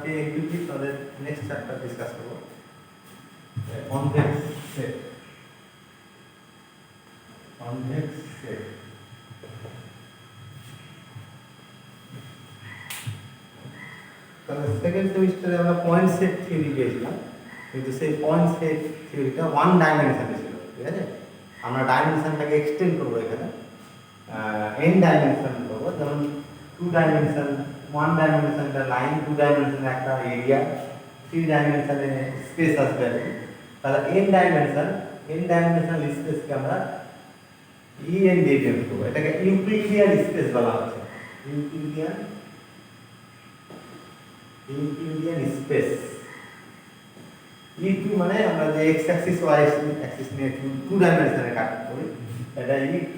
আজকে একটু তাদের নেক্সট চ্যাপ্টার ডিসকাস করব কনভেক্স সেট। কনভেক্স সেট তাহলে সেকেন্ড সেমিস্টারে আমরা পয়েন্ট সেট থিওরি পেয়েছিলাম, কিন্তু সেই পয়েন্ট সেট থিওরিটা ওয়ান ডাইমেনশনে ছিল, ঠিক আছে। আমরা ডাইমেনশনটাকে এক্সটেন্ড করবো, এখানে এন ডাইমেনশন করবো, যেমন টু ডাইমেনশন, ওয়ান ডাইমেনশনটা লাইন, টু ডাইমেনশনে একটা এরিয়া, থ্রি ডাইমেনশনে স্পেস আসবে আর কি। তাহলে এন ডাইমেনশনাল স্পেসকে আমরা ইএন দিয়ে ডিনোট করবো। এটাকে ইউক্লিডিয়ান স্পেস বলা হচ্ছে, ইউক্লিডিয়ান স্পেস। E2 মানে আমরা যে x অ্যাক্সিস y অ্যাক্সিস নিয়ে টু ডাইমেনশনে কাট করি, এটা E2।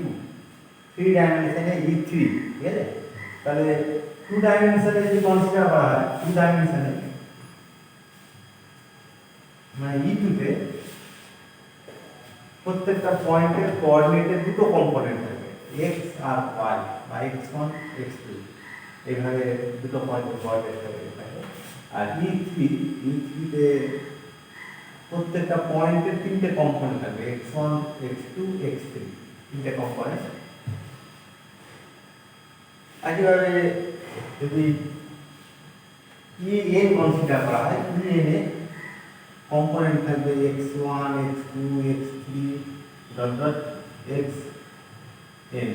থ্রি ডাইমেনশনে E3, ঠিক আছে। তাহলে টু ডাইমেনশনে যদি কনসিডার করা হয়, টু ডাইমেনশনে মানে E2 তে প্রত্যেকটা পয়েন্টের কোঅর্ডিনেটের দুটো কম্পোনেন্ট থাকে, x আর y বা x1 x2, এইভাবে দুটো পয়েন্টের কোঅর্ডিনেট থাকে। আর E3 তে প্রত্যেকটা পয়েন্টের তিনটে কম্পোনেন্ট থাকবে, x1 x2 x3, তিনটে কম্পোনেন্ট। একইভাবে যদি en কনসিডার করা হয়, en এ কম্পোনেন্ট থাকবে x1 x2 x3 dot dot xn।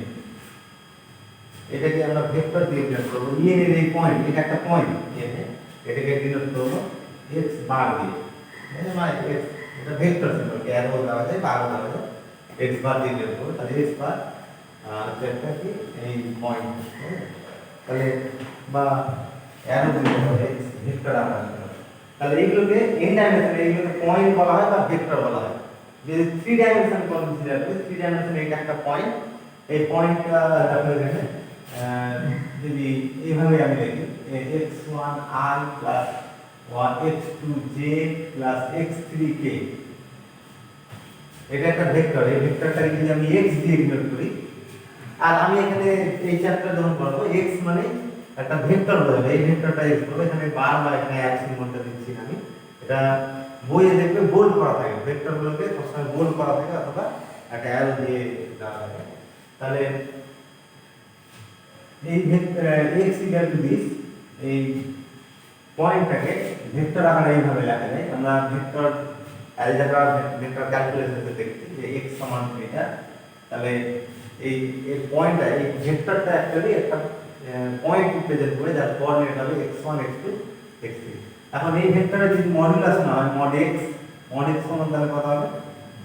এটাকে আমরা ভেক্টর দিয়ে ডিনোট করব। en এর এই পয়েন্ট, এটা একটা পয়েন্ট, এটাকে ডিনোট করব x বার দিয়ে, মানে x, এটা ভেক্টর সিম্বল, অ্যারো দেওয়া যায় বা আরো দেওয়া যায়, x বার দিয়ে ডিনোট করব। তাহলে x বার এটা কি এই পয়েন্ট, তাহলে বা অ্যারো দিয়ে হবে x ভেক্টর আকারে। তাহলে এইগুলোকে n ডাইমেনশনে এইগুলোকে পয়েন্ট বলা হয় বা ভেক্টর বলা হয়। যদি থ্রি ডাইমেনশন কনসিডার করি, থ্রি ডাইমেনশনে এটা একটা পয়েন্ট, এই পয়েন্টটা দেখো এখানে যদি এইভাবে আমি লিখি x1i plus x2j plus x3k, এটা একটা ভেক্টর। এই ভেক্টরটাকে যদি আমি x দিয়ে ডিনোট করি, আর আমি এখানে এই চ্যাপ্টার যখন পড়বো x মানে একটা ভেক্টর বোঝাবে, এই ভেক্টরটা x বলবো। এখানে বার বা এখানে এক সিম্বলটা দিচ্ছি আমি, এটা বইয়ে দেখবে বোল্ড করা থাকে, ভেক্টরগুলোকে সবসময় বোল্ড করা থাকে অথবা একটা অ্যারো দিয়ে দেওয়া থাকে। তাহলে এই x ইকুয়াল টু দিস, এই পয়েন্টটাকে ভেক্টর আকারে এইভাবে লেখা যায়। আমরা ভেক্টর অ্যালজেব্রা, ভেক্টর ক্যালকুলেশনে দেখছি যে x সমান এটা। তাহলে এই পয়েন্টটা, এই ভেক্টরটা অ্যাকচুয়ালি একটা পয়েন্ট রিপ্রেজেন্ট করে, যার কোঅর্ডিনেট হবে x1 x2 x3। এখন এই ভেক্টরের যদি মডুলাস না হয়, mod x সমান তাহলে কত হবে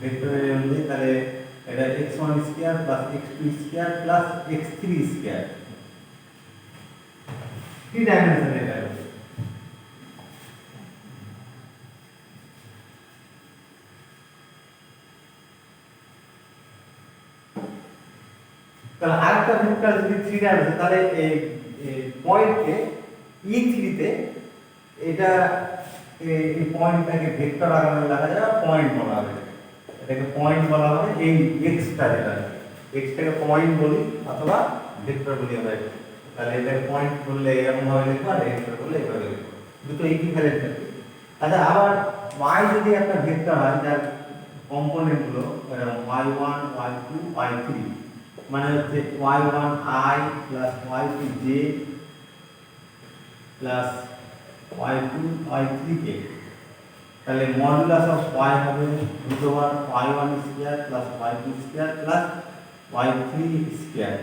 ভেক্টরের অনুযায়ী, তাহলে এটা x1 square plus x2 square plus x3 square, three ডাইমেনশনে এটা হবে। তাহলে আরেকটা ভেক্টর যদি থ্রি ডাইমেনশন, তাহলে এই পয়েন্টকে E3 তে এটা এই পয়েন্টটাকে ভেক্টর আকারে লেখা যায়, পয়েন্ট বলা হবে, এটাকে পয়েন্ট বলা হবে। এই এক্সটা, যেটা এক্সটাকে পয়েন্ট বলি অথবা ভেক্টর বলি আমরা। তাহলে এটাকে পয়েন্ট বললে এরকম ভাবে লিখবো, আর ভেক্টর বললে এইভাবে লিখবো, দুটো ইকুইভ্যালেন্ট থাকে। আচ্ছা, আবার y যদি একটা ভেক্টর হয় যার কম্পোনেন্ট গুলো y1 y2 y3, মানে হচ্ছে y1i plus y2j plus y2 y3k, তাহলে মডুলাস অফ y হবে √y1 square plus y2 square plus y3 square.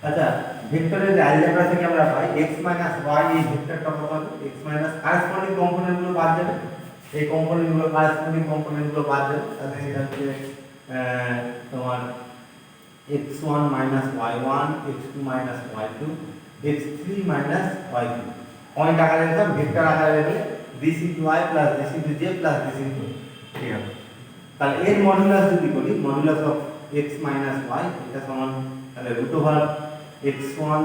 আচ্ছা, ভেক্টরের অ্যালজেব্রা থেকে আমরা পাই x y, এই ভেক্টরটা কত হবে, x কারেসপন্ডিং কম্পোনেন্টগুলো বাদ যাবে, এই কম্পোনেন্টগুলো কারেসপন্ডিং কম্পোনেন্টগুলো বাদ যাবে। তাহলে এটা হচ্ছে তোমার x1 y1 x2 y2 x3 y2, point আকারে লিখলাম, ভেক্টর আকারে লিখলে this into y plus this into j plus this into, ঠিক আছে। তাহলে এর মডুলাস যদি করি, মডুলাস অফ x y, এটা সমান তাহলে x1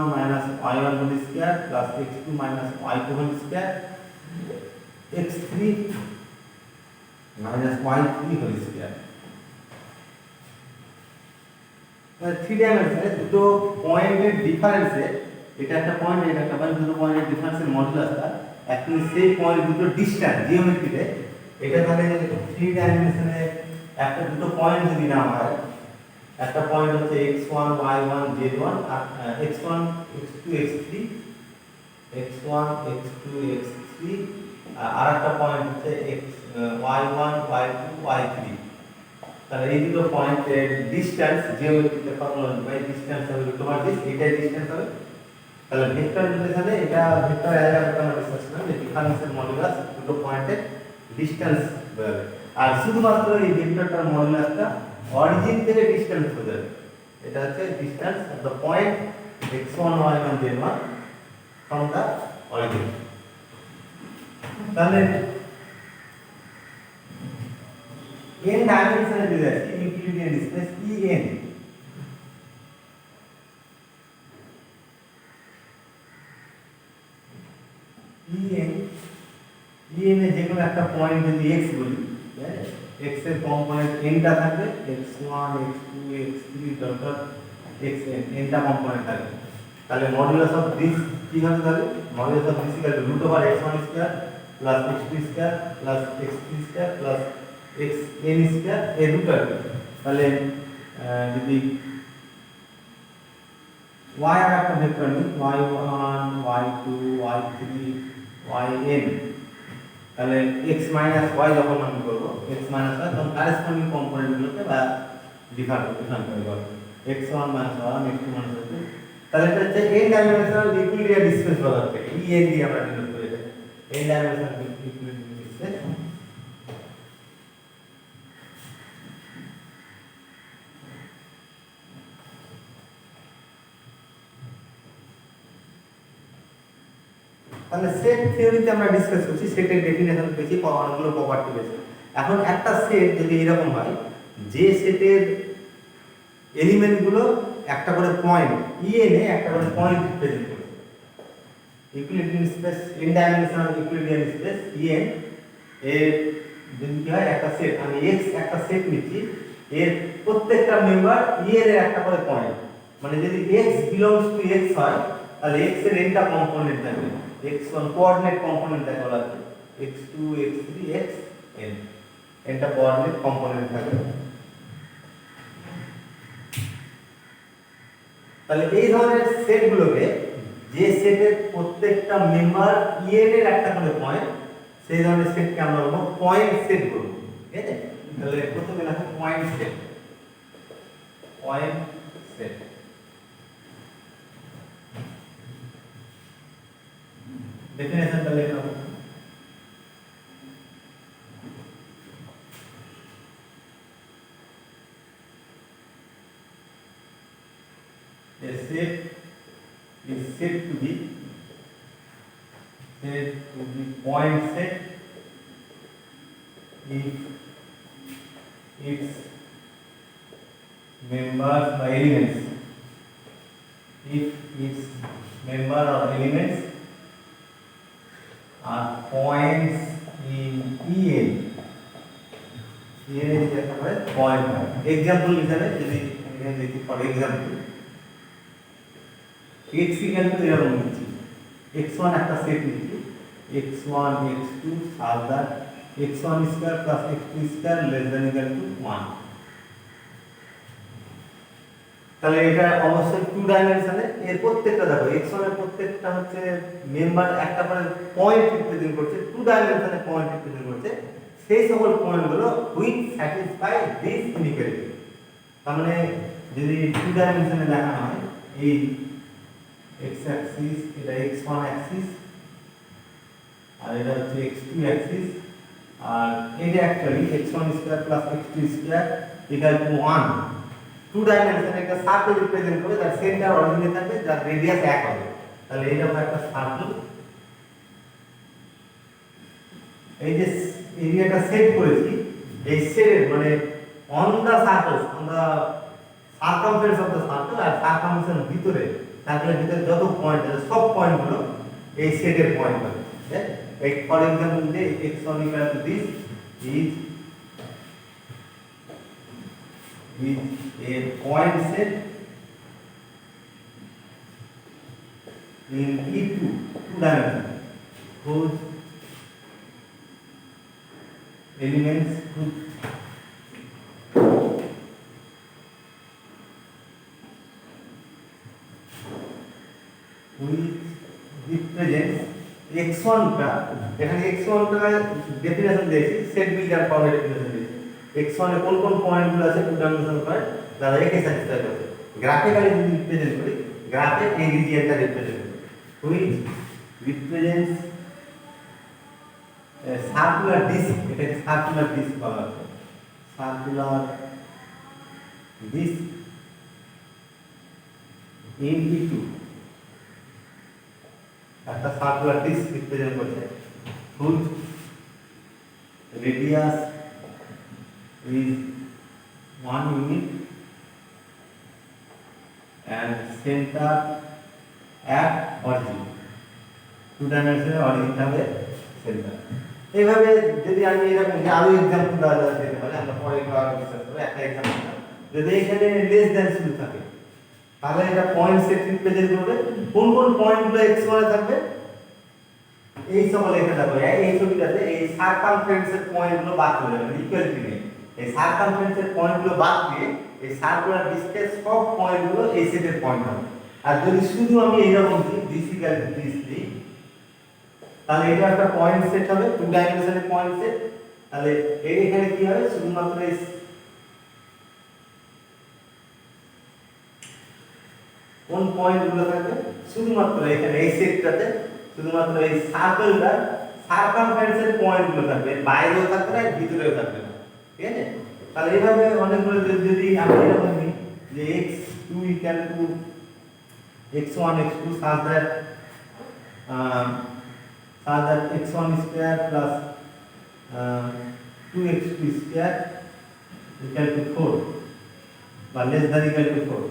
y1 whole square plus x2 y2 whole square x3 y3 whole square. Three ডাইমেনশনে দুটো পয়েন্টের ডিফারেন্সে, এটা একটা পয়েন্ট এটা একটা পয়েন্ট, দুটো পয়েন্টের ডিফারেন্সের মডুলাসটা অ্যাকচুয়ালি সেই পয়েন্ট দুটো ডিস্ট্যান্স জিওমেট্রিতে এটা তাহলে 3 ডাইমেনশনে একটা দুটো পয়েন্ট যদি না হয়, একটা পয়েন্ট হচ্ছে x1 y1 z1 আর x1 x2 x3 x1 x2 x3 আর একটা পয়েন্ট হচ্ছে y1 y2 y3। তাহলে এই দুটো পয়েন্টের ডিসটেন্স জিওমেট্রিতে ফর্মুলা বাই ডিসটেন্স হবে তোমার দিস এটাই ডিসটেন্স হবে। তাহলে ভেক্টর নোটেশনে এটা ভেক্টর অ্যালজেব্রা আমরা ডিসকাস করলাম যে ডিফারেন্সিয়াল মডুলাস দুটো পয়েন্টের ডিসটেন্স বেরোবে। আর শুধুমাত্র এই ভেক্টরটার মডুলাসটা অরিজিন থেকে ডিসটেন্স হয়ে যাবে। এটা হচ্ছে distance of the point x1 y1 z1 from the origin। তাহলে n ডাইমেনশনে যদি আছে ইউক্লিডিয়ান স্পেস En En এ যে কোনো একটা পয়েন্ট যদি x বলি, x এর কম্পোনেন্ট n টা থাকবে, x1 x2 x3 dot xn n টা কম্পোনেন্ট থাকবে। তাহলে মডুলাস অফ দিস কি হবে? তাহলে modulus of this equal to root over x1 square plus x2 square plus x3 square plus xn square এই দুটো আছে। তাহলে যদি y এর একটা ভেক্টর নিই y1 y2 y3 yn, তাহলে x y যখন আমি করব x y তখন কারেসপন্ডিং কম্পোনেন্টগুলোকে বা ডিফারেন্ট করব x1 y x2 y2। তাহলে এটা হচ্ছে n ডাইমেনশনাল ইকুইলিব্রিয়াম স্পেস বলা হচ্ছে en দিয়ে আমরা ডিনোট করি এটা n ডাইমেনশনাল ইকুইলিব্রিয়াম স্পেস। তাহলে সেট থিওরিতে আমরা ডিসকাস করছি, সেটের ডেফিনেশন পেয়েছি, অনেকগুলো প্রপার্টি পেয়েছি। এখন একটা সেট যদি এরকম হয় যে সেটের এলিমেন্টগুলো একটা করে পয়েন্ট en এ একটা করে পয়েন্ট রিপ্রেজেন্ট করে, equilibrium space n dimensional equilibrium space en এর যদি কি হয় একটা সেট, আমি x একটা সেট নিচ্ছি, এর প্রত্যেকটা মেম্বার en এর একটা করে পয়েন্ট, মানে যদি x বিলংস টু x হয় তাহলে x এর n টা কম্পোনেন্ট থাকবে, x1 কোঅর্ডিনেট কম্পোনেন্ট দেখা লাগবে, x2 x3 xn এটা কোঅর্ডিনেট কম্পোনেন্ট থাকবে। তাহলে এই ধরনের সেটগুলোকে, যে সেটের প্রত্যেকটা মেম্বার en এর একটা করে পয়েন্ট, সেই ধরনের সেটকে আমরা বলবো পয়েন্ট সেট বলবো, ঠিক আছে? তাহলে প্রথমে লেখো পয়েন্ট সেট, পয়েন্ট সেট। ডেফিনেশনটা লেখা হবে a set is said to be point set if its members or elements, if its member or elements are points in En এর একটা করে পয়েন্ট হয়। एग्जांपल হিসেবে যদি এখানে দেখি, for example x equal two এরকম নিচ্ছি, x1 একটা সেট নিচ্ছি, x1 x2 সাদা x1 square plus x2 square less than equal to 1। তাহলে এটা অবশ্যই টু ডাইমেনশনে, এর প্রত্যেকটা দেখো x1 এর প্রত্যেকটা হচ্ছে মেম্বার একটা করে পয়েন্ট রিপ্রেজেন্ট করছে, টু ডাইমেনশনে পয়েন্ট রিপ্রেজেন্ট করছে, সেই সকল পয়েন্টগুলো হুইচ স্যাটিসফাই দিস ইনইকুয়ালিটি। তার মানে যদি টু ডাইমেনশনে দেখানো হয়, এই x অ্যাক্সিস, এটা x1 অ্যাক্সিস আর এটা হচ্ছে x2 অ্যাক্সিস, আর এটা actually x1 square plus x2 square equal to 1। Two ডাইমেনশনে একটা সার্কেল রিপ্রেজেন্ট করে, তার সেন্টার অরিজিনে থাকবে, যার রেডিয়াস 1 হবে। তাহলে এটা হবে একটা সার্কেল। এই যে এরিয়াটা সেট করেছি, এই সেটের মানে on the circle, on the circumference of the circle, আর সারকামফারেন্সের ভিতরে, সার্কেলের ভিতরে যত পয়েন্ট আছে সব পয়েন্টগুলো এই সেটের পয়েন্ট হবে। ঠিক, ফর एग्जांपल যে x1 equal to this is a point set in E2 two dimension whose elements which represents x1 টা এখানে x1 টা ডেফিনেশন দিয়েছি সেট বিল্ডার পাওয়ার ডেফিনেশন দিয়েছি x1 এ কোন কোন পয়েন্ট গুলো আছে টু ডাইমেনশনাল পয়েন্ট যারা একে স্যাটিসফাই করছে গ্রাফিক্যালি যদি রিপ্রেজেন্ট করি গ্রাফে এই রিজিয়নটা রিপ্রেজেন্ট করি which represents সার্কুলার ডিস্ক এটাকে সার্কুলার ডিস্ক বলা হয় সার্কুলার ডিস্ক into একটা সার্কুলার ডিস্ক রিপ্রেজেন্ট করছে whose radius is 1 unit and center at origin two dimensional origin হবে সেন্টার এইভাবে যদি আমি এরকম আরো एग्जांपल দেওয়া যেতে পারে আমরা পরে একটু আরো ডিসকাস করব একটা एग्जांपल যদি এখানে লেস দ্যান শুরু থাকে তাহলে এটা পয়েন্ট সেট রিপ্রেজেন্ট করবে কোন কোন পয়েন্টগুলো x1 এ থাকবে এই সকল লেখা থাকবে এই ছবিটাতে এই সারকামফারেন্সের পয়েন্টগুলো বাদ চলে যাবে ইকুয়ালিটি নেই এই সারকামফারেন্সের পয়েন্টগুলো বাদ দিয়ে এই সার্কুলার ডিস্কের সব পয়েন্টগুলো এই সেটের পয়েন্ট হবে আর যদি শুধু আমি এইরকম দিই দিস দিই তাহলে এটা একটা পয়েন্ট সেট হবে টু ডাইমেনশনাল পয়েন্ট সেট তাহলে এখানে কি হবে শুধুমাত্র এই কোন পয়েন্টগুলো থাকবে শুধুমাত্র এখানে এই সেটটাতে শুধুমাত্র এই সার্কেলটা সারকামফারেন্সের পয়েন্টগুলো থাকবে বাইরেও থাকবে না ভিতরেও থাকবে না ঠিক আছে তাহলে এইভাবে অনেকগুলো যদি আমরা এরকম নিই যে x2 equal to x1 x2 such that x1 square plus 2x2 square equal to 4 বা less than equal to 4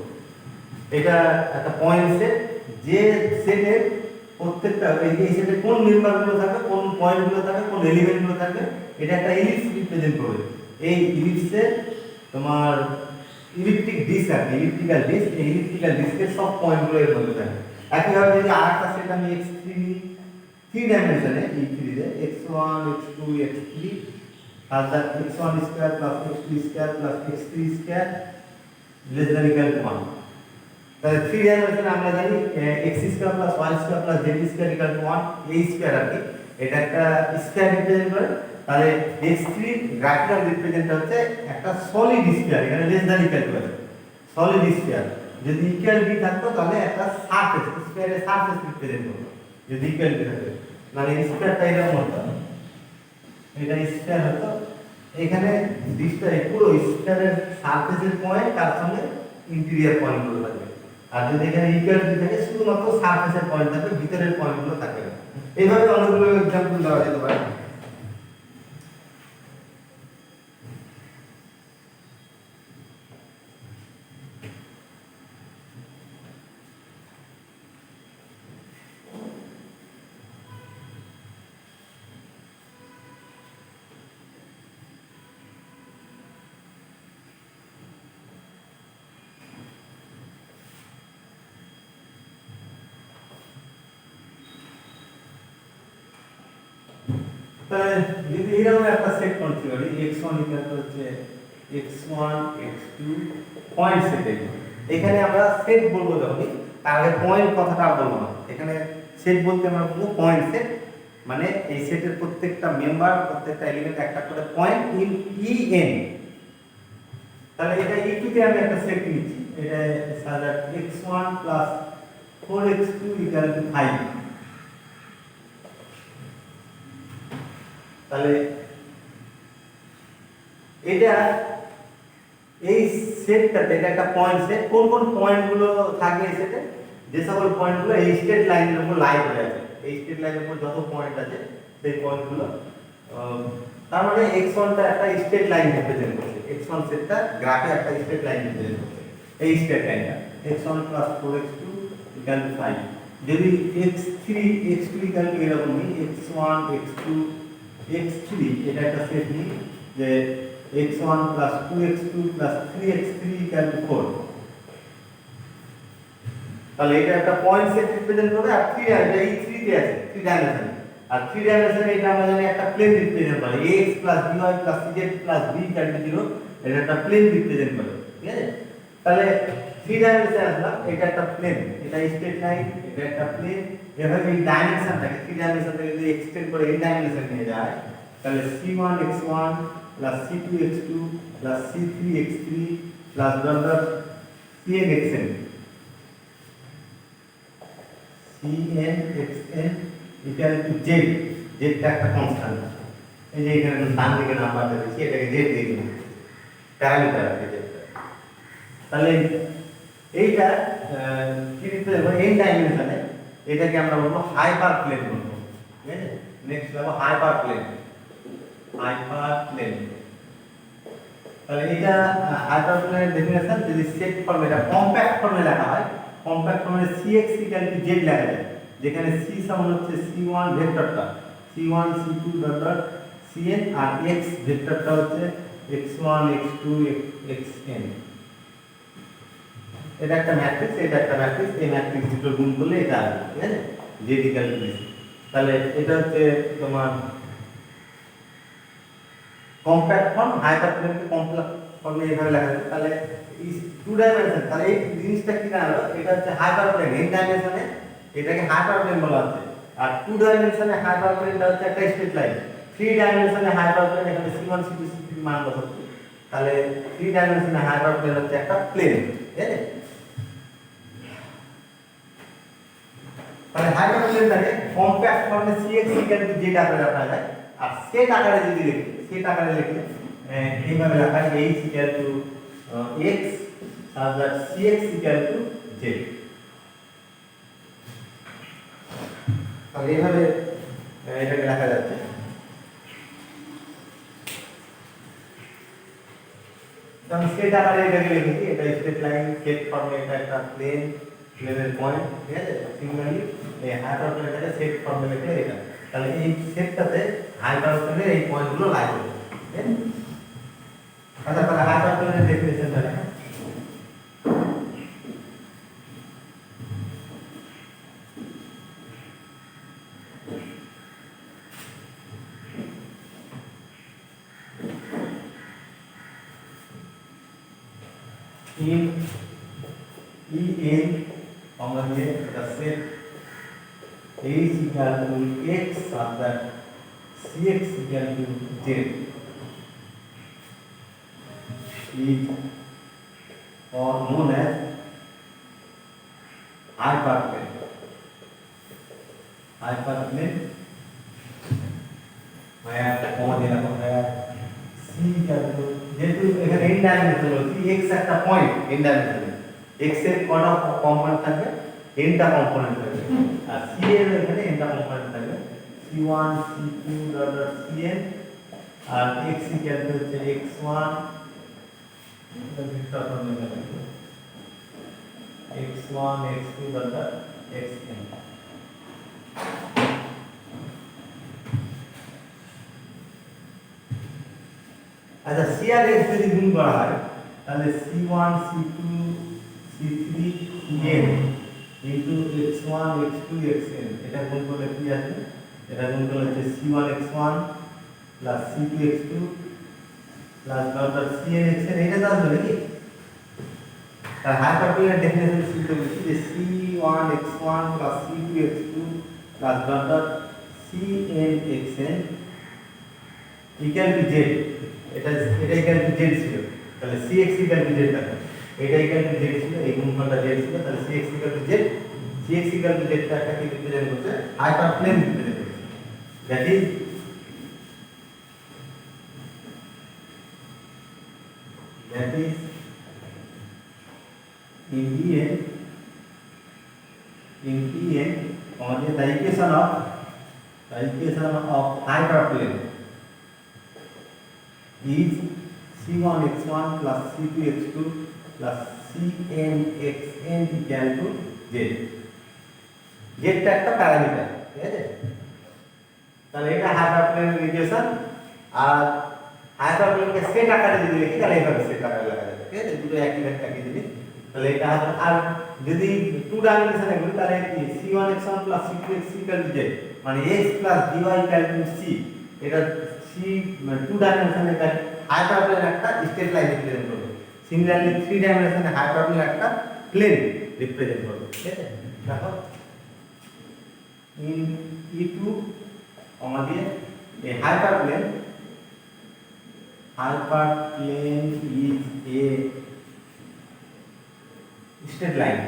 এটা একটা পয়েন্ট সেট যে সেটের প্রত্যেকটা এই সেটে কোন মেম্বারগুলো থাকবে কোন পয়েন্টগুলো থাকবে কোন এলিমেন্টগুলো থাকবে এটা একটা ইলিপস রিপ্রেজেন্ট করবে এই ইলিপসে তোমার ইলিপ্টিক ডিস্ক আছে ইলিপ্টিক্যাল ডিস্ক এই ইলিপ্টিক্যাল ডিস্কের সব পয়েন্টগুলো এর মধ্যে থাকে একইভাবে যদি আরেকটা সেট আমি x3 নিই 3 ডাইমেনশনে E3 তে x1 x2 x3 তাহলে x1 square x2 square x3 square less than equal to 1 তাহলে 3 ডাইমেনশনে আমরা জানি x square y square z square equal to 1 এই স্কয়ার আর কি এটা একটা স্কয়ার রিপ্রেজেন্ট করে তাহলে x3 গ্রাফিক্যাল রিপ্রেজেন্ট হচ্ছে একটা সলিড স্ফিয়ার এখানে লেস দ্যান ইকুয়াল টু আছে সলিড স্ফিয়ার যদি ইকুয়াল বি থাকতো তাহলে একটা সারফেস স্ফিয়ারের সারফেস রিপ্রেজেন্ট করতো যদি ইকুয়াল বি থাকে মানে স্ফিয়ারটা এরকম হতো এটা স্ফিয়ার হতো এখানে ডিসটা পুরো স্ফিয়ারের সারফেসের পয়েন্ট তার সঙ্গে ইন্টেরিয়র পয়েন্টগুলো থাকবে আর যদি এখানে ইকুয়াল বি থাকে শুধুমাত্র সারফেসের পয়েন্ট থাকবে ভিতরের পয়েন্টগুলো থাকবে না এইভাবে অনেকগুলো एग्जांपल দেওয়া যেতে পারে তাহলে যদি এরকম একটা সেট কনসিডার করি x1 ইকুয়াল টু হচ্ছে x1 x2 পয়েন্ট সেট এখানে আমরা সেট বলবো যখনই তাহলে পয়েন্ট কথাটা বলবো না এখানে সেট বলতে আমরা বলবো পয়েন্ট সেট মানে এই সেটের প্রত্যেকটা মেম্বার প্রত্যেকটা এলিমেন্ট একটা করে পয়েন্ট ইন en তাহলে এটা e2 তে আমি একটা সেট নিচ্ছি এটা সাজা x1 4x2 ইকুয়াল টু 5 তাহলে এটা এই সেটটাতে এটা একটা পয়েন্ট সেট কোন কোন পয়েন্টগুলো থাকে এই সেটে যে সকল পয়েন্টগুলো এই স্ট্রেট লাইনের উপর লাই করে আছে এই স্ট্রেট লাইনের উপর যত পয়েন্ট আছে সেই পয়েন্টগুলো তার মানে x1 টা একটা স্ট্রেট লাইন রিপ্রেজেন্ট করছে x1 সেটটা গ্রাফে একটা স্ট্রেট লাইন রিপ্রেজেন্ট করছে এই স্ট্রেট লাইনটা x1 4x2 5 যদি x3 equal to এরকম x1 x2 x3 এটা একটা সেট নিই যে x1 2x2 3x3 equal to 4 তাহলে এটা একটা পয়েন্ট সেট রিপ্রেজেন্ট করবে আর 3 এটা এই 3 তে আছে 3 ডাইমেনশন আর 3 ডাইমেনশনে এটা আমরা জানি একটা প্লেন রিপ্রেজেন্ট করে x + by + cz + b = 0, এটা একটা প্লেন রিপ্রেজেন্ট করে, ঠিক আছে? তাহলে 3 ডাইমেনশনে আসলাম, এটা একটা প্লেন, এটা স্ট্রেট লাইন, এটা একটা প্লেন। এভাবে এই ডাইমেনশনটাকে 3 ডাইমেনশন থেকে যদি এক্সটেন্ড করে এই ডাইমেনশন নিয়ে যায়, তাহলে c1x1 + c2x2 + c3x3 + dot dot cnxn equal to z। জেডটা একটা কনস্ট্যান্ট, এই যে এখানে ডান দিকে নাম্বারটা দিয়েছি, এটাকে z দিয়ে দিন, প্যারামিটার আছে জেডটা। তাহলে এইটা কি দিতে হবে এই ডাইমেনশনে, এটাকে আমরা বলবো হাইপার প্লেন বলবো, ঠিক আছে? নেক্সট হলো হাইপার প্লেন। হাইপার প্লেন, তাহলে এটা হাইপার প্লেনের ডেফিনেশন যদি সেট ফর্মে, এটা কম্প্যাক্ট ফর্মে লেখা হয়, কম্প্যাক্ট ফর্মে cx = z লেখা যায়, যেখানে c সমান হচ্ছে c1 ভেক্টরটা, c1 c2 dot dot cn, আর x ভেক্টরটা হচ্ছে x1 x2 xn। এটা একটা ম্যাট্রিক্স, এটা একটা ম্যাট্রিক্স, এই ম্যাট্রিক্স দুটো গুণ করলে এটা আসবে, ঠিক আছে? z = this। তাহলে এটা হচ্ছে তোমার কম্প্যাক্ট ফর্ম, হাইপার প্লেনকে কমপ্লেক্স ফর্মে এইভাবে লেখা যায়। তাহলে এই 2 ডাইমেনশন, তাহলে এই জিনিসটা কি দাঁড়ালো, এটা হচ্ছে হাইপার প্লেন। এই ডাইমেনশনে এটাকে হাইপার প্লেন বলা হচ্ছে, আর 2 ডাইমেনশনে হাইপার প্লেনটা হচ্ছে একটা স্ট্রেট লাইন। 3 ডাইমেনশনে হাইপার প্লেন, এখানে c1 c2 c3 মান বসাচ্ছি, তাহলে 3 ডাইমেনশনে হাইপার প্লেন হচ্ছে একটা প্লেন, ঠিক আছে? তাহলে হাইপার প্লেনটাকে কম্প্যাক্ট ফর্মে cx = z আকারে লেখা যায়, আর সেট আকারে যদি লিখি, সেট আকারে লিখলে এইভাবে লেখা যায় h = x such that cx = z। তাহলে এইভাবে এটাকে লেখা যাচ্ছে। আমি সেট আকারে এটাকে লিখেছি, এটা স্ট্রেট লাইন, সেট ফর্মে এটা একটা প্লেন, প্লেনের পয়েন্ট, ঠিক আছে? সিমিলারলি এই হাইপার প্লেনটাকে সেট ফর্মে লিখলে এটা, তাহলে এই সেটটাতে হাইপার প্লেনের এই পয়েন্টগুলো লাগবে, ঠিক আছে? আচ্ছা, তাহলে হাইপার প্লেনের ডেফিনিশনটা লেখা। in আমরা যে the set h = x such that cx = z is or known as hyperplane। hyperplane where c যেহেতু এখানে n ডাইমেনশন বলছি, x একটা পয়েন্ট n ডাইমেনশনে, x এর কটা কম্পোনেন্ট থাকবে, n টা কম্পোনেন্ট থাকবে, আর c এর এখানে n টা কম্পোনেন্ট থাকবে, c1 c2 dot dot cn, আর x = হচ্ছে x1 ভেক্টর ফর্মে লিখব, x1 x2 dot dot xn। আচ্ছা, c আর x যদি গুণ করা হয়, তাহলে c1 c2 c3 cn into x1 x2 xn, এটা গুণ করলে কি আসবে? এটা গুণ করলে হচ্ছে c1 x1 plus c2 x2 plus dot dot cn xn, এটা তো আসবে নাকি? তার হাইপারপ্লেনের ডেফিনেশন শিখতে বলছি যে c1 x1 plus c2 x2 plus dot dot cn xn equal to z। এটা ইকুয়াল টু z ছিল, তাহলে cx ইকুয়াল টু z থাকে, এটা ইকুয়াল টু z ছিল, এই গুণফলটা z ছিল, তাহলে cx equal to z, cx equal to z টা একটা কি রিপ্রেজেন্ট করছে? হাইপারপ্লেন রিপ্রেজেন্ট করছে, that is in En or the equation of hyperplane is c1 x1 plus c2 x2 plus cn xn equal to z। জেডটা একটা parameter, ঠিক আছে? তাহলে এটা হাইপারপ্লেনের ইকুয়েশন, আর হাইপারপ্লেনকে সেট আকারে যদি লিখি তাহলে এইভাবে সেট আকারে লেখা যাবে, ঠিক আছে? দুটো একই একই জিনিস। তাহলে এটা আর যদি 2 ডাইমেনশনে বলি তাহলে কি c1 x1 plus c2 x equal to z, মানে x plus dy equal to c, এটা c মানে 2 ডাইমেনশনে একটা হাইপারপ্লেন একটা স্ট্রেট লাইন রিপ্রেজেন্ট করবে। সিমিলারলি 3 ডাইমেনশনে হাইপারপ্লেন একটা প্লেন রিপ্রেজেন্ট করবে। ঠিক আছে, দেখো in E2 দিয়ে a hyperplane is a straight line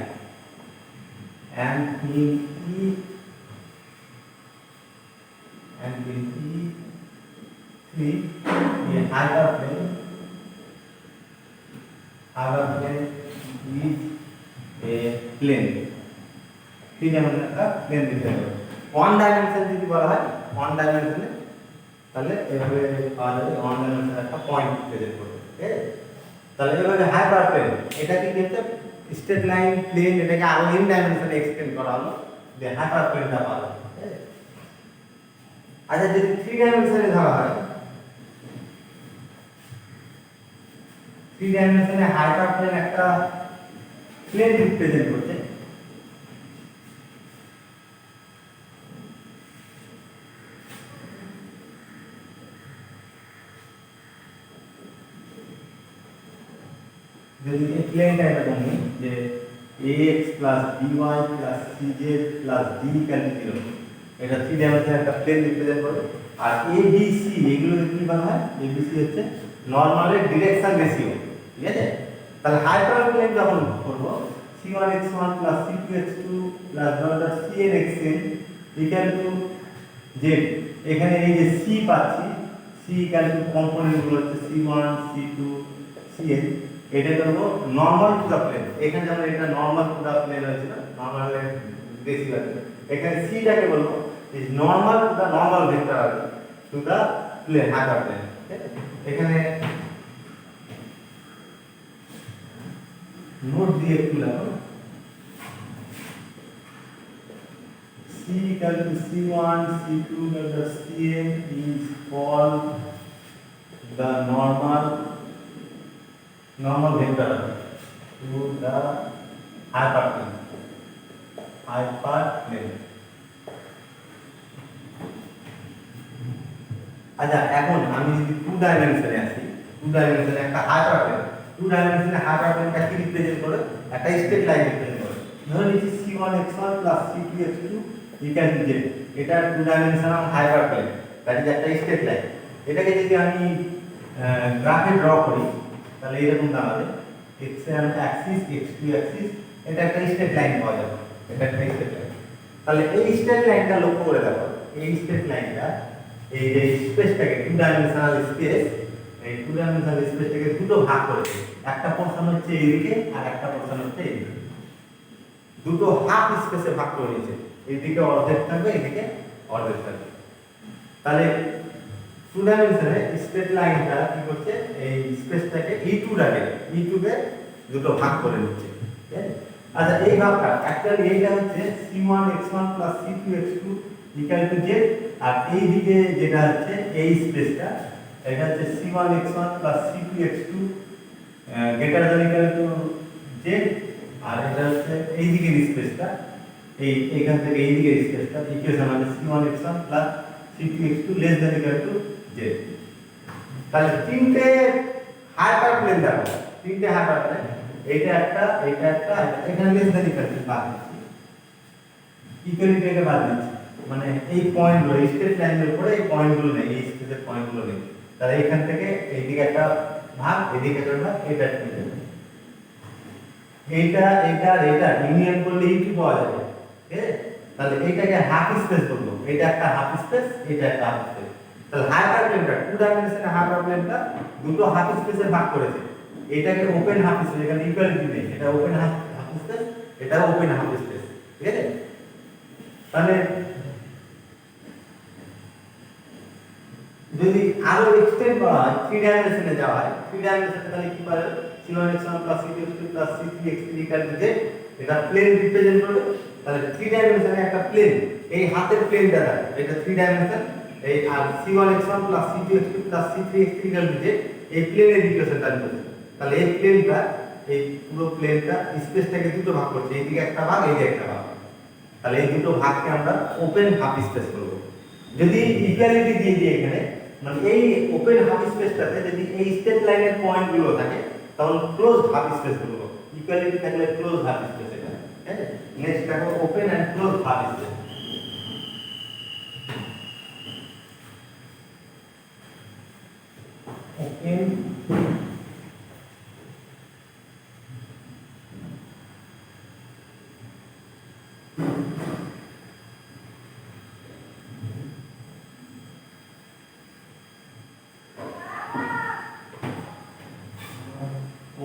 and in E3 a hyperplane is a plane, 3 dimension একটা প্লেন রিপ্রেজেন্ট করবে। 1 ডাইমেনশন যদি বলা হয় 1 ডাইমেনশনে তাহলে এভাবে পাওয়া যাবে 1 ডাইমেনশনে একটা পয়েন্ট রিপ্রেজেন্ট করবে। ঠিক আছে, তাহলে এভাবে হাইপারপ্লেন এটাকে কি হচ্ছে স্ট্রেট লাইন প্লেন, এটাকে আরো n ডাইমেনশনে এক্সটেন্ড করা হলো যে হাইপারপ্লেনটা পাওয়া যাবে। ঠিক আছে, আচ্ছা যদি 3 ডাইমেনশনে ধরা হয় 3 ডাইমেনশনে হাইপারপ্লেন একটা প্লেন রিপ্রেজেন্ট করছে, যদি এই প্লেনটা এরকম নিই যে ax plus by plus cz plus d equal to 0, এটা 3 ডাইমেনশনে একটা প্লেন রিপ্রেজেন্ট করে। আর abc এগুলো কি বলা হয়, abc হচ্ছে নরমালের ডিরেকশন রেশিও। ঠিক আছে, তাহলে হাইপারপ্লেন যখন করব c1x1 plus c2x2 plus cnxn equal to z, এখানে এই যে c পাচ্ছি, c ইকুয়াল টু কম্পোনেন্ট গুলো হচ্ছে c1 c2 cn, এটা করব নরমাল টু দা প্লেন। এখানে যেমন এটা নরমাল টু দা প্লেন হয়েছিল, নরমালের বেশি আছে, এখানে c টাকে বলবো is normal to the normal vector to the plane hyperplane. এখানে নোট দিয়ে একটু লেখো c equal to c1 c2 cn is called the normal vector to the hyperplane. আচ্ছা এখন আমি যদি 2 ডাইমেনশনে আসি, 2 ডাইমেনশনে একটা হাইপারপ্লেন, 2 ডাইমেনশনে হাইপারপ্লেনটা কি রিপ্রেজেন্ট করে, একটা স্ট্রেট লাইন রিপ্রেজেন্ট করে। ধরে নিচ্ছি c1x1 plus c2x2 equal to z, এটা 2 ডাইমেনশনাল হাইপারপ্লেন, দ্যাট ইজ একটা স্ট্রেট লাইন। এটাকে যদি আমি গ্রাফে ড্র করি তাহলে এরকম দাঁড়াবে x1 অ্যাক্সিস x2 অ্যাক্সিস, এটা একটা স্ট্রেট লাইন পাওয়া যাবে, এটা একটা স্ট্রেট লাইন। তাহলে এই স্ট্রেট লাইনটা লক্ষ্য করে দেখো, এই স্ট্রেট লাইনটা এই যে স্পেসটাকে 2 ডাইমেনশনাল স্পেস, এই 2 ডাইমেনশনাল স্পেসটাকে দুটো ভাগ করেছে, একটা পোরশন হচ্ছে এইদিকে আর একটা পোরশন হচ্ছে এইদিকে, দুটো হাফ স্পেসে ভাগ করে নিয়েছে, এইদিকে অর্ধেক থাকবে এইদিকে অর্ধেক থাকবে। তাহলে 2 ডাইমেনশনে স্ট্রেট লাইনটা কি করছে, এই স্পেসটাকে E2 কে দুটো ভাগ করে নিচ্ছে। ঠিক আছে, আচ্ছা এই ভাগটা অ্যাকচুয়ালি এইটা হচ্ছে c1x1 plus c2x2 equal to z, আর এই দিকে যেটা হচ্ছে এই স্পেসটা এটা হচ্ছে c1x1 plus c2x2 greater than equal two z, আর এটা হচ্ছে এই দিকের স্পেসটা, এই এখান থেকে এই দিকের স্পেসটা ইকুয়েশন আছে c1x1 plus c2x2 less than equal two z। তাহলে তিনটে হাইপারপ্লেন দেখো, তিনটে হাইপারপ্লেন, এটা একটা এখানে লেস দ্যান ইকুয়াল টু বাদ দিচ্ছি, ইকুয়ালিটিকে বাদ দিচ্ছি, মানে এই পয়েন্টগুলো স্ট্রেট লাইনের উপরে এই পয়েন্টগুলো নেই, এই স্পেসের পয়েন্টগুলো নেই। তাহলে এখান থেকে এইদিকে একটা ভাগ, এদিকে একটা ভাগ, এটা এটা ইউনিয়ন করলে E2 পাওয়া যাবে। ঠিক আছে, তাহলে এইটাকে হাফ স্পেস বলবো, এটা একটা হাফ স্পেস, এটা একটা হাফ স্পেস। তাহলে হাইপারপ্লেনটা 2 ডাইমেনশনে হাইপারপ্লেনটা দুটো হাফ স্পেসে ভাগ করেছে, এটাকে ওপেন হাফ স্পেস, এখানে ইকুয়ালিটি নেই, এটা ওপেন হাফ স্পেস, এটা ওপেন হাফ স্পেস। ঠিক আছে, তাহলে যদি আরো এক্সটেন্ড করা হয় 3 ডাইমেনশনে যাওয়া হয়, 3 ডাইমেনশনে তাহলে কি পাবে, c1x1 plus c2x2 plus c3x3 equal to z, এটা প্লেন রিপ্রেজেন্ট করে। তাহলে 3 ডাইমেনশনে একটা প্লেন, এই হাতের প্লেনটা থাকে, এটা 3 ডাইমেনশন, এই আর c1x1 plus c2x2 plus c3x3 equal to z, এই প্লেনের ইকুয়েশনটা নিতে। তাহলে এই প্লেনটা, এই পুরো প্লেনটা স্পেসটাকে দুটো ভাগ করছে, এইদিকে একটা ভাগ, এইদিকে একটা ভাগ। তাহলে এই দুটো ভাগকে আমরা ওপেন হাফ স্পেস বলবো। যদি ইকুয়ালিটি দিয়ে দিই এখানে, মানে এই ওপেন হাফ স্পেসটাতে যদি এই স্ট্রেট লাইনের পয়েন্টগুলো থাকে তখন ক্লোজড হাফ স্পেস বলবো। ইকুয়ালিটি থাকলে ক্লোজ হাফ স্পেস এটা। ঠিক আছে, নেক্সট দেখো open and close half space. Open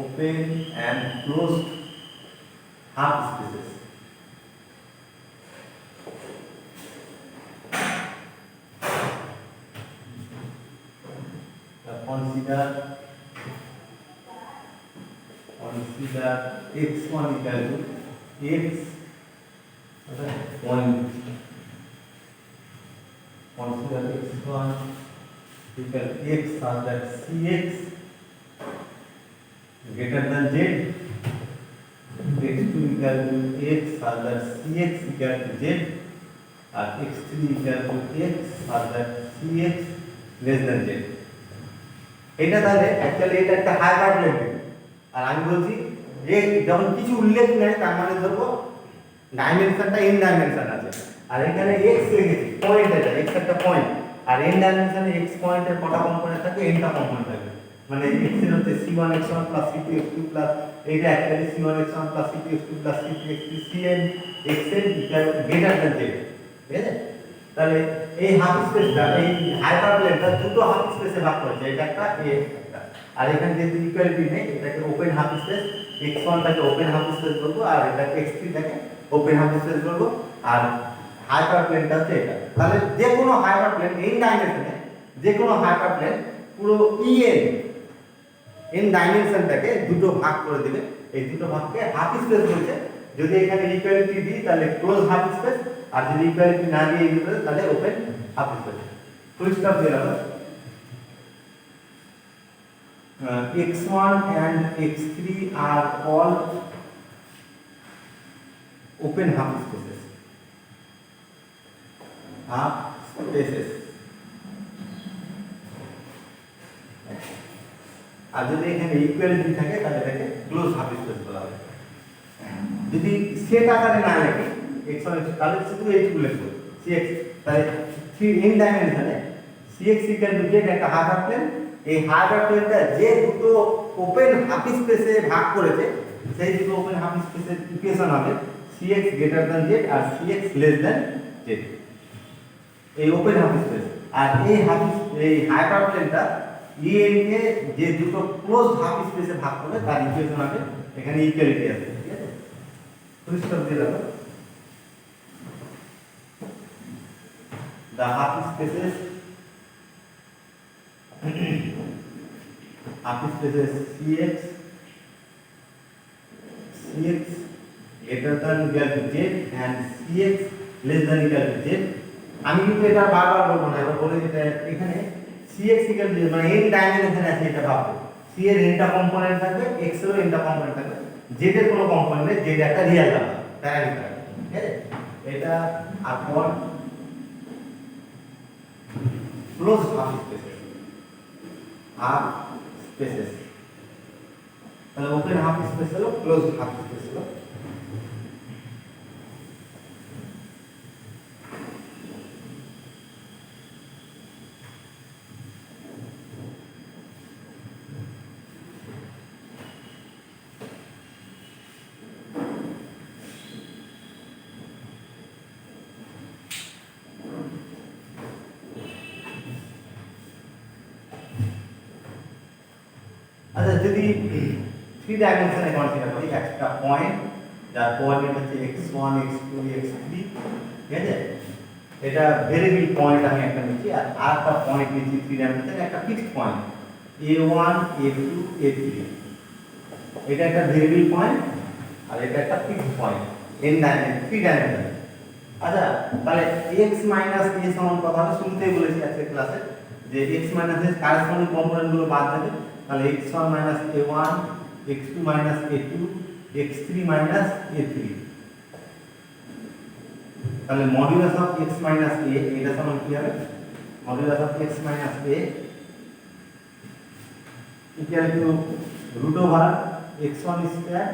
open and closed half spaces. Consider x1 equal to x point. Consider x1 equal to x such that cx greater than z, x2 equal to x such that cx equal to z, and x3 equal to x such that cx less than z. এটা তাহলে actually এটা একটা হাইপারপ্লেন। আর আমি বলছি যে যখন কিছু উল্লেখ নেই তার মানে ধরবো ডাইমেনশনটা n ডাইমেনশন আছে, আর এখানে x লিখেছি পয়েন্ট, এটা x একটা পয়েন্ট, আর n ডাইমেনশনে x পয়েন্টের কটা কম্পোনেন্ট থাকে, n টা কম্পোনেন্ট থাকে। মানে x এর হচ্ছে c1 x1 plus c2 x2 plus এইটা actually c1 x1 plus c2 x2 plus c3 x3 cn xn greater than z। ঠিক আছে, তাহলে এই হাফ স্পেসটা, এই হাইপারপ্লেনটা দুটো হাফ স্পেসে ভাগ করেছে, এটা একটা একটা। আর এখানে যেহেতু ইকুয়ালিটি নেই, এটাকে ওপেন হাফ স্পেস, x1 টাকে ওপেন হাফ স্পেস বলবো, আর এটাকে x3 টাকে ওপেন হাফ স্পেস বলবো, আর হাইপারপ্লেনটা হচ্ছে এটা। তাহলে যে কোনো হাইপারপ্লেন n ডাইমেনশনে, যে কোনো হাইপারপ্লেন পুরো n ডাইমেনশনটাকে দুটো ভাগ করে দিবে। এই দুটো ভাগকে হাফ স্পেস বলছে। যদি এখানে ইকুয়ালিটি দিই তাহলে ক্লোজ হাফ স্পেস, আর যদি ইকুয়ালিটি না দিয়ে দিই তাহলে open half space. Full stop দিয়ে দাও। x1 and x3 are all open half spaces. Half spaces. আর যদি এখানে ইকুয়ালিটি থাকে তাহলে এটাকে ক্লোজ হাফ স্পেস বলা হয়। যদি সেট আকারে না লেখে x1 তাহলে শুধু এইটুকু লিখবো cx, তাহলে 3 n ডাইমেনশনে cx equal to z একটা হাইপারপ্লেন। এই হাইপারপ্লেনটা যে দুটো ওপেন হাফ স্পেসে ভাগ করেছে সেই দুটো ওপেন হাফ স্পেসের ইকুয়েশন হবে cx গ্রেটার দ্যান z আর cx লেস দ্যান z, এই ওপেন হাফ স্পেস। আর এই হাইপারপ্লেনটা en কে যে দুটো ক্লোজ হাফ স্পেসে ভাগ করে তার ইকুয়েশন হবে, এখানে ইকুয়ালিটি আছে। ঠিক আছে, ফুল স্টপ দিয়ে দাও। the half spaces cx greater than equal to z and cx less than equal to z। আমি কিন্তু এটা বারবার বলবো না, এবার বলে দিতে এখানে cx equal to z মানে n ডাইমেনশনে আছে এটা ভাবো, c এর n টা কম্পোনেন্ট থাকবে, x এর n টা কম্পোনেন্ট থাকবে, z এর কোনো কম্পোনেন্ট নেই, z একটা রিয়েল নাম্বার প্যারামিটার। ঠিক আছে, এটা আপন close half spaces, half spaces. তাহলে ওপেন হাফ স্পেস হলো, ক্লোজ হাফ স্পেস হলো। আচ্ছা, যদি 3 ডাইমেনশনে কনসিডার করি, একটা পয়েন্ট যার কোঅর্ডিনেট হচ্ছে x1 x2 x3। ঠিক আছে, এটা ভেরিয়েবল পয়েন্ট আমি একটা নিচ্ছি, আর আরেকটা পয়েন্ট নিচ্ছি 3 ডাইমেনশনে, একটা fixed point a1 a2 a3। এটা একটা ভেরিয়েবল পয়েন্ট আর এটা একটা ফিক্সড পয়েন্ট n ডাইমেনশন 3 ডাইমেনশনে। আচ্ছা, তাহলে x মাইনাস a সমান কথা হবে, শুরুতেই বলেছি আজকের ক্লাসে যে x মাইনাস এর কারেসপন্ডিং কম্পোনেন্টগুলো বাদ দেবে। তাহলে x1 minus a1, x2 minus a2, x3 minus a3। তাহলে modulus of x minus a এটা সমান কি হবে modulus of x minus a equal to root over x1 square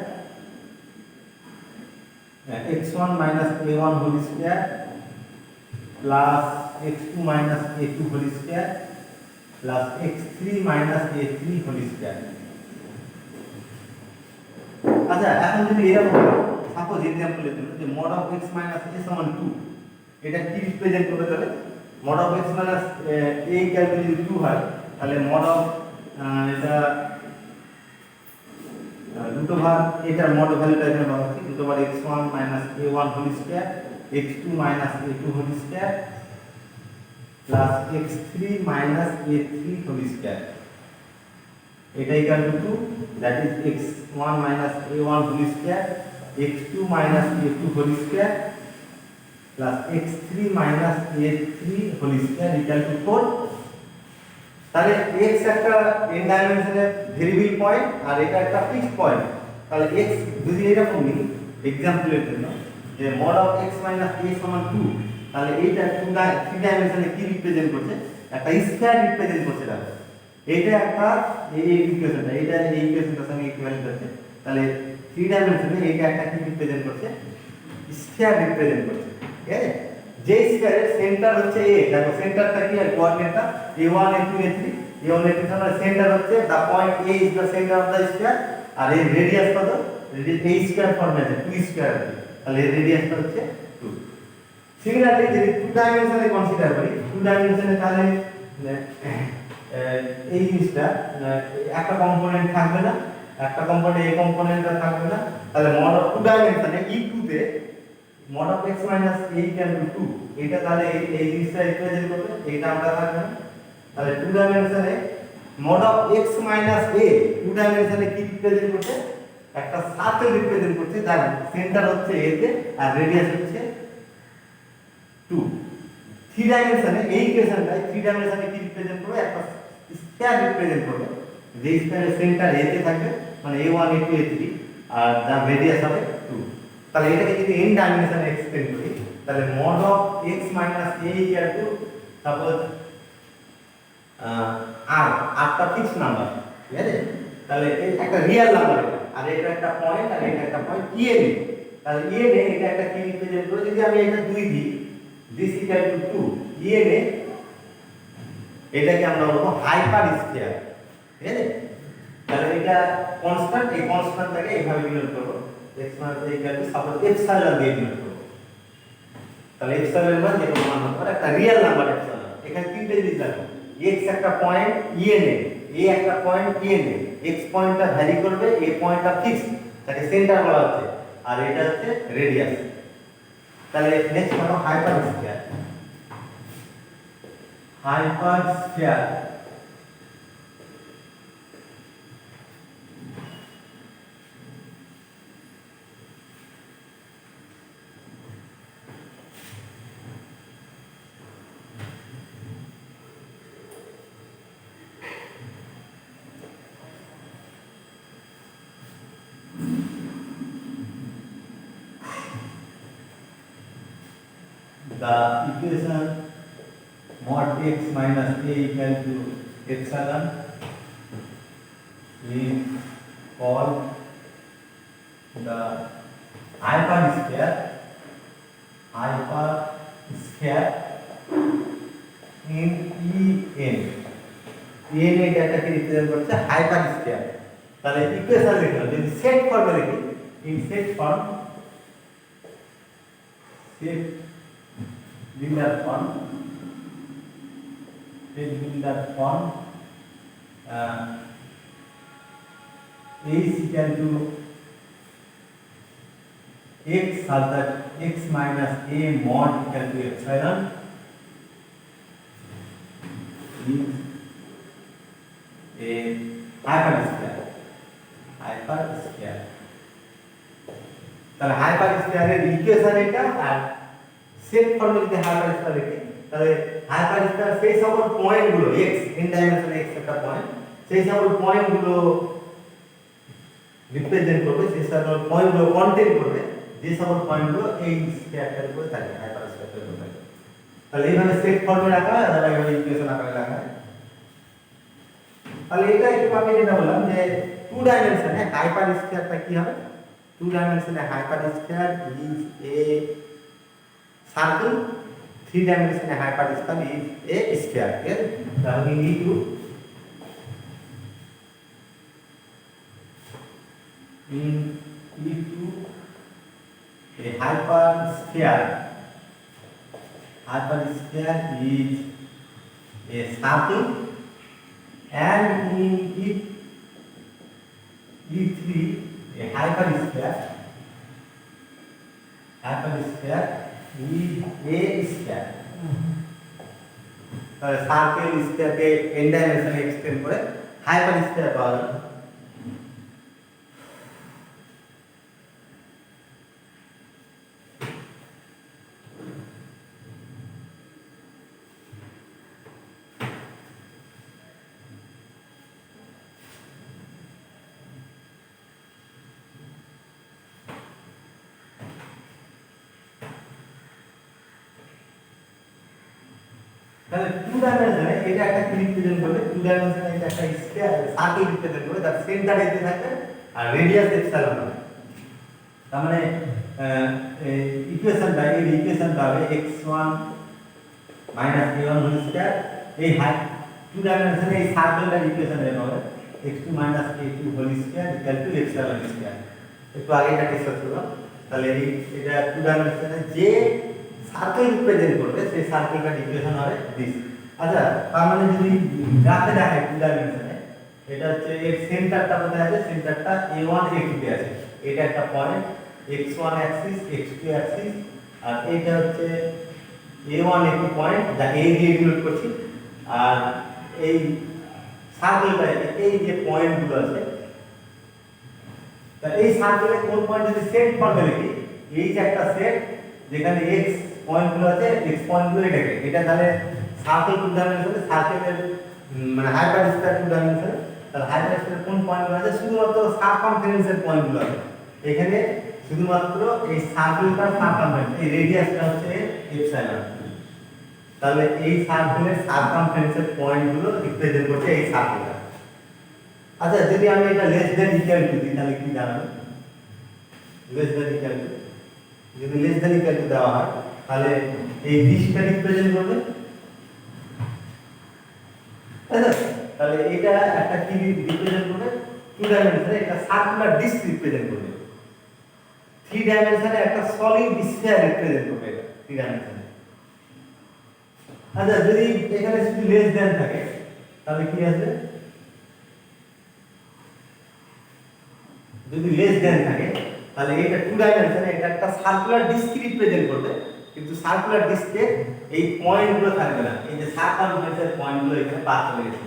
x1 minus a1 whole square plus x2 minus a2 whole square plus x3 minus a3 whole square আচ্ছা এখন যদি এরকম হয় suppose example জন্য যে mod of x minus a সমান 2 এটা কি রিপ্রেজেন্ট করবে তাহলে mod of x minus a calculate যদি 2 হয় তাহলে mod of এটা root over এটার mod ভ্যালুটা এখানে পাবো root over x1 minus a1 whole square x2 minus a2 whole square plus x3 minus a3 whole square এটা equal to 2 that is x1 minus a1 whole square x2 minus a2 whole square plus x3 minus a3 whole square equal to 4 তাহলে x একটা n ডাইমেনশনের variable point আর এটা একটা fixed point তাহলে x যদি এরকম নিই एग्जांपलेর জন্য যে mod of x minus a সমান 2 তাহলে এইটা 3 ডাইমেনশনে কি রিপ্রেজেন্ট করছে একটা স্কয়ার রিপ্রেজেন্ট করছে এটা এইটা একটা এই ইকুয়েশনটা এইটা এই ইকুয়েশনটার সঙ্গে ইকুইভ্যালেন্ট আছে তাহলে 3 ডাইমেনশনে এইটা একটা কি রিপ্রেজেন্ট করছে স্কয়ার রিপ্রেজেন্ট করছে ঠিক আছে যে স্কয়ারের সেন্টার হচ্ছে a দেখো সেন্টারটা কি আর কোঅর্ডিনেটটা a1 a2 a3 a1 a2 এর সেন্টার হচ্ছে the point a is the centre of the square আর এর রেডিয়াস কত রেডিয়াস a স্কয়ার ফর্মে আছে 2 স্কয়ার তাহলে এর রেডিয়াসটা হচ্ছে 2 সিমিলারলি যদি 2 ডাইমেনশনে কনসিডার করি 2 ডাইমেনশনে তাহলে এই জিনিসটা একটা কম্পোনেন্ট থাকবে না একটা কম্পোনেন্ট এই কম্পোনেন্টটা থাকবে না তাহলে mod of 2 ডাইমেনশনে e2 তে mod of x minus a equal to 2 এটা তাহলে এই জিনিসটা রিপ্রেজেন্ট করবে এটা আমরা থাকবে না তাহলে 2 ডাইমেনশনে mod of x minus a 2 ডাইমেনশনে কি রিপ্রেজেন্ট করছে একটা সার্কেল রিপ্রেজেন্ট করছে যার সেন্টার হচ্ছে a তে আর রেডিয়াস হচ্ছে 2 3 ডাইমেনশনে এই ইকুয়েশনটাই 3 ডাইমেনশনে কি রিপ্রেজেন্ট করবে একটা স্কয়ার রিপ্রেজেন্ট করবে যে স্কয়ারের সেন্টার a তে থাকবে মানে a1 a2 a3 আর যার রেডিয়াস হবে 2 তাহলে এটাকে যদি n ডাইমেনশনে এক্সটেন্ড করি তাহলে mod of x minus a equal to suppose r টা ফিক্সড নাম্বার ঠিক আছে তাহলে একটা রিয়েল নাম্বার আর এটা একটা পয়েন্ট আর এটা একটা পয়েন্ট a নে তাহলে a নে এটা একটা কি রিপ্রেজেন্ট করে যদি আমি এটা 2 দিই this equal to 2 a নে এটাকে আমরা বলবো হাইপার স্ফিয়ার ঠিক আছে তাহলে এটা কনস্ট্যান্ট এই কনস্ট্যান্টটাকে এইভাবে ডিনোট করব x মানে equal to সাপোজ এপসাইলন দিয়ে ডিনোট করব তাহলে এপসাইলন মানে যে কোনো মান হতে পারে একটা রিয়েল নাম্বার এপসাইলন এখানে তিনটে জিনিস আছে x একটা পয়েন্ট e নে a একটা পয়েন্ট e নে x পয়েন্টটা ভ্যারি করবে a পয়েন্টটা ফিক্সড তাকে সেন্টার বলা হচ্ছে আর এটা হচ্ছে রেডিয়াস তাহলে নেক্সট হলো hyper sphere the equation mod x minus a equal to epsilon is called the hypersphere in en en এটাকে রিপ্রেজেন্ট করছে হাইপারস্ফিয়ার তাহলে ইকুয়েশন লিখলাম যদি সেট ফর্মে লিখি in shed form set builder form a is equal to x such that x minus a mod equal to epsilon is a hypersphere তাহলে হাইপারস্ফিয়ারের equation এটা আর set ফর্মে যদি হাইপারস্ফিয়ার লিখি তাহলে হাইপারস্ফিয়ার সেই সকল পয়েন্টগুলো x n ডাইমেনশনে x একটা পয়েন্ট সেই সকল পয়েন্টগুলো রিপ্রেজেন্ট করবে সেই সকল পয়েন্টগুলো কন্টেইন করবে যে সকল পয়েন্টগুলো এই স্কয়ারটার উপরে থাকে, হাইপার স্কয়ারটার উপরে থাকে। তাহলে এইভাবে সেট ফর্মে রাখা হয়, অথবা এইভাবে ইকুয়েশন আকারে রাখা হয়। তাহলে এটা একটু আমি যেটা বললাম যে টু ডাইমেনশনে হাইপার স্কয়ারটা কি হবে, টু ডাইমেনশনে hyper square is a circle, three ডাইমেনশনে hyper square is a square. তাহলে into a hypersphere is a circle and in it E3 a hypersphere is a sphere। তাহলে সার্কেল স্ফিয়ারকে n ডাইমেনশনে এক্সটেন্ড করে হাইপারস্ফিয়ার পাওয়া যায়। তাহলে টু ডাইমেনশনে এটা একটা কি রিপ্রেজেন্ট করবে, টু ডাইমেনশনে এটা একটা স্কয়ার সার্কেল রিপ্রেজেন্ট করবে, তার সেন্টার এতে থাকবে আর রেডিয়াস এপসাইলন হবে। তার মানে ইকুয়েশনটা এই ইকুয়েশনটা হবে x1 a1 হোল স্কয়ার, এই হাই টু ডাইমেনশনে এই সার্কেলটার ইকুয়েশন এর হবে x2 a2 whole square equal to epsilon square. একটু আগে এটা ডিসকাস করলাম। তাহলে এটা টু ডাইমেনশনে যে সার্কেল রিপ্রেজেন্ট করবে সেই সার্কেলটার ইকুয়েশন হবে দিস। আচ্ছা, তার মানে যদি গ্রাফে দেখায় টু ডাইমেনশনে, এটা হচ্ছে এর সেন্টারটা কোথায় আছে, সেন্টারটা a1 a2 তে আছে। এটা একটা point x1 axis x2 axis, আর এটা হচ্ছে a1 a2 পয়েন্ট যা a দিয়ে ডিনোট করছি। আর এই সার্কেলটা এই যে পয়েন্টগুলো আছে, তাহলে এই সার্কেলে কোন পয়েন্ট যদি সেট ফর্মে লিখি, এই যে একটা সেট যেখানে x পয়েন্টগুলো আছে, x পয়েন্টগুলো এটাকে এটা তাহলে সার্কেল টু ডাইমেনশনে সার্কেলের মানে হাইপারস্ফিয়ার টু ডাইমেনশনে, তাহলে হাইপারস্ফিয়ার কোন পয়েন্টগুলো আছে, শুধুমাত্র সারকামফারেন্সের পয়েন্টগুলো আছে এখানে, শুধুমাত্র এই সার্কেলটার সারকামফারেন্স, এই রেডিয়াসটা হচ্ছে এপসাইলন। তাহলে এই সার্কেলের সারকামফারেন্সের পয়েন্টগুলো রিপ্রেজেন্ট করছে এই সার্কেলটা। আচ্ছা, যদি আমি এটা লেস দ্যান ইকুয়াল টু দিই তাহলে কি দাঁড়াবে, লেস দ্যান ইকুয়াল টু, যদি লেস দ্যান ইকুয়াল টু দেওয়া হয় তাহলে এই ডিসটা রিপ্রেজেন্ট করবে। তাহলে এটা একটা কি রিপ্রেজেন্ট করবে, টু ডাইমেনশনে একটা সার্কুলার ডিস্ক রিপ্রেজেন্ট করবে, থ্রি ডাইমেনশনে একটা সলিড স্ফিয়ার রিপ্রেজেন্ট করবে এটা থ্রি ডাইমেনশনে। আচ্ছা, যদি এখানে শুধু লেস দ্যান থাকে তাহলে কি আসবে, যদি লেস দ্যান থাকে তাহলে এটা টু ডাইমেনশনে এটা একটা সার্কুলার ডিস্ক রিপ্রেজেন্ট করবে, কিন্তু সার্কুলার ডিস্কে এই পয়েন্টগুলো থাকবে না, এই যে সারকামফারেন্সের পয়েন্টগুলো এখানে বাদ চলে গেছে।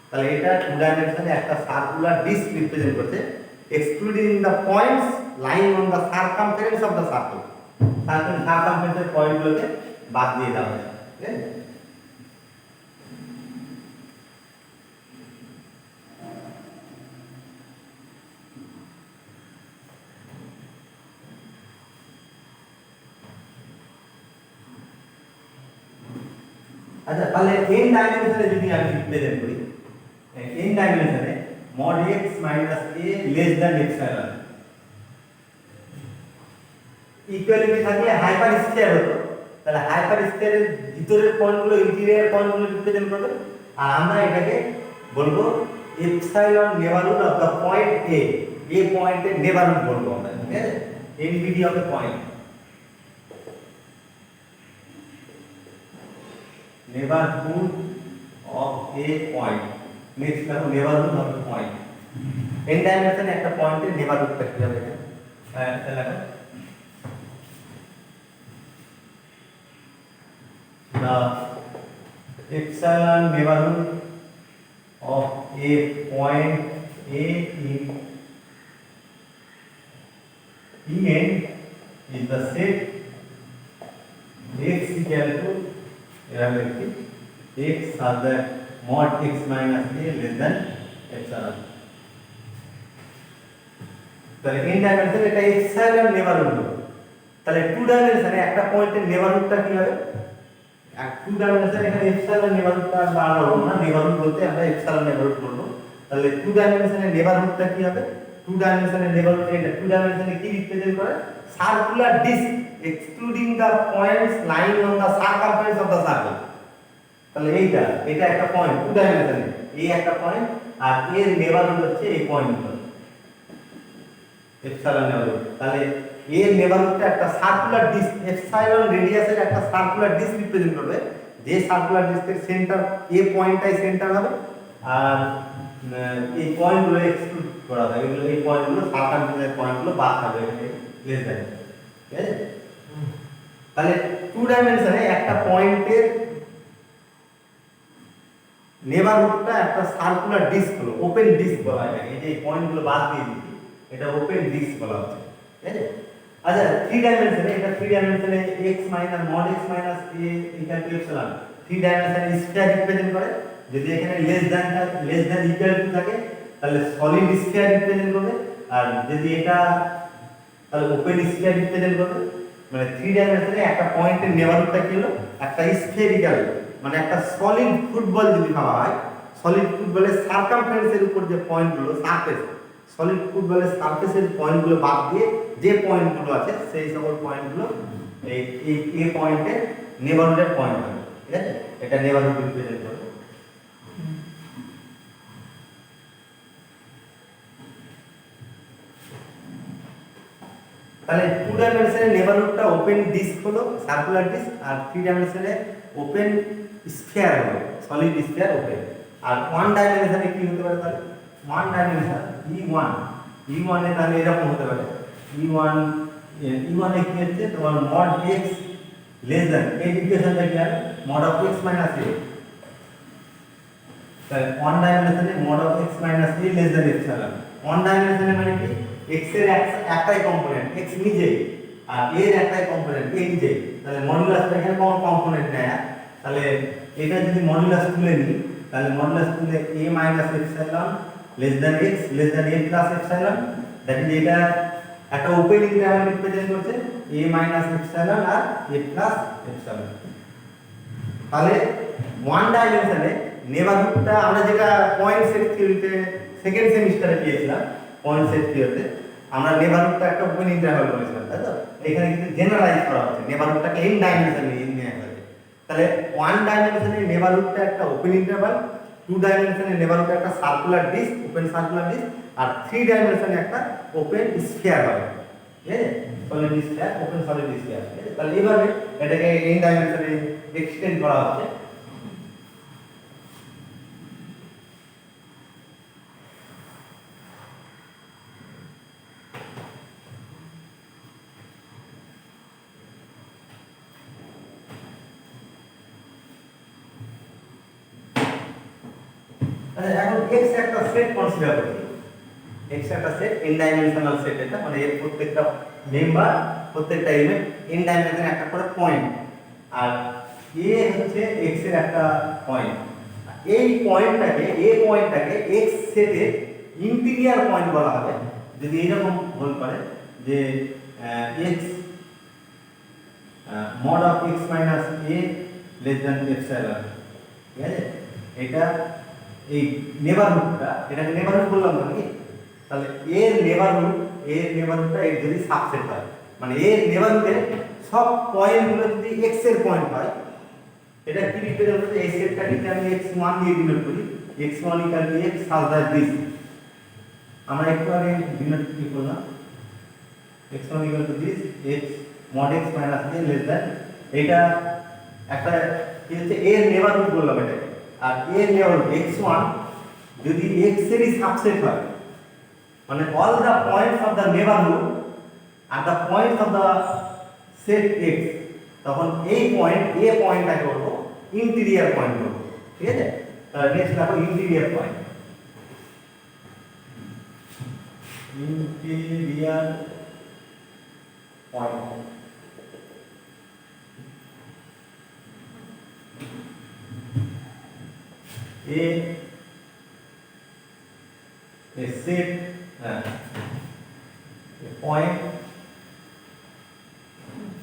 তাহলে এটা টু ডাইমেনশনে একটা সার্কুলার ডিস্ক রিপ্রেজেন্ট করছে, excluding the points lying on the circumference of the circle. সারকামফারেন্সের পয়েন্টগুলোকে বাদ দিয়ে দেওয়া হয়েছে। ঠিক আছে, আচ্ছা, তাহলে n ডাইমেনশনে যদি আমি রিপ্রেজেন্ট করি, n ডাইমেনশনে mod x minus a less than epsilon, equality থাকলে হাইপার স্ফিয়ার হতো, তাহলে হাইপার স্ফিয়ারের ভিতরের পয়েন্টগুলো ইন্টিরিয়র পয়েন্টগুলো রিপ্রেজেন্ট করবে, আর আমরা এটাকে বলবো epsilon neighbourhood of the point A, A পয়েন্টের নেবারহুড বলবো আমরা। ঠিক আছে, NBD of the point, neighborhood of a point। Next দেখো neighborhood of a point, n ডাইমেনশনে একটা পয়েন্টের নেইবারহুডটা কি হবে এটা, দেখো the epsilon neighborhood of a point a in En is the set x equal to x are the mod x minus a less than epsilon। তাহলে n ডাইমেনশনে এটা epsilon neighbourhood তাহলে টু ডাইমেনশনে একটা পয়েন্টের নেবারহুডটা কি হবে? টু ডাইমেনশনে এখানে এপসাইলন নেবারহুডটা বার হলো না, নেবারহুড বলতে আমরা এপসাইলন নেবারহুড বলবো। তাহলে টু ডাইমেনশনে নেবারহুডটা কি হবে? টু ডাইমেনশনে নেবারহুড, এটা টু ডাইমেনশনে কি রিপ্রেজেন্ট করে? Circular disc excluding the points lying on the circumference of the circle. তাহলে এটা একটা পয়েন্ট টু ডাইমেনশনে, এই একটা পয়েন্ট আর এর নেবারহুড হচ্ছে এই পয়েন্টগুলো এপসাইলন নেবারহুড। তাহলে এর নেবারহুডটা একটা সার্কুলার ডিস্ক, এপসাইলন রেডিয়াসের একটা সার্কুলার ডিস্ক রিপ্রেজেন্ট করবে, যে সার্কুলার ডিস্কের সেন্টার এ পয়েন্টটাই সেন্টার হবে আর এই পয়েন্টগুলো এক্সক্লুড করা হবে, এগুলো এই পয়েন্টগুলো সার্কামফারেন্সের পয়েন্টগুলো বাদ থাকবে এখানে লেস দ্যান, ঠিক আছে? তাহলে টু ডাইমেনশনে একটা পয়েন্টের নেবারহুডটা একটা সার্কুলার ডিস্ক হলো, ওপেন ডিস্ক বলা হয় এটাকে। এই যে পয়েন্টগুলো বাদ দিয়ে দিচ্ছি, এটা ওপেন ডিস্ক বলা হচ্ছে, ঠিক আছে? আচ্ছা, থ্রি ডাইমেনশনে, এটা থ্রি ডাইমেনশনে x minus mod x minus a equal to epsilon three ডাইমেনশনে স্ফিয়ার রিপ্রেজেন্ট করে। যদি এখানে লেস দ্যান ইকুয়াল টু থাকে তাহলে সলিড স্ফিয়ার রিপ্রেজেন্ট করবে, আর যদি এটা তাহলে ওপেন স্ফিয়ার রিপ্রেজেন্ট করবে। মানে থ্রি ডাইমেনশনে একটা পয়েন্টের নেবারহুডটা কি হলো? একটা স্ফেরিক্যাল, মানে একটা সলিড ফুটবল যদি ভাবা হয়, সলিড ফুটবলের সারকামফারেন্সের উপর যে পয়েন্টগুলো সারফেস, সলিড ফুটবলের সারফেসের পয়েন্টগুলো বাদ দিয়ে যে পয়েন্টগুলো আছে সেই সকল পয়েন্টগুলো এই এই পয়েন্টের নেবারহুডের পয়েন্ট হবে, ঠিক আছে? এটা নেবারহুড রিপ্রেজেন্ট করবে। তাহলে টু ডাইমেনশনে নেবারহুডটা ওপেন ডিস্ক হলো, সার্কুলার ডিস্ক, আর থ্রি ডাইমেনশনে ওপেন স্ফিয়ার হলো, সলিড স্ফিয়ার ওপেন। আর ওয়ান ডাইমেনশনে কি হতে পারে? তাহলে ওয়ান ডাইমেনশন E1 এ তাহলে এরকম হতে পারে, E1 এ কি হচ্ছে তোমার মড x লেস দ্যান, এই ইকুয়েশনটা কি হবে? Mod of x minus a। তাহলে ওয়ান ডাইমেনশনে mod of x minus a less than epsilon. One ডাইমেনশনে মানে কি? x এর একটাই কম্পোনেন্ট x নিজেই, আর a এর একটাই কম্পোনেন্ট a নিজেই। তাহলে মডুলাসটা এখানে কোন কম্পোনেন্ট নেয়? তাহলে এটা যদি মডুলাস তুলে নিই, তাহলে মডুলাস তুলে a minus epsilon less than x less than a plus epsilon, that is এটা একটা ওপেন ইন্টারভাল রিপ্রেজেন্ট করছে a মাইনাস এপসাইলন আর a প্লাস এপসাইলন। তাহলে ওয়ান ডাইমেনশনে নেবারহুডটা আমরা যেটা পয়েন্ট সেট থিওরিতে সেকেন্ড সেমিস্টারে পেয়েছিলাম, পয়েন্ট সেট থিওরিতে আমরা নেবারহুডটা একটা ওপেন ইন্টারভাল বলেছিলাম, তাই তো? এখানে কিন্তু জেনারেলাইজ করা হচ্ছে, নেবারহুডটাকে এন ডাইমেনশনে নেওয়া হয়েছে। তাহলে ওয়ান ডাইমেনশনে নেবারহুডটা একটা ওপেন ইন্টারভাল, টু ডাইমেনশনে নেবারহুডটা একটা circular disc, open circular disc, আর থ্রি ডাইমেনশনে একটা ওপেন স্ফিয়ার হবে, ঠিক আছে? Solid sphere, open solid sphere, ঠিক আছে? তাহলে এইভাবে এটাকে এন ডাইমেনশনে এক্সটেন্ড করা হচ্ছে। এখন x একটা সেট কনসিডার করি, x একটা সেট n ডাইমেনশনাল সেট, এটা মানে এর প্রত্যেকটা মেম্বার, প্রত্যেকটা এলিমেন্ট n ডাইমেনশনে একটা করে পয়েন্ট, আর a হচ্ছে x এর একটা পয়েন্ট। এই পয়েন্টটাকে x সেটের ইন্টিরিয়র পয়েন্ট বলা হবে যদি এরকম হল করে যে x mod of x minus a less than epsilon, ঠিক আছে? এটা এই নেবারহুডটা, এটাকে নেবারহুড বললাম নাকি? তাহলে এর নেবারহুডটা এর যদি সাবসেট হয়, মানে এর নেবারহুডের সব পয়েন্টগুলো যদি x এর পয়েন্ট হয়, এটা কি রিপ্রেজেন্ট করছে? এই সেটটাকে আমি x1 দিয়ে ডিনোট করি, x1 equal to x such that this, আমরা একটু আগে ডিনোট কি করলাম, x1 equal to this x mod x minus a less than, এটা একটা কি হচ্ছে এর নেবারহুড বললাম এটাকে। আর এর নেবারহুড x1 যদি x এরই সাবসেট হয়, মানে all the points of the neighbourhood are the points of the set x, তখন এই পয়েন্ট a পয়েন্টটাকে বলবো ইন্টিরিয়র পয়েন্ট বলবো, ঠিক আছে? তাহলে নেক্সট দেখো interior point, interior point a set a point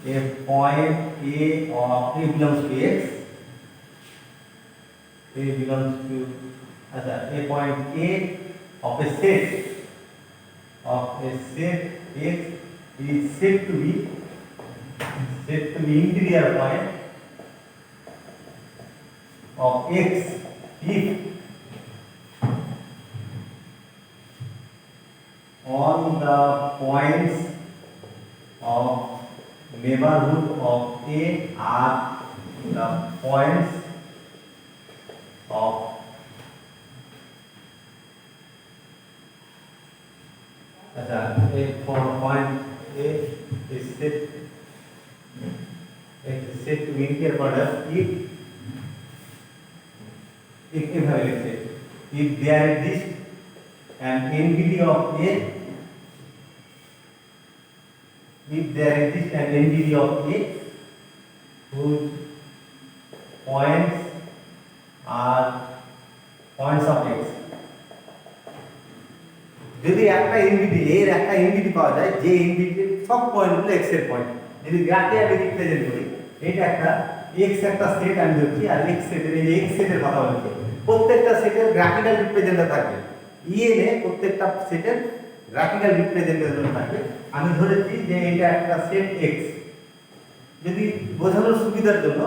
a point A of A belongs to X, A belongs to a point A of a set X is said to be interior point of X if all the points of neighborhood of A are the points of for point A is said to be interior point if there exists an NBD of A, if there exists an NBD of A whose points are points of X, যদি একটা NBD এর একটা NBD পাওয়া যায় যে NBD সব পয়েন্টগুলো x এর পয়েন্ট, যদি গ্রাফিক্যালি রিপ্রেজেন্ট করি এটা একটা এক্স একটা সেট আমি ধরছি আর এক্স সেটের এই এক্স সেটের কথা বলছি, প্রত্যেকটা সেটের গ্রাফিক্যাল রিপ্রেজেন্টেশন থাকবে ইএনএ, প্রত্যেকটা সেটের গ্রাফিক্যাল রিপ্রেজেন্টেশন থাকবে। আমি ধরেছি যে এটা একটা সেট এক্স, যদি বোঝানোর সুবিধার জন্য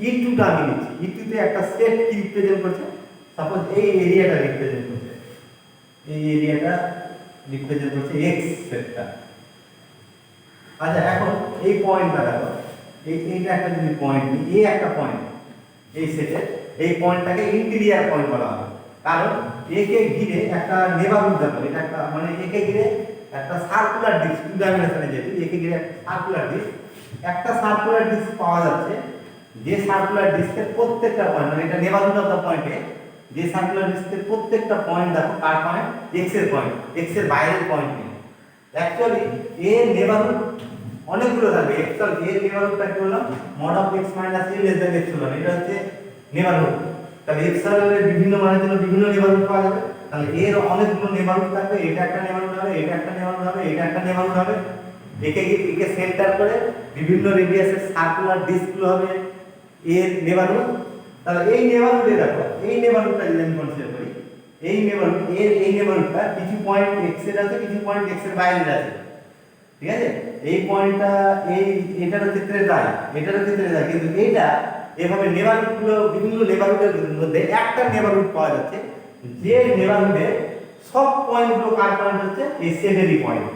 ই2টা আমি নিচ্ছি, ই2 তে একটা সেট কি রিপ্রেজেন্ট করছে, সাপোজ এই এরিয়াটা রিপ্রেজেন্ট করছে, এই এরিয়াটা রিপ্রেজেন্ট করছে এক্স সেটটা। আচ্ছা এখন এই পয়েন্টটা দেখো, এইটা একটা যদি পয়েন্ট নিই, এই একটা পয়েন্ট এই সেটের, এই পয়েন্টটাকে ইন্টিরিয়ার পয়েন্ট বলা হয়, কারণ একে ঘিরে একটা নেবারহুড দেখো, এটা একটা মানে একে ঘিরে একটা সার্কুলার ডিস্ক, টু ডাইমেনশনে যেহেতু একে ঘিরে একটা সার্কুলার ডিস্ক, একটা সার্কুলার ডিস্ক পাওয়া যাচ্ছে, যে সার্কুলার ডিস্কের প্রত্যেকটা পয়েন্ট মানে এটা নেবারহুড অফ দ্য পয়েন্টে, যে সার্কুলার ডিস্কের প্রত্যেকটা পয়েন্ট দেখো কার পয়েন্ট, এক্স এর পয়েন্ট, এক্স এর বাইরের পয়েন্ট নেই। অ্যাকচুয়ালি এর নেবারহুড অনেকগুলো থাকবে, অ্যাকচুয়ালি এর নেবারহুডটা কি হলো mod of x minus a less than epsilon, এটা হচ্ছে নেবারহুড। তাহলে epsilon এর বিভিন্ন মানের জন্য বিভিন্ন নেবারহুড পাওয়া যাবে, তাহলে এর অনেকগুলো নেবারহুড থাকবে, এটা একটা নেবারহুড হবে, এটা একটা নেবারহুড হবে, এটা একটা নেবারহুড হবে, একে সেন্টার করে বিভিন্ন রেডিয়াসের সার্কুলার ডিস্কগুলো হবে এর নেবারহুড। তাহলে এই নেবারহুডে দেখো, এই নেবারহুডটা যদি আমি কনসিডার করি, এই নেবারহুড এর এই নেবারহুডটা কিছু পয়েন্ট x এর আছে, কিছু পয়েন্ট x এর বাইরে আছে, ঠিক আছে, এই পয়েন্টটা এই এটার ক্ষেত্রে যায়, এটার ক্ষেত্রে যায়, কিন্তু এইটা এভাবে নেবারহুডগুলো বিভিন্ন নেবারহুডের মধ্যে একটা নেবারহুড পাওয়া যাচ্ছে, যে নেবারহুডে সব পয়েন্টগুলো কার পয়েন্ট হচ্ছে এই সেটেরই পয়েন্ট।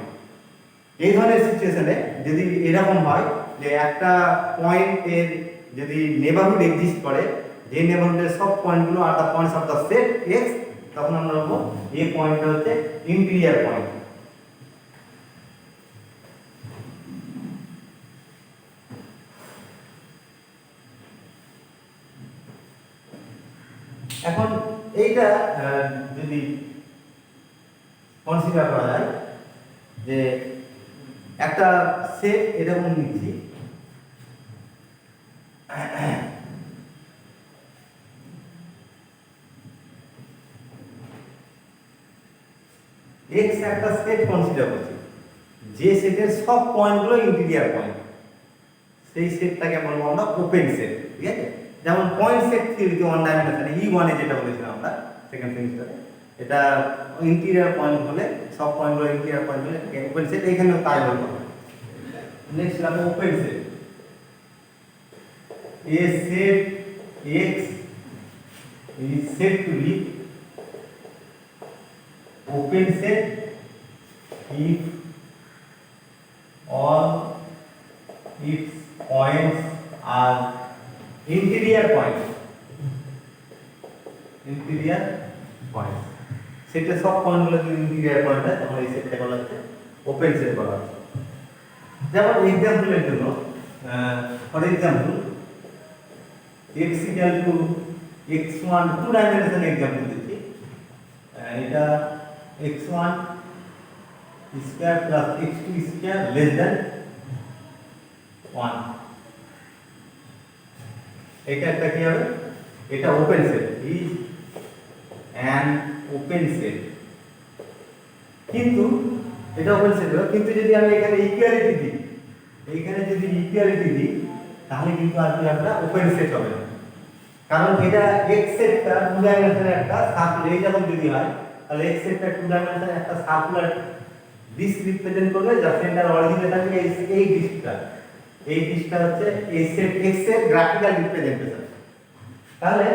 এই ধরনের সিচুয়েশনে যদি এরকম হয় যে একটা পয়েন্টের যদি নেবারহুড এক্সিস্ট করে, যে নেবারহুডের সব পয়েন্টগুলো are the points of the set x, তখন আমরা বলবো এই পয়েন্টটা হচ্ছে ইন্টিরিয়ার পয়েন্ট। এখন এইটা যদি কনসিডার করা যায় যে একটা সেট এরকম নিচ্ছি, এক্স একটা সেট কনসিডার করছি, যে সেটের সব পয়েন্টগুলো ইন্টিরিয়ার পয়েন্ট, সেই সেটটাকে বলবো আমরা ওপেন সেট, ঠিক আছে। যেমন পয়েন্ট সেট থিওরিতে ওয়ান ডাইমেনশনে E1 এ যেটা বলেছিলাম আমরা সেকেন্ড সেমিস্টারে, এটা ইন্টিরিয়ার পয়েন্ট হলে সব পয়েন্টগুলো ইন্টিরিয়ার পয়েন্ট হলে ওপেন সেট, এখানেও তাই বলবো। নেক্সট লাগবে open set, a set X is said to be open set if all its points are interior points, interior points, সেটা সব পয়েন্টগুলো যদি ইন্টিরিয়ার পয়েন্ট হয় তখন এই সেটটা বলা হচ্ছে ওপেন সেট বলা হচ্ছে। যেমন এক্সাম্পলের জন্য for example x equal to x1 two dimension example দিচ্ছি, এটা x1 square plus x2 square less than 1, এটা একটা কি হবে, এটা open set, is an open set, কিন্তু এটা ওপেন সেট হবে, কিন্তু যদি আমি এখানে ইকুয়ালিটি দিই এইখানে যদি ইকুয়ালিটি দিই তাহলে কিন্তু আসলে একটা ওপেন সেট হবে না, কারণ এটা x সেটটা টু ডাইমেনশনের একটা সার্কুলার, এই যখন যদি হয় তাহলে x সেটটা টু ডাইমেনশনের একটা সার্কুলার ডিস্ক রিপ্রেজেন্ট করবে, যার সেন্টার অরিজিনে থাকবে এই ডিস্কটা। এই ডিস্কটা হচ্ছে এই সেট x এর গ্রাফিক্যাল রিপ্রেজেন্টেশন। তাহলে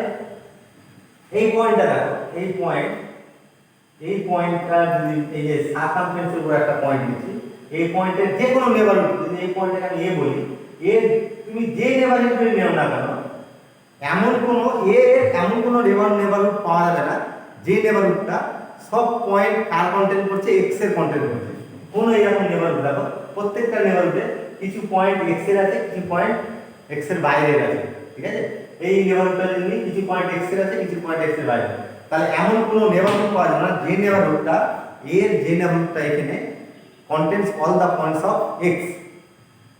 এই পয়েন্টটা দেখো, এই পয়েন্টটা যদি এই যে সারকামফারেন্সের উপর একটা পয়েন্ট দিচ্ছি, এই পয়েন্টের যে কোনো নেবারহুড, যদি এই পয়েন্টটাকে আমি a বলি, এর তুমি যে নেবারহুড নিও না কেন, এমন কোনো নেবারহুড পাওয়া যাবে না যে নেবারহুডটা সব পয়েন্ট কার কন্টেন্ট করছে, x এর কন্টেন্ট করছে। কোনো এরকম নেবারহুড দেখো, প্রত্যেকটা নেবারহুডে কিছু পয়েন্ট x এর আছে, কিছু পয়েন্ট x এর বাইরের আছে, ঠিক আছে? এই নেবারহুডটা যদি কিছু পয়েন্ট x এর আছে, কিছু পয়েন্ট x এর বাইরে, তাহলে এমন কোনো নেবারহুড পাওয়া যাবে না যে নেবারহুডটা এখানে contains all the points of x,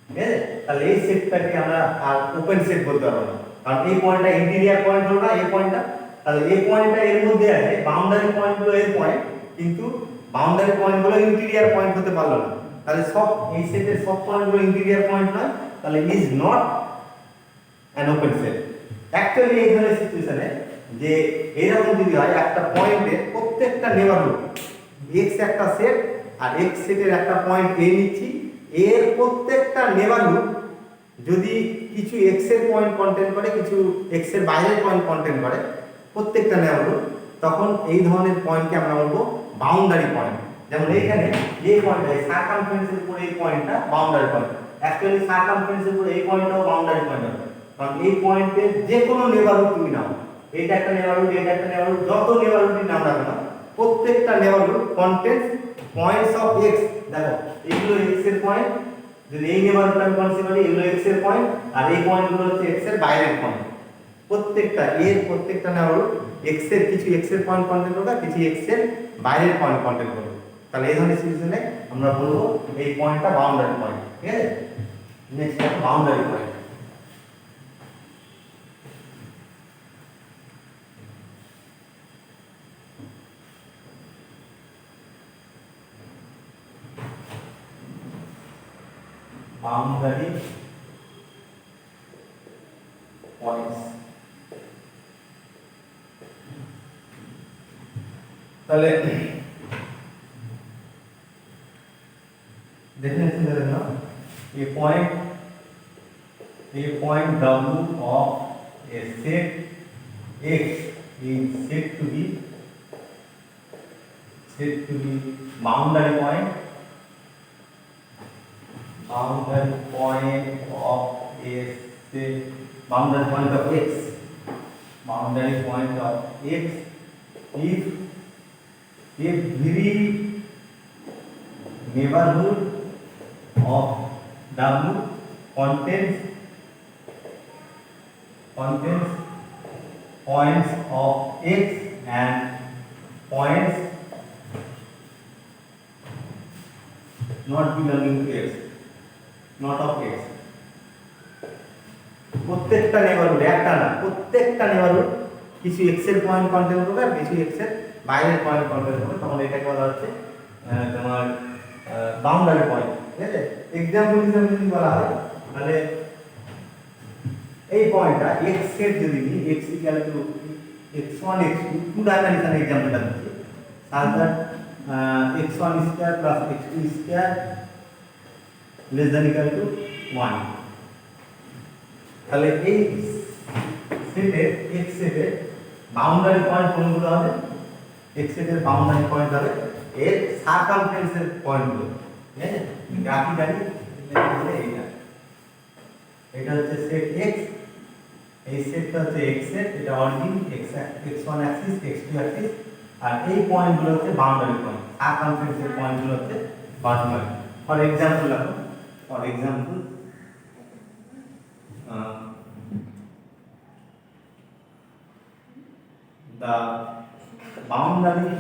ঠিক আছে? তাহলে এই সেটটাকে আমরা আর ওপেন সেট বলতে পারবো না, কারণ এই পয়েন্টটা ইন্টিরিয়ার পয়েন্ট হলো না, এই পয়েন্টটা, তাহলে এই পয়েন্টটা এর মধ্যে আছে, বাউন্ডারি পয়েন্টগুলো এর পয়েন্ট, কিন্তু বাউন্ডারি পয়েন্টগুলো ইন্টিরিয়ার পয়েন্ট হতে পারলো না, তাহলে সব এই সেটের সব পয়েন্টগুলো ইন্টিরিয়ার পয়েন্ট নয়, তাহলে is not an open set. Actually এই ধরনের সিচুয়েশনে যে এরকম যদি হয়, একটা পয়েন্টের প্রত্যেকটা নেবারহুড x একটা সেট আর x সেটের একটা পয়েন্ট a নিচ্ছি, এর প্রত্যেকটা নেবারহুড যদি কিছু x এর পয়েন্ট কন্টেন্ট করে, কিছু x এর বাইরের পয়েন্ট কন্টেন্ট করে, প্রত্যেকটা নেবারহুড, তখন এই ধরনের পয়েন্টকে আমরা বলবো বাউন্ডারি পয়েন্ট। যেমন এইখানে যে পয়েন্টটা সারকামফারেন্সের উপরে এই পয়েন্টটা বাউন্ডারি পয়েন্ট, অ্যাকচুয়ালি সারকামফারেন্সের উপরে এই পয়েন্টটাও বাউন্ডারি পয়েন্ট হবে, কারণ এই পয়েন্টের যে কোনো নেবারহুড তুমি নাও, এইটা একটা নেবারহুড, এটা একটা নেবারহুড, যত নেবারহুডই নাম রাখো না, প্রত্যেকটা neighbourhood contents points of x। দেখো এইগুলো x এর পয়েন্ট, যদি এই নেবারহুডটা আমি কনসিডার করি, এগুলো x এর পয়েন্ট, আর এই পয়েন্টগুলো হচ্ছে x এর বাইরের পয়েন্ট। প্রত্যেকটা নেবারহুড x এর কিছু x এর পয়েন্ট কন্টেন্ট করবে, কিছু x এর বাইরের পয়েন্ট কন্টেন্ট করবে। তাহলে এই ধরনের সিচুয়েশনে আমরা বলবো এই পয়েন্টটা বাউন্ডারি পয়েন্ট, ঠিক আছে? নেক্সট একটা বাউন্ডারি পয়েন্ট। boundary points, তাহলে definition দেবেন না, a point W of a set X is said to be boundary point of a set, boundary point of X if every neighborhood of W contains points of X and points not belonging to X, not of X। প্রত্যেকটা neighbourhood, একটা না, প্রত্যেকটা neighbourhood কিছু x এর point content করবে আর কিছু x এর বাইরের পয়েন্ট কন্টেন্ট করবে, তখন এটাকে বলা হচ্ছে তোমার বাউন্ডারি পয়েন্ট, ঠিক আছে? एग्जांपल হিসেবে যদি বলা হয়, তাহলে এই পয়েন্টটা x সেট যদি নিই, x equal to x1 x2, two dimension एग्जांपलটা দিচ্ছি, তাহলে x1 square plus x2 square less than equal to 1। তাহলে এই সেটের x সেটের বাউন্ডারি পয়েন্ট কোনগুলো হবে? x সেটের বাউন্ডারি পয়েন্ট হবে এর সারকামফারেন্সের পয়েন্টগুলো, ঠিক আছে? গ্রাফিক্যালি তাহলে এটা হচ্ছে সেট x, এই সেটটা হচ্ছে x সেট, এটা origin x1 axis, x2 axis, আর এই পয়েন্টগুলো হচ্ছে বাউন্ডারি পয়েন্ট, সারকামফারেন্সের পয়েন্টগুলো হচ্ছে বাউন্ডারি পয়েন্ট। ফর এক্সাম্পল দেখো, the boundary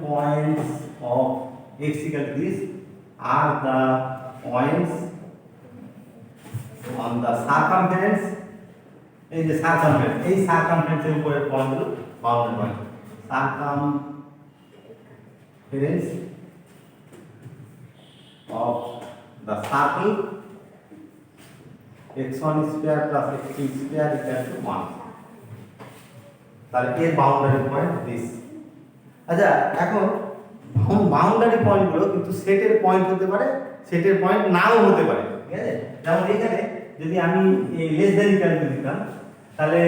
points of x equal to this are the points on the circumference, এই যে সারকামফারেন্স, এই সারকামফারেন্সের উপরের পয়েন্টগুলো boundary point. Circumference of the circle x1 square plus x2 square equal to 1 তাহলে এর boundary point this. আচ্ছা এখন boundary পয়েন্টগুলো কিন্তু সেটের পয়েন্ট হতে পারে, সেটের পয়েন্ট নাও হতে পারে, ঠিক আছে? যেমন এখানে যদি আমি এই লেস দ্যান ইকুয়াল টু দিতাম তাহলে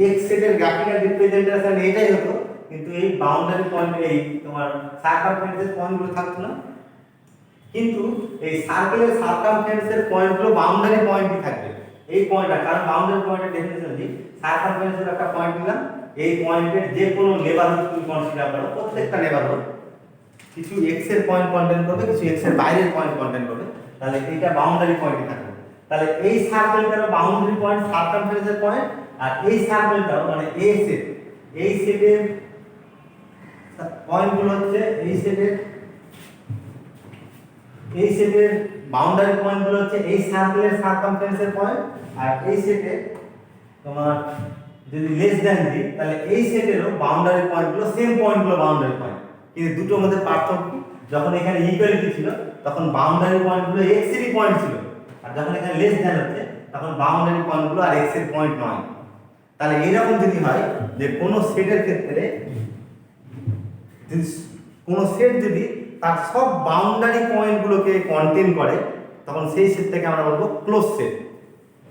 এক্স সেটের গ্রাফিক্যাল রিপ্রেজেন্টেশন এটাই হতো, কিন্তু এই বাউন্ডারি পয়েন্ট এই তোমার সার্কামফারেন্সের পয়েন্টগুলো থাকতো না। কিন্তু এই সার্কেলের সার্কামফারেন্সের পয়েন্টগুলো বাউন্ডারি পয়েন্টই থাকবে। এই পয়েন্টটা কারণ বাউন্ডারি পয়েন্টের ডেফিনিশন কি, সার্কামফারেন্সের একটা পয়েন্ট নিলাম, এই পয়েন্টের যে কোনো নেবারহুড তুমি কনসিডার করো, প্রত্যেকটা নেবারহুড কিছু x এর পয়েন্ট কন্টেন্ট করবে, কিছু x এর বাইরের পয়েন্ট কন্টেন্ট করবে, তাহলে এইটা বাউন্ডারি পয়েন্টই থাকবে। তাহলে এই সার্কেলটারও বাউন্ডারি পয়েন্ট সার্কামফারেন্সের পয়েন্ট, আর এই সার্কেলটাও মানে এই সেট, এই সেটের পয়েন্টগুলো হচ্ছে এই সেটের বাউন্ডারি পয়েন্টগুলো হচ্ছে এই সার্কেলের সার্কামফারেন্সের পয়েন্ট, আর এই সেটে তোমার যদি লেস দ্যান দিই তাহলে এই সেটেরও বাউন্ডারি পয়েন্টগুলো সেম পয়েন্টগুলো বাউন্ডারি পয়েন্ট, কিন্তু দুটোর মধ্যে পার্থক্য যখন এখানে ইকুয়ালিটি ছিল তখন বাউন্ডারি পয়েন্টগুলো x এরই পয়েন্ট ছিল, আর যখন এখানে লেস দ্যান হচ্ছে তখন বাউন্ডারি পয়েন্টগুলো আর x এর পয়েন্ট নয়। তাহলে এরকম যদি হয় যে কোনো সেটের ক্ষেত্রে কোনো সেট যদি তার সব বাউন্ডারি পয়েন্টগুলোকে কন্টেইন করে তখন সেই সেটটাকে আমরা বলবো ক্লোজ সেট,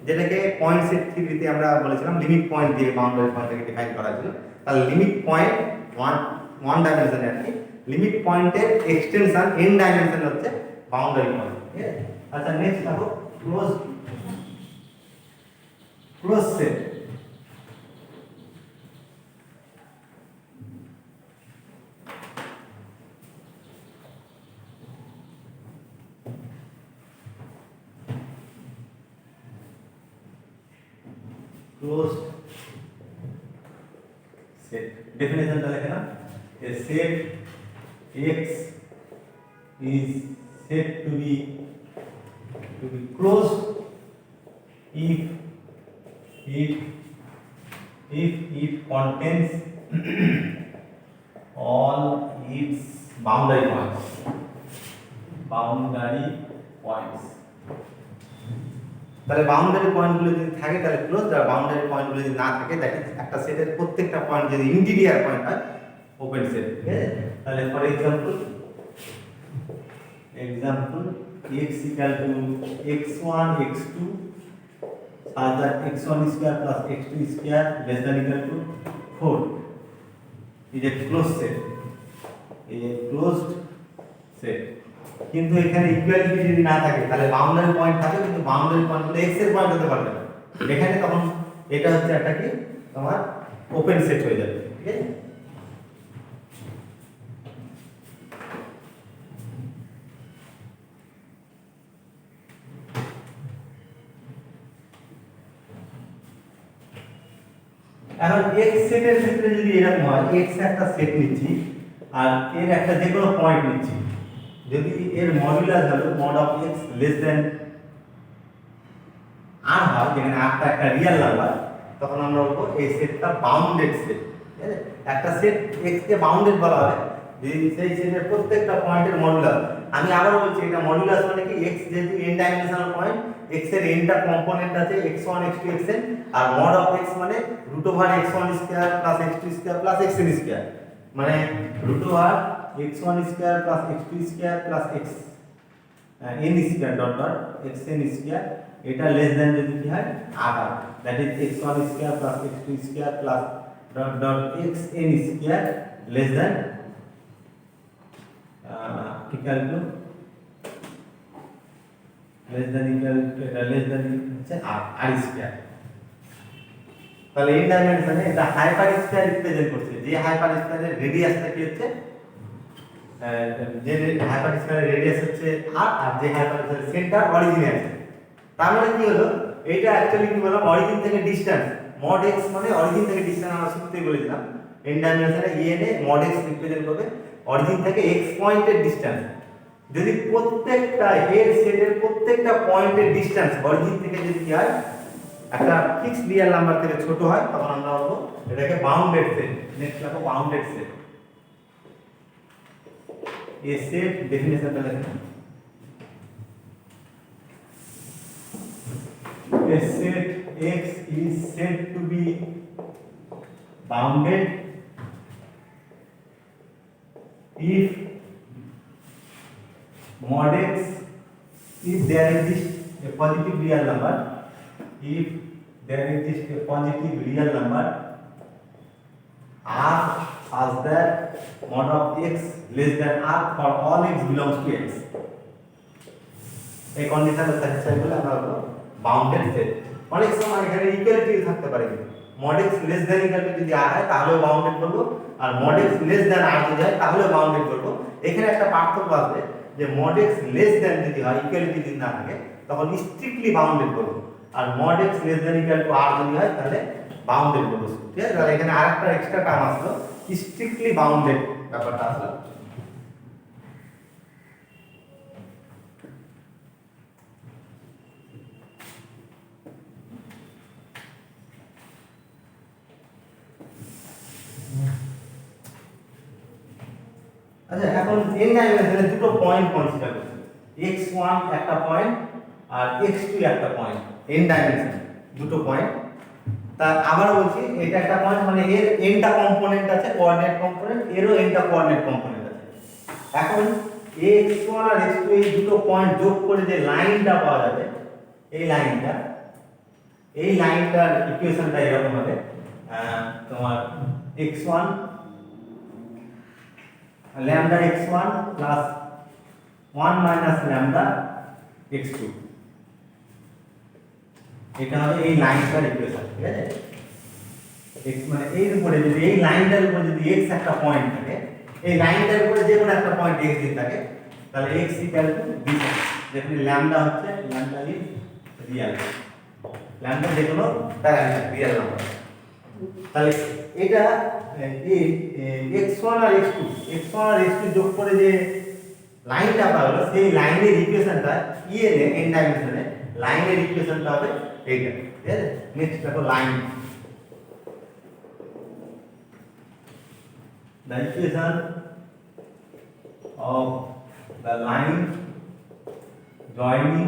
যেটাকে পয়েন্ট সেট থিওরিতে আমরা বলেছিলাম লিমিট পয়েন্ট দিয়ে বাউন্ডারি পয়েন্টটাকে ডিফাইন করা ছিল। তাহলে লিমিট পয়েন্ট ওয়ান ডাইমেনশনে আর কি, লিমিট পয়েন্টের এক্সটেনশন n ডাইমেনশন হচ্ছে বাউন্ডারি পয়েন্ট, ঠিক আছে? আচ্ছা নেক্সট দেখো close set. closed set definition টা লেখে না, a set x is said to be closed if it contains all its boundary points তাহলে বাউন্ডারি পয়েন্টগুলো যদি থাকে তাহলে ক্লোজ, আর বাউন্ডারি পয়েন্টগুলো যদি না থাকে দ্যাট ইজ একটা সেটের প্রত্যেকটা পয়েন্ট যদি ইন্টিরিয়ার পয়েন্ট হয় ওপেন সেট, ঠিক আছে? তাহলে for example x equal to x1 x2 such that x1 square plus x2 square less than equal to 4 is a closed set, কিন্তু এখানে ইকুয়ালিটি যদি না থাকে তাহলে বাউন্ডারি পয়েন্ট থাকে কিন্তু বাউন্ডারি পয়েন্টগুলো x এর পয়েন্ট হতে পারবে না, এখানে তখন এটা হচ্ছে একটা কি তোমার ওপেন সেট হয়ে যাবে, ঠিক আছে? এখন x সেটের ক্ষেত্রে যদি এরকম হয় x একটা সেট নিচ্ছি আর এর একটা যে কোনো পয়েন্ট নিচ্ছি, যদি এর মডুলাস হলো mod of x less than r হয়, যেখানে r টা একটা রিয়েল নাম্বার, তখন আমরা বলবো এই সেটটা বাউন্ডেড সেট, ঠিক আছে? একটা সেট x কে বাউন্ডেড বলা হবে যদি সেই সেটের প্রত্যেকটা পয়েন্টের মডুলাস, আমি আবার বলছি এটা মডুলাস মানে কি x যেহেতু n ডাইমেনশনাল পয়েন্ট, x এর n টা কম্পোনেন্ট আছে x1 x2 xn, R mod of x মানে √x1 square plus x2 square plus xn square, মানে √x1 square plus x2 square plus x n square dot dot xn square, এটা less than যদি কি হয় r হয়, that is x1 square plus x2 square plus dot dot xn square less than equal to হচ্ছে r square. তাহলে এই ডাইমেনশনে এটা hyper square represent করছে, যে হাইপার স্কয়ারের রেডিয়াসটা কি হচ্ছে যে হাইপার স্কয়ারের রেডিয়াস হচ্ছে r, আর যে হাইপার স্কয়ারের সেন্টার অরিজিনে আছে। তার মানে কি হলো এটা অ্যাকচুয়ালি কি বললাম অরিজিন থেকে ডিসটেন্স, mod x মানে অরিজিন থেকে ডিসটেন্স আমরা শুরুতেই বলেছিলাম n ডাইমেনশনে en এ mod x রিপ্রেজেন্ট করবে অরিজিন থেকে x পয়েন্টের ডিসটেন্স। যদি প্রত্যেকটা এর সেটের প্রত্যেকটা পয়েন্টের ডিসটেন্স অরিজিন থেকে যদি কি হয় একটা ফিক্সড রিয়েল নাম্বার থেকে ছোট হয় তখন আমরা বলবো এটাকে বাউন্ডেড সেট। নেক্সট দেখো বাউন্ডেড সেট। এ সেট ডেফিনিশনটা দেখেন, a set X is said to be bounded if mod X, if there exists a positive real number, if there exists a positive real number R such that mod of X less than R for all X belongs to X. এই কন্ডিশনটা satisfy করলে আমরা বলবো bounded set. অনেক সময় এখানে equality থাকতে পারে, mod x less than equal two যদি r হয় তাহলে বাউন্ডেড করব, আর mod x less than r যদি হয় তাহলে বাউন্ডেড করব। এখানে একটা পার্থক্য আছে যে mod x লেস দ্যান যদি হয়, ইকুয়ালিটি যদি না থাকে তখন স্ট্রিক্টলি বাউন্ডেড করব, আর mod x less than equal two r যদি হয় তাহলে বাউন্ডেড করব। ঠিক আছে, তাহলে এখানে আরেকটা এক্সট্রা টার্ম আসলো, স্ট্রিক্টলি বাউন্ডেড ব্যাপারটা আসলো। আচ্ছা, এখন n ডাইমেনশনে দুটো পয়েন্ট কনসিডার করছি, x1 একটা পয়েন্ট আর x2 একটা পয়েন্ট, n ডাইমেনশনে দুটো পয়েন্ট। তা আবার বলছি এটা একটা পয়েন্ট, মানে এর nটা কম্পোনেন্ট আছে, কোঅর্ডিনেট কম্পোনেন্ট, এরও nটা কোঅর্ডিনেট কম্পোনেন্ট আছে। এখন x1 আর x2 এই দুটো পয়েন্ট যোগ করে যে লাইনটা পাওয়া যাবে, এই লাইনটার ইকুয়েশনটা এরকম হবে, তোমার x1 lambda x1 plus 1 minus lambda x2, এটা হবে এই লাইনটার ইকুয়েশন। ঠিক আছে, x মানে এর উপরে যদি এই লাইনটার উপরে যদি x একটা পয়েন্ট থাকে, এই লাইনটার উপরে যে কোনো একটা পয়েন্ট x দিন থাকে, তাহলে x ইকুয়াল টু this, যেখানে lambda হচ্ছে lambda ইজ রিয়েল, lambda যে কোনো প্যারামিটার রিয়েল নাম্বার। তাহলে এটা এই x1 আর x2 যোগ করে যে লাইনটা পাওয়া গেল, সেই লাইনের ইকুয়েশনটা n ডাইমেনশনে লাইনের ইকুয়েশনটা হবে এইটা। ঠিক আছে, নেক্সট দেখো line, the equation of the line joining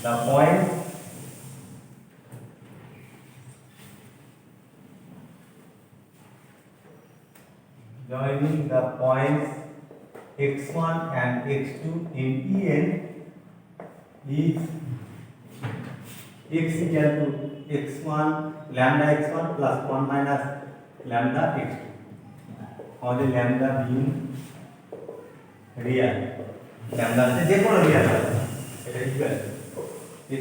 the points x1 and x2 in En is x equal to x1 lambda x1 plus 1 minus lambda x2, or the lambda being real, lambda যে কোনো real এটা equal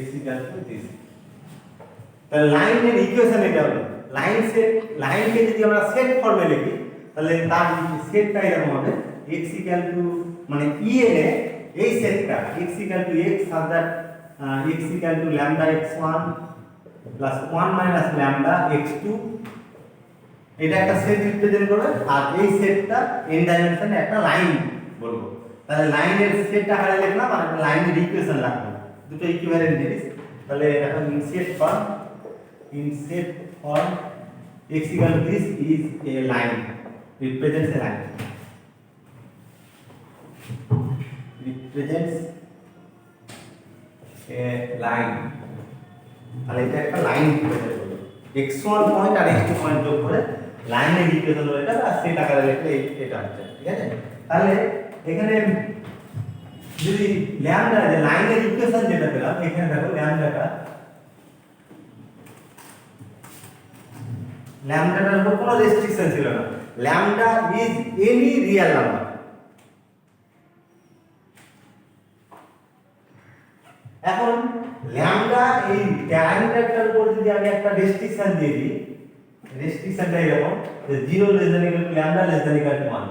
x equal to this। তাহলে লাইনের equation এটা হলো লাইনকে যদি আমরা সেট ফর্মে লিখি তাহলে তার সেটটা এরকম হবে, x equal to মানে en এ এই সেটটা x equal to x such that x equal to lambda x1 plus 1 minus lambda x2, এটা একটা সেট রিপ্রেজেন্ট করবে, আর এই সেটটা n ডাইমেনশনে একটা লাইন বলবো। তাহলে লাইনের সেটটা আকারে লিখলাম আর একটা লাইনের ইকুয়েশন লিখলাম, দুটো ইকুইভ্যালেন্ট জিনিস। তাহলে এখন in shed form x equal to this is a line, represents a line, তাহলে এটা একটা লাইন রিপ্রেজেন্ট করবে, x1 পয়েন্ট আর x2 পয়েন্ট যোগ করে লাইনের ইকুয়েশন হলো এটা, আর সেট আকারে লিখলে এটা হচ্ছে। ঠিক আছে, তাহলে এখানে যদি ল্যামডা যে লাইনের ইকুয়েশন যেটা পেলাম, এখানে দেখো ল্যামডাটার উপর কোনো রেস্ট্রিকশন ছিল না, lambda is any real number. এখন ল্যামডা এই প্যারামিটারটার উপর যদি আমি একটা রেস্ট্রিকশন দিয়ে দিই, রেস্ট্রিকশনটা এরকম যে 0 less than equal two lambda less than equal to 1,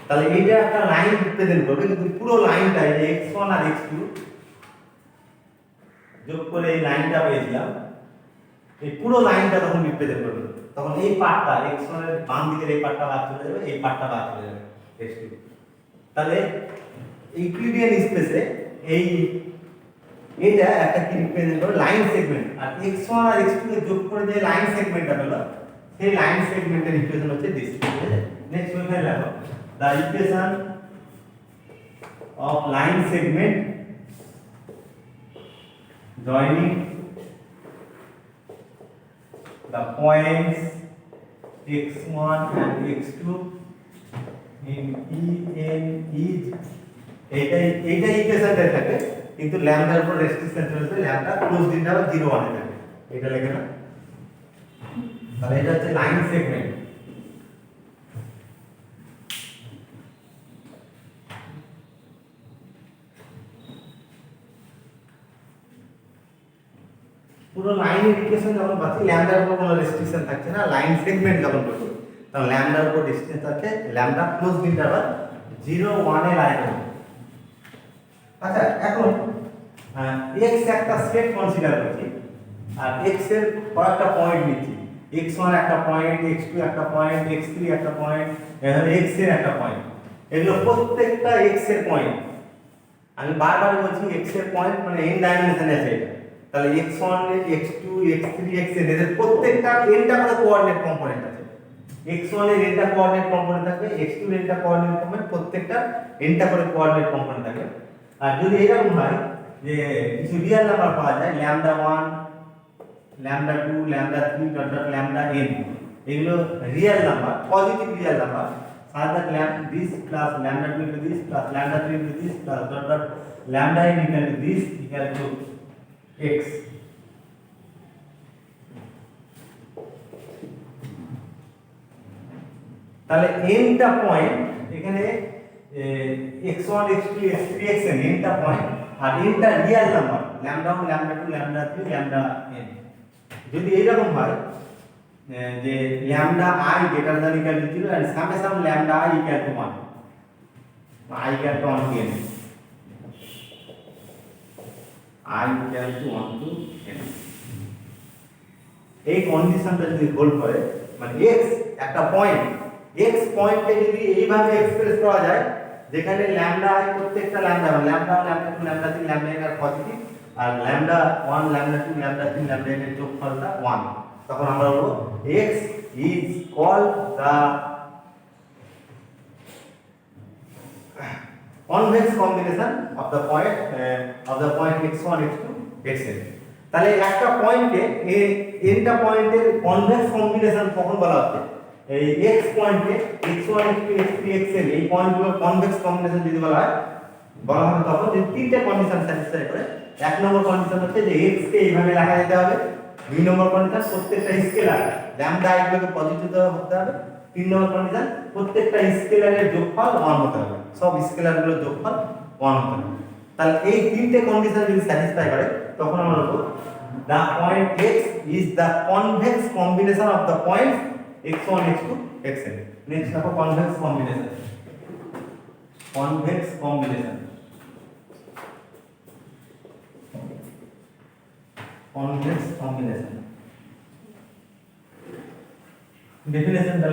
তাহলে এইটা একটা লাইন রিপ্রেজেন্ট করবে, কিন্তু পুরো লাইনটা এই x1 আর x2 যোগ করে এই লাইনটা পেয়েছিলাম, এই পুরো লাইনটা তখন রিপ্রেজেন্ট করবে। তখন এই পার্টটা x1 এর বাম দিকের এই পার্টটা বাদ চলে যাবে, এই পার্টটা বাদ চলে যাবে x2। তাহলে ইউক্লিডিয়ান স্পেসে এইটা একটা কি রিপ্রেজেন্ট করে লাইন সেগমেন্ট, আর x1 আর x2 কে যোগ করে যে লাইন সেগমেন্টটা পেলো, সেই লাইন সেগমেন্টের ইকুয়েশন হচ্ছে দিস। ঠিক আছে, নেক্সট ওখানে লেখো the equation of line segment joining the points x1 and x2 in En is এইটা ইকুয়েশনটা থাকে কিন্তু ল্যামডার উপর রেস্ট্রিকশন চলবে ল্যামডা ক্লোজড ইন্টারভাল 0 1 এ থাকে এটা লেখে না তাহলে এটা হচ্ছে লাইন সেগমেন্ট পুরো লাইনের ইকুয়েশন যখন পাচ্ছি ল্যামডার উপর কোনো রেস্ট্রিকশন থাকছে না লাইন সেগমেন্ট যখন করছি তখন ল্যামডার উপর রেস্ট্রিকশন থাকে ল্যামডা ক্লোজড ইন্টারভাল 0 1 এ লাইন হবে আচ্ছা এখন x একটা সেট কনসিডার করছি আর x এর কয়েকটা পয়েন্ট নিচ্ছি x1 একটা পয়েন্ট x2 একটা পয়েন্ট x3 একটা পয়েন্ট এখানে x এর একটা পয়েন্ট এগুলো প্রত্যেকটা x এর পয়েন্ট আমি বারবার বলছি x এর পয়েন্ট মানে n ডাইমেনশনে আছে এটা তাহলে x1 x2 x3 xn এদের প্রত্যেকটা nটা করে কোঅর্ডিনেট কম্পোনেন্ট আছে x1 এর nটা কোঅর্ডিনেট কম্পোনেন্ট থাকবে x2 এর nটা কোঅর্ডিনেট কম্পোনেন্ট প্রত্যেকটা nটা করে কোঅর্ডিনেট কম্পোনেন্ট থাকবে আর যদি এরকম হয় যে কিছু রিয়েল নাম্বার পাওয়া যায় lambda 1 lambda 2 lambda 3 dot dot lambda n এগুলো real number positive real number such that this plus lambda 2 into this plus lambda 3 into this plus dot dot lambda n equal to this equal to x তাহলে n টা point এখানে x1 x2 x3 xn n টা point আর n টা real number lambda 1 lambda 2 lambda 3 lambda n যদি এইরকম হয় যে lambda I greater than equal to 0 and summation lambda I equal to 1 I equal to 1 to n I equal to 1 to n এই কন্ডিশনটা যদি hold করে মানে x একটা পয়েন্ট x পয়েন্টে যদি এইভাবে এক্সপ্রেস করা যায় যেখানে lambda I প্রত্যেকটা lambda lambda 1 lambda 2 lambda 3 lambda n এর পজিটিভ আর lambda 1 lambda 2 lambda 3 lambda n এর যোগফলটা 1 তখন আমরা বলবো x is called the convex combination of the point x1 x2 xn তাহলে একটা পয়েন্টে nটা পয়েন্টের কনভেক্স কম্বিনেশন কখন বলা হচ্ছে এই x পয়েন্টে x1 x2 x3 xn এই পয়েন্টগুলোর কনভেক্স কম্বিনেশন যদি বলা হয় তখন যে তিনটে কন্ডিশন স্যাটিসফাই করে এক নম্বর কন্ডিশন হচ্ছে যে x কে এইভাবে লেখা যেতে হবে দুই নম্বর কন্ডিশন প্রত্যেকটা স্কেলার lambda I গুলোকে পজিটিভ হতে হবে তিন নম্বর কন্ডিশন প্রত্যেকটা স্কেলারের যোগফল 1 হতে হবে সব স্কেলারগুলোর যোগফল 1 হতে হবে তাহলে এই তিনটে কন্ডিশন যদি স্যাটিসফাই করে তখন আমরা বলবো the point x is the convex combination of the points x1 x2 xn next দেখো convex combination definition টা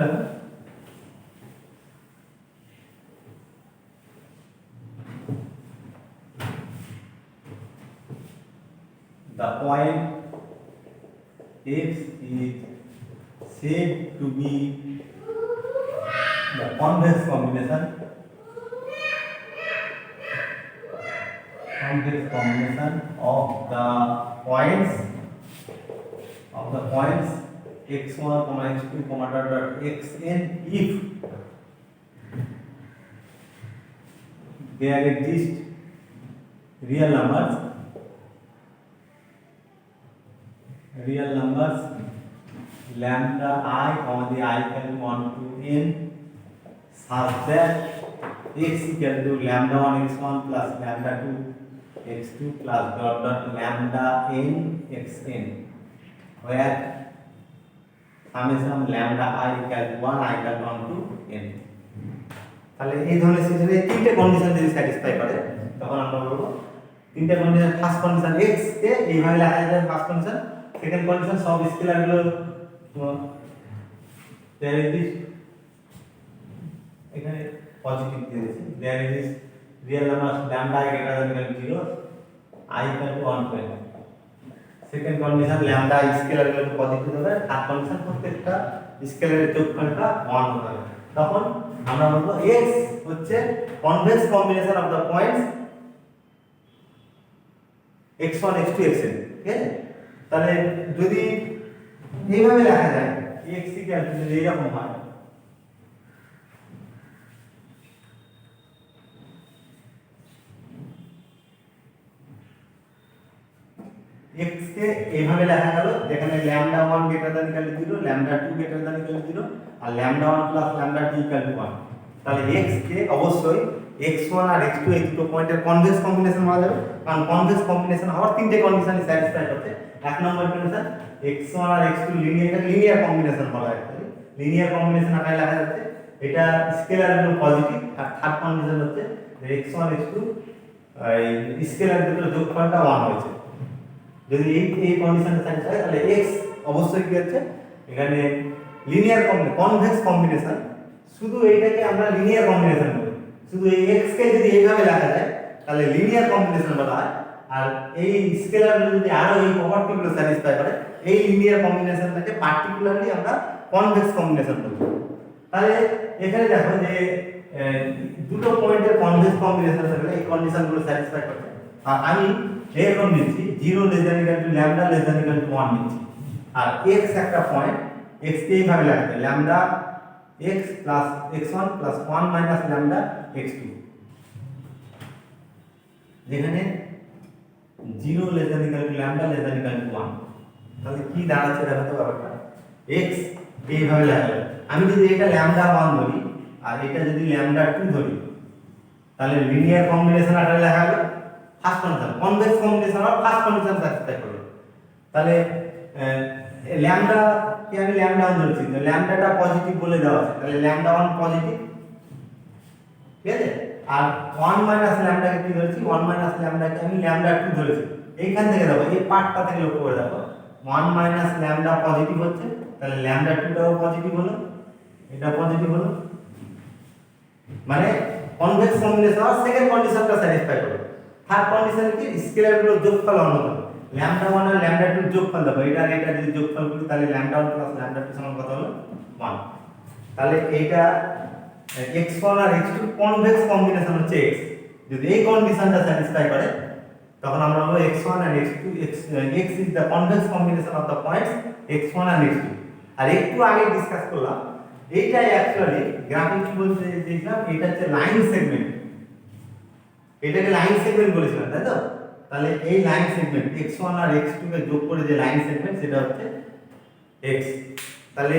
the point x is said to be the convex combination of the points x1, x2, dot dot xn if there exist real numbers lambda I, the I equal to 1 to n such that x equal to lambda 1 x1 plus lambda 2 x2 plus dot dot lambda n xn where summation lambda I equal to 1 I equal to 1 to n তাহলে এই ধরনের সিচুয়েশনে তিনটে condition যদি satisfy করে তখন আমরা বলবো তিনটে কন্ডিশন ফার্স্ট কন্ডিশন x কে এইভাবে লেখা যায় ফার্স্ট কন্ডিশন সেকেন্ড কন্ডিশন সব স্কেলারগুলো there is this এখানে পজিটিভ দিয়ে দিয়েছি there is this real number lambda I greater than equal to 0 I equal to 1 to n second condition lambda I স্কেলারগুলো positive হবে third condition প্রত্যেকটা স্কেলারের যোগফলটা 1 হতে হবে তখন আমরা বলবো x হচ্ছে convex combination of the points x1 x2 xn ঠিক আছে? তাহলে যদি এইভাবে লেখা যায় x ইকুয়াল টু যদি এরকম হয় x কে এইভাবে লেখা গেল যেখানে lambda 1 greater than equal to 0 lambda 2 greater than equal to 0 আর lambda 1 plus lambda 2 equal to 1। তাহলে x কে অবশ্যই x1 আর x2 এই দুটো পয়েন্টের কনভেক্স কম্বিনেশন বলা যাবে, কারণ কনভেক্স কম্বিনেশন হওয়ার তিনটে কন্ডিশনই স্যাটিসফাই করতে। এক নম্বর কন্ডিশন x1 আর x2 লিনিয়ার কম্বিনেশন বলা হয়, লিনিয়ার কম্বিনেশন আকারে লেখা যাচ্ছে, এটা স্কেলার গুলো পজিটিভ। আর থার্ড কন্ডিশন হচ্ছে যে x1 x2 এই স্কেলার দুটোর যোগফলটা 1 হয়েছে। যদি এই কন্ডিশনটা স্যাটিসফাই তাহলে x অবশ্যই কি হচ্ছে এখানে লিনিয়ার কনভেক্স কম্বিনেশন। শুধু এইটাকে আমরা লিনিয়ার কম্বিনেশন বলি, শুধু এই x কে যদি এইভাবে লেখা যায় তাহলে লিনিয়ার কম্বিনেশন বলা হয়। আর এই স্কেলারগুলো যদি আরো এই প্রপার্টিগুলো স্যাটিসফাই করে এই লিনিয়ার কম্বিনেশনটাকে পার্টিকুলারলি আমরা কনভেক্স কম্বিনেশন বলি। তাহলে এখানে দেখো যে দুটো পয়েন্টের কনভেক্স কম্বিনেশন থাকলে এই কন্ডিশনগুলো স্যাটিসফাই করবে। আর আমি এরকম নিচ্ছি 0 less than equal two lambda less than equal to 1 নিচ্ছি। আর x একটা পয়েন্ট, x কে এইভাবে লেখা যায় lambda x plus x1 plus 1 minus lambda x2, যেখানে 0 less than equal two lambda less than equal to 1। তাহলে কি দাঁড়াচ্ছে দেখো তো ব্যাপারটা, x এইভাবে লেখা যায়। আমি যদি এটা ল্যামডা 1 ধরি আর এটা যদি ল্যামডা 2 ধরি তাহলে লিনিয়ার কম্বিনেশন আকারে লেখা হলো ফার্স্ট কন্ডিশন, কনভেক্স কম্বিনেশন আর ফার্স্ট কন্ডিশন স্যাটিসফাই করবে। তাহলে ল্যামডা কে আমি ল্যামডা 1 ধরেছি, তো ল্যামডাটা পজিটিভ বলে দেওয়া আছে, তাহলে ল্যামডা 1 পজিটিভ, ঠিক আছে? আর 1 মাইনাস ল্যামডাকে কি ধরেছি, 1 মাইনাস ল্যামডাকে আমি ল্যামডা 2 ধরেছি। এইখান থেকে দেখো এই পার্টটা থেকে লক্ষ্য করে দেখো 1 মাইনাস ল্যামডা পজিটিভ হচ্ছে, তাহলে ল্যামডা 2টাও পজিটিভ হলো, এটা পজিটিভ হলো, মানে কনভেক্স কম্বিনেশন আর সেকেন্ড কন্ডিশনটা স্যাটিসফাই করবে। থার্ড কন্ডিশন কি স্কেলারগুলোর যোগফল অন্যতম, ল্যামডা 1 আর ল্যামডা 2 যোগফল দেখো, এটা আর এটা যদি যোগফল করি তাহলে ল্যামডা 1 প্লাস ল্যামডা 2 সমান কত হলো 1। তাহলে এইটা x1 আর x2 কনভেক্স কম্বিনেশন হচ্ছে x। যদি এই কন্ডিশনটা স্যাটিসফাই করে তখন আমরা বলবো x1 and x2 x is the convex combination of the points x1 and x2। আর একটু আগে ডিসকাস করলাম এইটাই অ্যাকচুয়ালি গ্রাফিক কি বলতে দেখলাম, এটা হচ্ছে লাইন সেগমেন্ট, এটাকে লাইন সেগমেন্ট বলেছিলাম তাই তো? তাহলে এই লাইন সেগমেন্ট x1 আর x2 কে যোগ করে যে লাইন সেগমেন্ট সেটা হচ্ছে x। তাহলে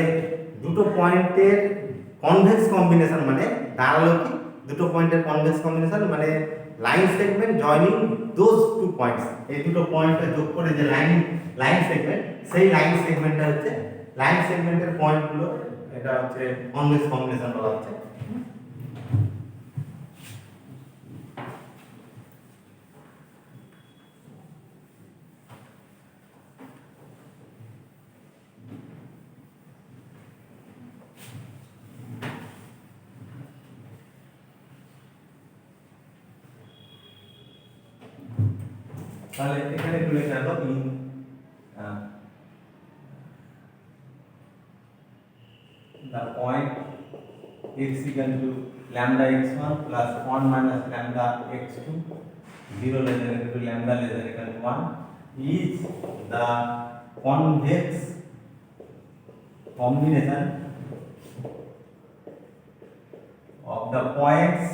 দুটো পয়েন্টের কনভেক্স কম্বিনেশন মানে দাঁড়ালো কি, দুটো পয়েন্টের কনভেক্স কম্বিনেশন মানে line segment joining those two points, এই দুটো পয়েন্টকে যোগ করে যে লাইন সেগমেন্ট, সেই লাইন সেগমেন্টটা হচ্ছে লাইন সেগমেন্টের পয়েন্টগুলো, এটা হচ্ছে কনভেক্স কম্বিনেশন বলা হচ্ছে। তাহলে এখানে একটু লিখে রাখো in the point x equal to lambda x1 plus 1 minus lambda x2 0 less than equal to lambda less than equal to 1 is the convex combination of the points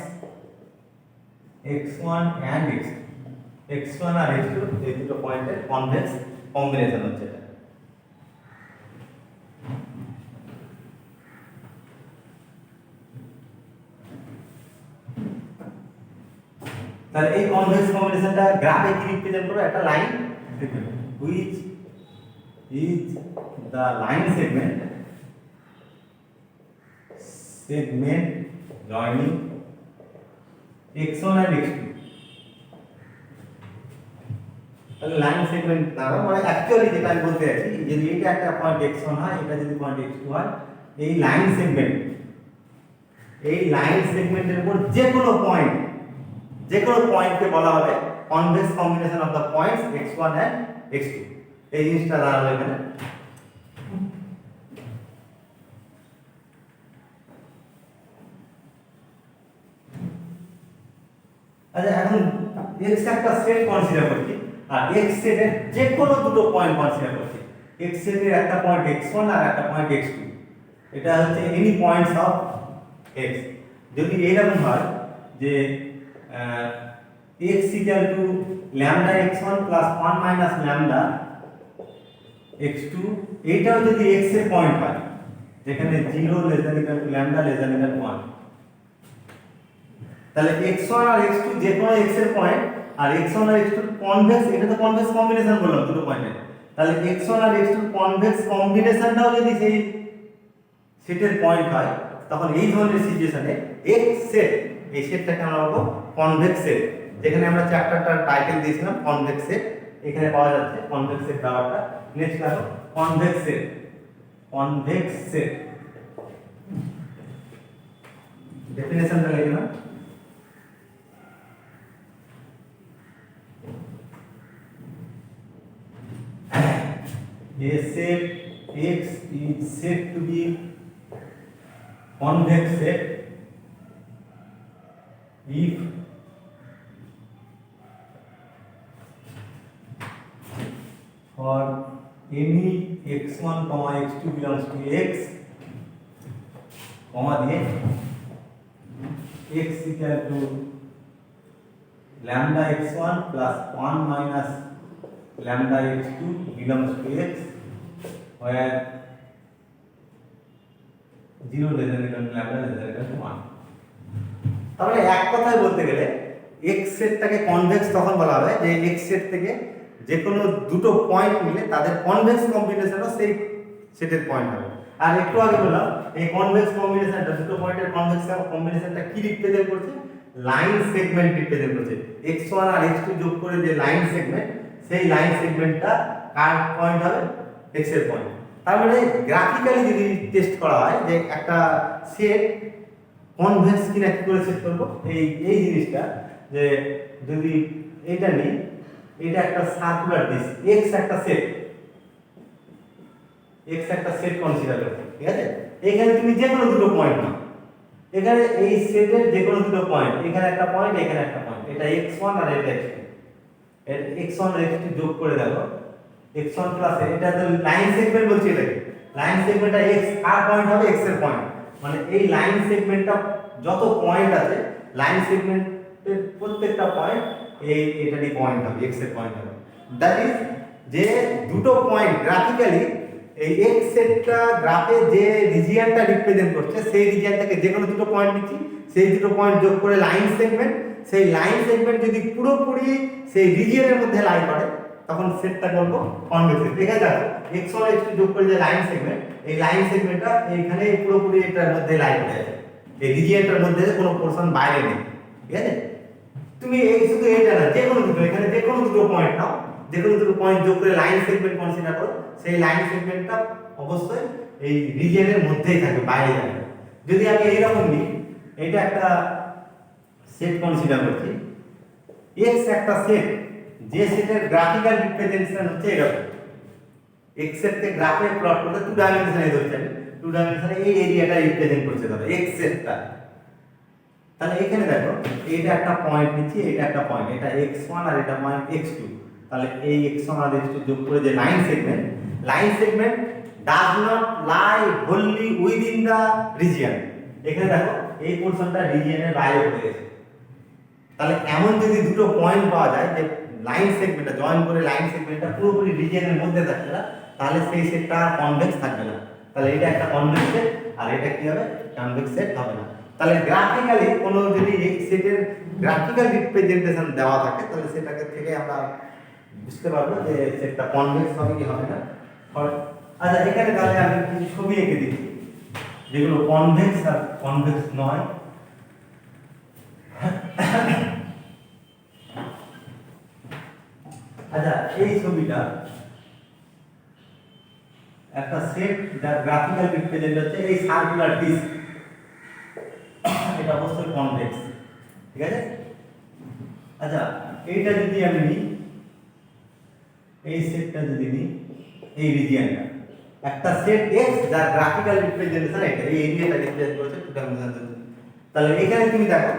x1 and x2। x1 আর x2 এই দুটো পয়েন্টের convex combination হচ্ছে এটা। তাহলে এই convex কম্বিনেশনটা গ্রাফে কি রিপ্রেজেন্ট করবে, একটা line which is the line segment joining x1 and x2। তাহলে লাইন সেগমেন্ট দ্বারা মানে অ্যাকচুয়ালি যেটা আমি বলতে চাইছি, যদি এটা একটা পয়েন্ট x1 হয়, এটা যদি পয়েন্ট x2 হয়, এই লাইন সেগমেন্টের উপর যে কোনো পয়েন্টকে বলা হবে convex combination of the points x1 and x2। এই জিনিসটা দাঁড়ালো এখানে। আচ্ছা এখন x একটা সেট কনসিডার করছি, আর এক্স সেটের যে কোনো দুটো পয়েন্ট কনসিডার করছি। এক্স সেটের একটা পয়েন্ট x1 আর একটা পয়েন্ট x2, এটা হচ্ছে এনি পয়েন্টস অফ x। যদি এরকম হয় যে x equal two lambda x1 plus 1 minus lambda x2, এইটাও যদি x এর পয়েন্ট হয় যেখানে 0 less than equal two lambda less than equal to 1, তাহলে x1 আর x2 যে কোনো x এর পয়েন্ট, আর x1 আর x2 কনভেক্স, এটা তো কনভেক্স কম্বিনেশন বললাম দুটো পয়েন্টের, তাহলে x1 আর x2 কনভেক্স কম্বিনেশনটাও যদি সেই সেটের পয়েন্ট হয়, তখন এই ধরনের সিচুয়েশনে x সেট, এই সেটটাকে আমরা বলবো কনভেক্স সেট। যেখানে আমরা চ্যাপ্টারটার টাইটেল দিয়েছিলাম কনভেক্স সেট, এখানে পাওয়া যাচ্ছে কনভেক্স সেট ব্যাপারটা। নেক্সট দেখো কনভেক্স সেট। কনভেক্স সেট ডেফিনেশনটা লিখে নাও। A set X is said to be convex set if for any x1, x2 belongs to x, comma দিয়ে x equal to lambda x1 plus 1 minus lambda x2 belongs to x, where 0 less than equal to lambda less than equal to 1। তাহলে এক কথায় বলতে গেলে x সেটটাকে convex তখন বলা হয় যে x সেট থেকে যে কোনো দুটো পয়েন্ট মিলে তাদের কনভেক্স কম্বিনেশনও সেই সেটের পয়েন্ট হবে। আর একটু আগে বললাম এই কনভেক্স কম্বিনেশনটা, দুটো পয়েন্টের কনভেক্স কম্বিনেশনটা কি রিপ্রেজেন্ট করছে? লাইন সেগমেন্ট রিপ্রেজেন্ট করছে। x1 আর x2 যোগ করে যে লাইন সেগমেন্ট, সেই লাইন সেগমেন্টটা কার পয়েন্ট হবে? x এর পয়েন্ট। তার মানে গ্রাফিক্যালি যদি টেস্ট করা হয় যে একটা সেট কনভেক্স কিনা কি করে সেট করব, এই জিনিসটা যে যদি এটা নিই, এটা একটা সার্কুলার ডিস্ক, x একটা সেট, x একটা সেট কনসিডার করো, ঠিক আছে? এখানে তুমি যে কোনো দুটো পয়েন্ট নাও, এখানে এই সেটের যে কোনো দুটো পয়েন্ট, এখানে একটা পয়েন্ট, এখানে একটা পয়েন্ট, এটা x1 আর এটা x2, এর x1 আর x2 যোগ করে দেখো, x1 প্লাস এটা তো লাইন সেগমেন্ট বলছি, এটাকে লাইন সেগমেন্টটা x আর পয়েন্ট হবে x এর পয়েন্ট, মানে এই লাইন সেগমেন্টটা যত পয়েন্ট আছে লাইন সেগমেন্টের প্রত্যেকটা পয়েন্ট এটারই পয়েন্ট হবে, x এর পয়েন্ট হবে। দ্যাট ইজ যে দুটো পয়েন্ট গ্রাফিক্যালি এই x সেটটা গ্রাফে যে রিজিয়নটা রিপ্রেজেন্ট করছে, সেই রিজিয়ন থেকে যে কোনো দুটো পয়েন্ট নিচ্ছি, সেই দুটো পয়েন্ট যোগ করে লাইন সেগমেন্ট, সেই লাইন সেগমেন্ট যদি পুরোপুরি সেই রিজিয়নের মধ্যে লাই করে, তখন সেটটা বলবো কনভেক্স সেট। ঠিক আছে, x1 x2 যোগ করে যে লাইন সেগমেন্ট, এই লাইন সেগমেন্টটা এইখানে পুরোপুরি এটার মধ্যে লাই করে আছে, এই রিজিয়নটার মধ্যে কোনো পোরশন বাইরে নেই। ঠিক আছে, তুমি এই শুধু এটা না, যে কোনো দুটো, এখানে যে কোনো দুটো পয়েন্ট নাও, যে কোনো দুটো পয়েন্ট যোগ করে লাইন সেগমেন্ট কনসিডার করো, সেই লাইন সেগমেন্টটা অবশ্যই এই রিজিয়নের মধ্যেই থাকবে, বাইরে যাবে না। যদি আমি এইরকম নিই, এটা একটা সেট কনসিডার করছি, x একটা সেট, যে সেটের গ্রাফিক্যাল রিপ্রেজেন্টেশন হচ্ছে এরকম, x সেটকে গ্রাফে প্লট করতে টু ডাইমেনশনে ধরছি আমি, টু ডাইমেনশনে এই এরিয়াটা রিপ্রেজেন্ট করছে ধরো x সেটটা। তাহলে এখানে দেখো এটা একটা পয়েন্ট নিচ্ছি, এটা একটা পয়েন্ট, এটা x1 আর এটা পয়েন্ট x2, তাহলে এই x1 আর x2 যোগ করে যে line segment does not lie wholly within the region. এখানে দেখো এই পোরশনটা রিজিয়নের বাইরে পড়ে গেছে। তাহলে এমন যদি দুটো পয়েন্ট পাওয়া যায় যে লাইন সেগমেন্টটা জয়েন করে লাইন সেগমেন্টটা পুরোপুরি রিজিয়নের মধ্যে থাকবে না, তাহলে সেই সেটটা কনভেক্স থাকবে না। তাহলে এটা একটা কনভেক্স সেট, আর এটা কি হবে? কনভেক্স সেট হবে না। তাহলে গ্রাফিক্যালি কোনো যদি এই সেটের গ্রাফিক্যাল রিপ্রেজেন্টেশন দেওয়া থাকে, তাহলে সেটাকে থেকে আমরা বুঝতে পারবো যে সেটটা কনভেক্স হবে কি হবে না। আচ্ছা, এখানে তাহলে আমি কিছু ছবি এঁকে দিচ্ছি যেগুলো কনভেক্স আর কনভেক্স নয়। আচ্ছা, এই ছবিটা একটা সেট যার গ্রাফিক্যাল রিপ্রেজেন্ট হচ্ছে এই সার্কুলার ডিস্ক, এটা অবশ্যই কনভেক্স। ঠিক আছে, আচ্ছা এইটা যদি আমি নিই, এই সেটটা যদি নিই, এই রিজিয়নটা একটা সেট x যার গ্রাফিক্যাল রিপ্রেজেন্টেশন এটা, এই এরিয়াটা রিপ্রেজেন্ট করছে টু ডাইমেনশনাল। তাহলে এখানে তুমি দেখো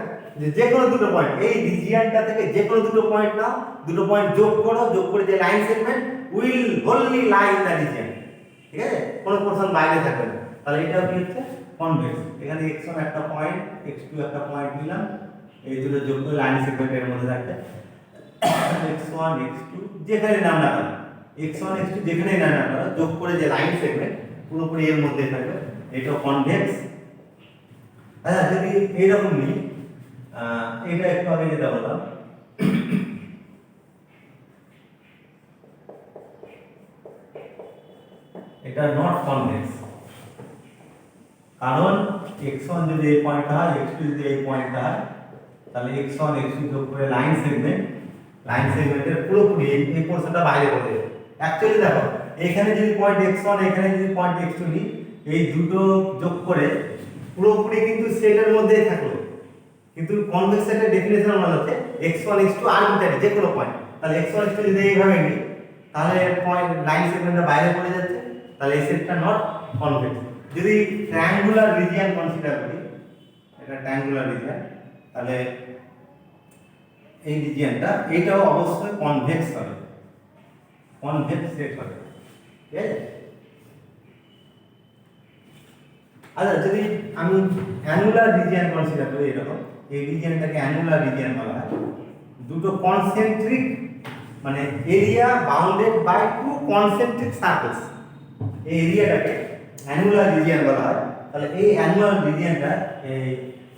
যে কোনো দুটো পয়েন্ট এই রিজিয়নটা থেকে যে কোনো দুটো পয়েন্ট নাও, দুটো পয়েন্ট যোগ করো, যোগ করে যে line segment will wholly lie in the region, ঠিক আছে, কোনো পোরশন বাইরে থাকবে না। তাহলে এটাও কি হচ্ছে কনভেক্স। এখানে x1 একটা পয়েন্ট, x2 একটা পয়েন্ট নিলাম, এই দুটো যোগ করে লাইন সেগমেন্টের মধ্যে থাকবে x1 x2 যেখানে নাম না কেন, x1 x2 যেখানেই নাম না কেন যোগ করে যে লাইন সেগমেন্ট পুরোপুরি এর মধ্যে থাকবে, এটাও কনভেক্স। আচ্ছা যদি এইরকম নিই, এটা একটু আগে যেটা বললাম এটা নট কনভেক্স, কারণ x1 যদি এই পয়েন্টটা হয়, x2 যদি এই পয়েন্টটা হয়, তাহলে x1 x2 যোগ করে লাইন সেগমেন্টের পুরোপুরি এই পোরশনটা বাইরে পড়ে যাবে। অ্যাকচুয়ালি দেখো এখানে যদি পয়েন্ট x1 এখানে যদি পয়েন্ট x2 নিই, এই দুটো যোগ করে পুরোপুরি কিন্তু সেটের মধ্যেই থাকলো, কিন্তু কনভেক্স সেটের ডেফিনেশন মনে হচ্ছে x1 x2 আরবিট্রারি যে কোনো পয়েন্ট। তাহলে x1 x2 যদি এইভাবে নিই, তাহলে পয়েন্ট লাইন সেগমেন্টটা বাইরে পড়ে যাচ্ছে, তাহলে এই সেটটা নট কনভেক্স। যদি ট্রায়াঙ্গুলার রিজিয়ন কনসিডার করি, এটা ট্রায়াঙ্গুলার রিজিয়ন, তাহলে এই রিজিয়নটা এটাও অবশ্যই কনভেক্স হবে, কনভেক্স সেট হবে, ঠিক আছে। আচ্ছা যদি আমি অ্যানুলার রিজিয়ন কনসিডার করি, এরকম এই রিজিয়নটাকে অ্যানুলার রিজিয়ন বলা হয়। দুটো কনসেন্ট্রিক মানে area bounded by two concentric circles, এই এরিয়াটাকে অ্যানুলার রিজিয়ন বলা হয়। তাহলে এই অ্যানুলার রিজিয়নটা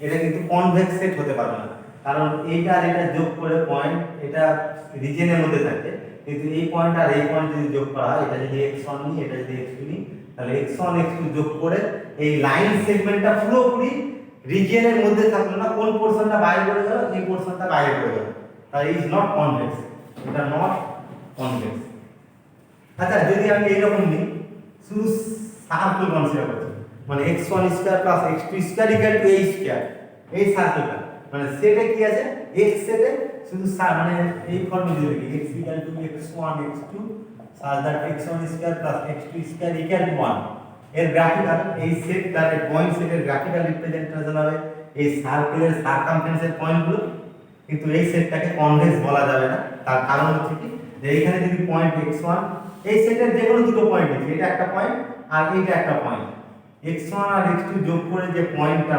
এটা কিন্তু কনভেক্স সেট হতে পারবে না, কারণ এইটা আর এটা যোগ করে পয়েন্ট এটা রিজিয়নের মধ্যে থাকে, কিন্তু এই পয়েন্ট আর এই পয়েন্ট যদি যোগ করা হয়, এটা যদি x1 নিই, এটা যদি x2 নিই, তাহলে x1 x2 যোগ করে এই লাইন সেগমেন্টটা পুরোপুরি রিজিয়নের মধ্যে থাকলো না, কোন পোরশনটা বাইরে পড়ে গেল, এই পোরশনটা বাইরে পড়ে গেল, তাহলে ইজ নট কনভেক্স, এটা নট কনভেক্স। আচ্ছা যদি আমি এইরকম নিই, শুধু সার্কেল কনসিডার করছি, মানে x1 square plus x2 square equal two a square, এই সার্কেলটা মানে সেটে কি আছে, x সেটে শুধু মানে এই ফর্মে যদি লিখি x equal to x1 x2 such that x1 square plus x2 square equal to 1, এর গ্রাফিক্যাল এই সেটটার পয়েন্ট সেটের গ্রাফিক্যাল রিপ্রেজেন্টেশন হবে এই সার্কেলের সারকামফারেন্সের পয়েন্টগুলো, কিন্তু এই সেটটাকে কনভেক্স বলা যাবে না। তার কারণ হচ্ছে কি, যে এইখানে যদি পয়েন্ট x1 এই সেটের যে কোনো দুটো পয়েন্ট আছে, এটা একটা পয়েন্ট আর এইটা একটা পয়েন্ট, x1 আর x2 যোগ করে যে পয়েন্টটা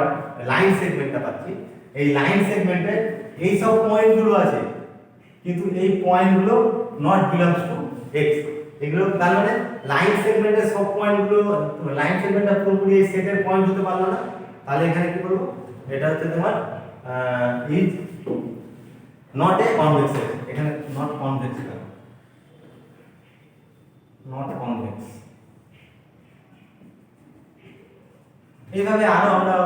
লাইন সেগমেন্টটা পাচ্ছি, এই লাইন সেগমেন্টে এই সব পয়েন্টগুলো আছে, কিন্তু এই পয়েন্টগুলো নট বিলংস টু x, এগুলো তার মানে লাইন সেগমেন্টের সব পয়েন্টগুলো, লাইন সেগমেন্টটা পুরোপুরি এই সেটের পয়েন্ট হতে পারলো না। তাহলে এখানে কি করব, এটা হচ্ছে তোমার is not a convex set, এখানে নট কনভেক্স, নট কনভেক্স। এইভাবে আরো আমরা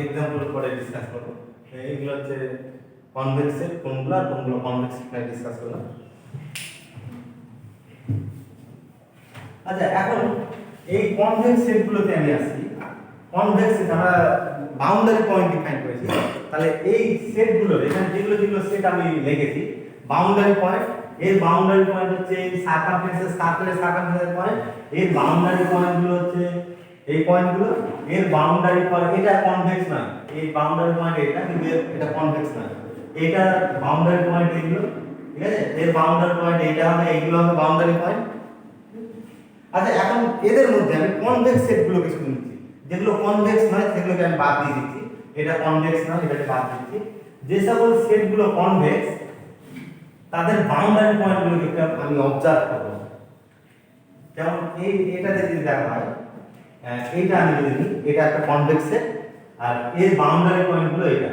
এক্সাম্পল করে ডিসকাস করব। এইগুলো হচ্ছে কনভেক্স সেট, কোনগুলো কোনগুলো কনভেক্স সেট ডিসকাস করলাম। আচ্ছা এখন এই কনভেক্স সেটগুলোতে আমি আসি। কনভেক্স সেট আমরা বাউন্ডারি পয়েন্ট ডিফাইন করেছি, তাহলে এই সেটগুলোর এখানে যেগুলো যেগুলো সেট আমি লিখেছি বাউন্ডারি পয়েন্ট, এর বাউন্ডারি পয়েন্ট হচ্ছে এই সারকামফারেন্সের সার্কেলের সারকামফারেন্সের পয়েন্ট, এর বাউন্ডারি পয়েন্টগুলো হচ্ছে এই পয়েন্টগুলো, এর বাউন্ডারি পয়েন্ট এটা কনভেক্স নয়, এই বাউন্ডারি পয়েন্ট এটা, কিন্তু এটা কনভেক্স নয়, এটা বাউন্ডারি পয়েন্ট এগুলো, ঠিক আছে, এর বাউন্ডারি পয়েন্ট এটা হবে, এইগুলো হবে বাউন্ডারি পয়েন্ট। আচ্ছা এখন এদের মধ্যে আমি কনভেক্স সেটগুলো কিছু নিচ্ছি, যেগুলো কনভেক্স নয় সেগুলোকে আমি বাদ দিয়ে দিচ্ছি, এটা কনভেক্স নয় এটাকে বাদ দিচ্ছি। যে সকল সেটগুলো কনভেক্স তাদের বাউন্ডারি পয়েন্টগুলোকে আমি অবজার্ভ করব। যেমন এই এটাতে যদি দেখা হয়, এইটা আমি যদি নিই, এটা একটা কনভেক্স সেট আর এর বাউন্ডারি পয়েন্টগুলো এটা।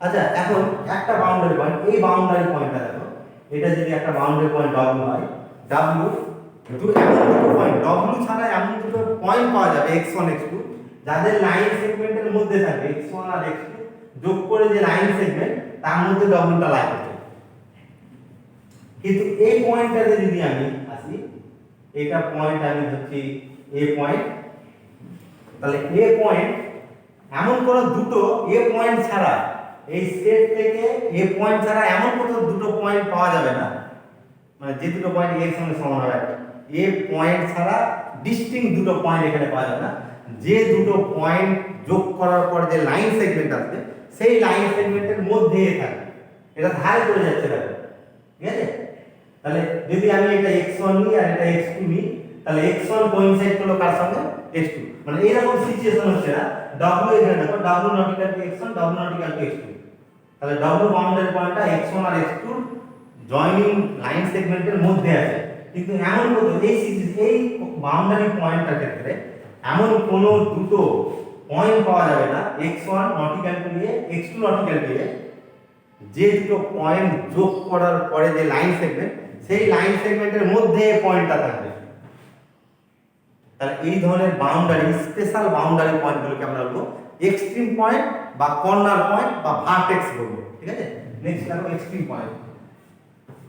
আচ্ছা এখন একটা বাউন্ডারি পয়েন্ট, এই বাউন্ডারি পয়েন্টটা দেখো, এটা যদি একটা বাউন্ডারি পয়েন্ট W হয়, W এমন দুটো পয়েন্ট, W ছাড়া এমন দুটো পয়েন্ট পাওয়া যাবে x1 x2 যাদের লাইন সেগমেন্টের মধ্যে থাকে, x1 আর x2 যোগ করে যে লাইন সেগমেন্ট তার মধ্যে Wটা লাই করছে। কিন্তু এই পয়েন্টটাতে যদি আমি আসি, এটা পয়েন্ট আমি ধরছি A পয়েন্ট, তাহলে A পয়েন্ট এমন কোনো দুটো A পয়েন্ট ছাড়া এই সেট থেকে A পয়েন্ট ছাড়া এমন কোনো দুটো পয়েন্ট পাওয়া যাবে না, মানে যে দুটো পয়েন্ট এর সঙ্গে সমান হবে, A পয়েন্ট ছাড়া ডিস্টিংক্ট দুটো পয়েন্ট এখানে পাওয়া যাবে না। যে দুটো পয়েন্ট যোগ করার পর যে লাইন সেগমেন্ট আসবে সেই লাইন সেগমেন্টের মধ্যে থাকে, এটা ধারে চলে যাচ্ছে দেখো, ঠিক আছে। তাহলে যদি আমি এটা x1 নিই আর এটা x2 নিই, তাহলে x1 কোইনসাইড করলো কার সঙ্গে, x2, মানে এরকম সিচুয়েশন হচ্ছে না w এখানে দেখো w not equal to x1 w not equal to x2, তাহলে w বাউন্ডারি পয়েন্টটা x1 আর x2 জয়েনিং লাইন সেগমেন্টের মধ্যে আছে। কিন্তু এমন কোনো এই বাউন্ডারি পয়েন্টটার ক্ষেত্রে এমন কোনো দুটো পয়েন্ট পাওয়া যাবে না x1 not equal to a x2 not equal to a, যে দুটো পয়েন্ট যোগ করার পরে যে লাইন সেগমেন্ট, সেই লাইন সেগমেন্টের মধ্যে পয়েন্টটা থাকবে। তাহলে এই ধরনের বাউন্ডারি, স্পেশাল বাউন্ডারি পয়েন্টগুলোকে আমরা বলবো এক্সট্রিম পয়েন্ট বা কর্নার পয়েন্ট বা ভার্টেক্স বলবো, ঠিক আছে। নেক্সট দেখো এক্সট্রিম পয়েন্ট।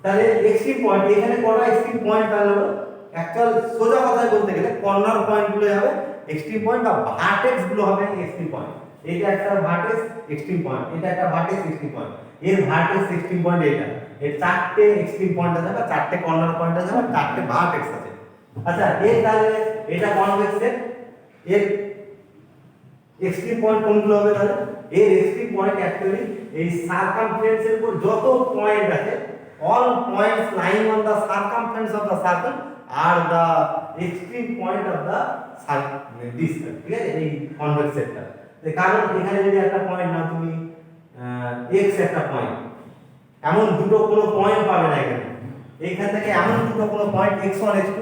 তাহলে এক্সট্রিম পয়েন্ট এখানে কটা এক্সট্রিম পয়েন্ট তাহলে হলো, অ্যাকচুয়াল সোজা কথায় বলতে গেলে কর্নার পয়েন্টগুলো হবে এক্সট্রিম পয়েন্ট বা ভার্টেক্স গুলো হবে এক্সট্রিম পয়েন্ট। এটা একটা ভার্টেক্স এক্সট্রিম পয়েন্ট, এটা একটা ভার্টেক্স এক্সট্রিম পয়েন্ট, এর ভার্টেক্স এক্সট্রিম পয়েন্ট এটা, এর চারটে এক্সট্রিম পয়েন্ট আছে, চারটে কর্নার পয়েন্ট আছে, চারটে ভার্টেক্স আছে। আচ্ছা এর তাহলে এটা কনভেক্সের, এর এক্সট্রিম পয়েন্ট কোনগুলো হবে তাহলে, এর এক্সট্রিম পয়েন্ট অ্যাকচুয়ালি এই সারকামফারেন্সের উপর যত পয়েন্ট আছে, all points lying on the circumference of the circle are the extreme point of the circle, this, ঠিক আছে, এই কনভেক্স সেটটা। কারণ এখানে যদি একটা পয়েন্ট না তুমি x একটা পয়েন্ট, এমন দুটো কোনো পয়েন্ট পাবে না এখানে, এইখান থেকে এমন দুটো কোনো point x1 x2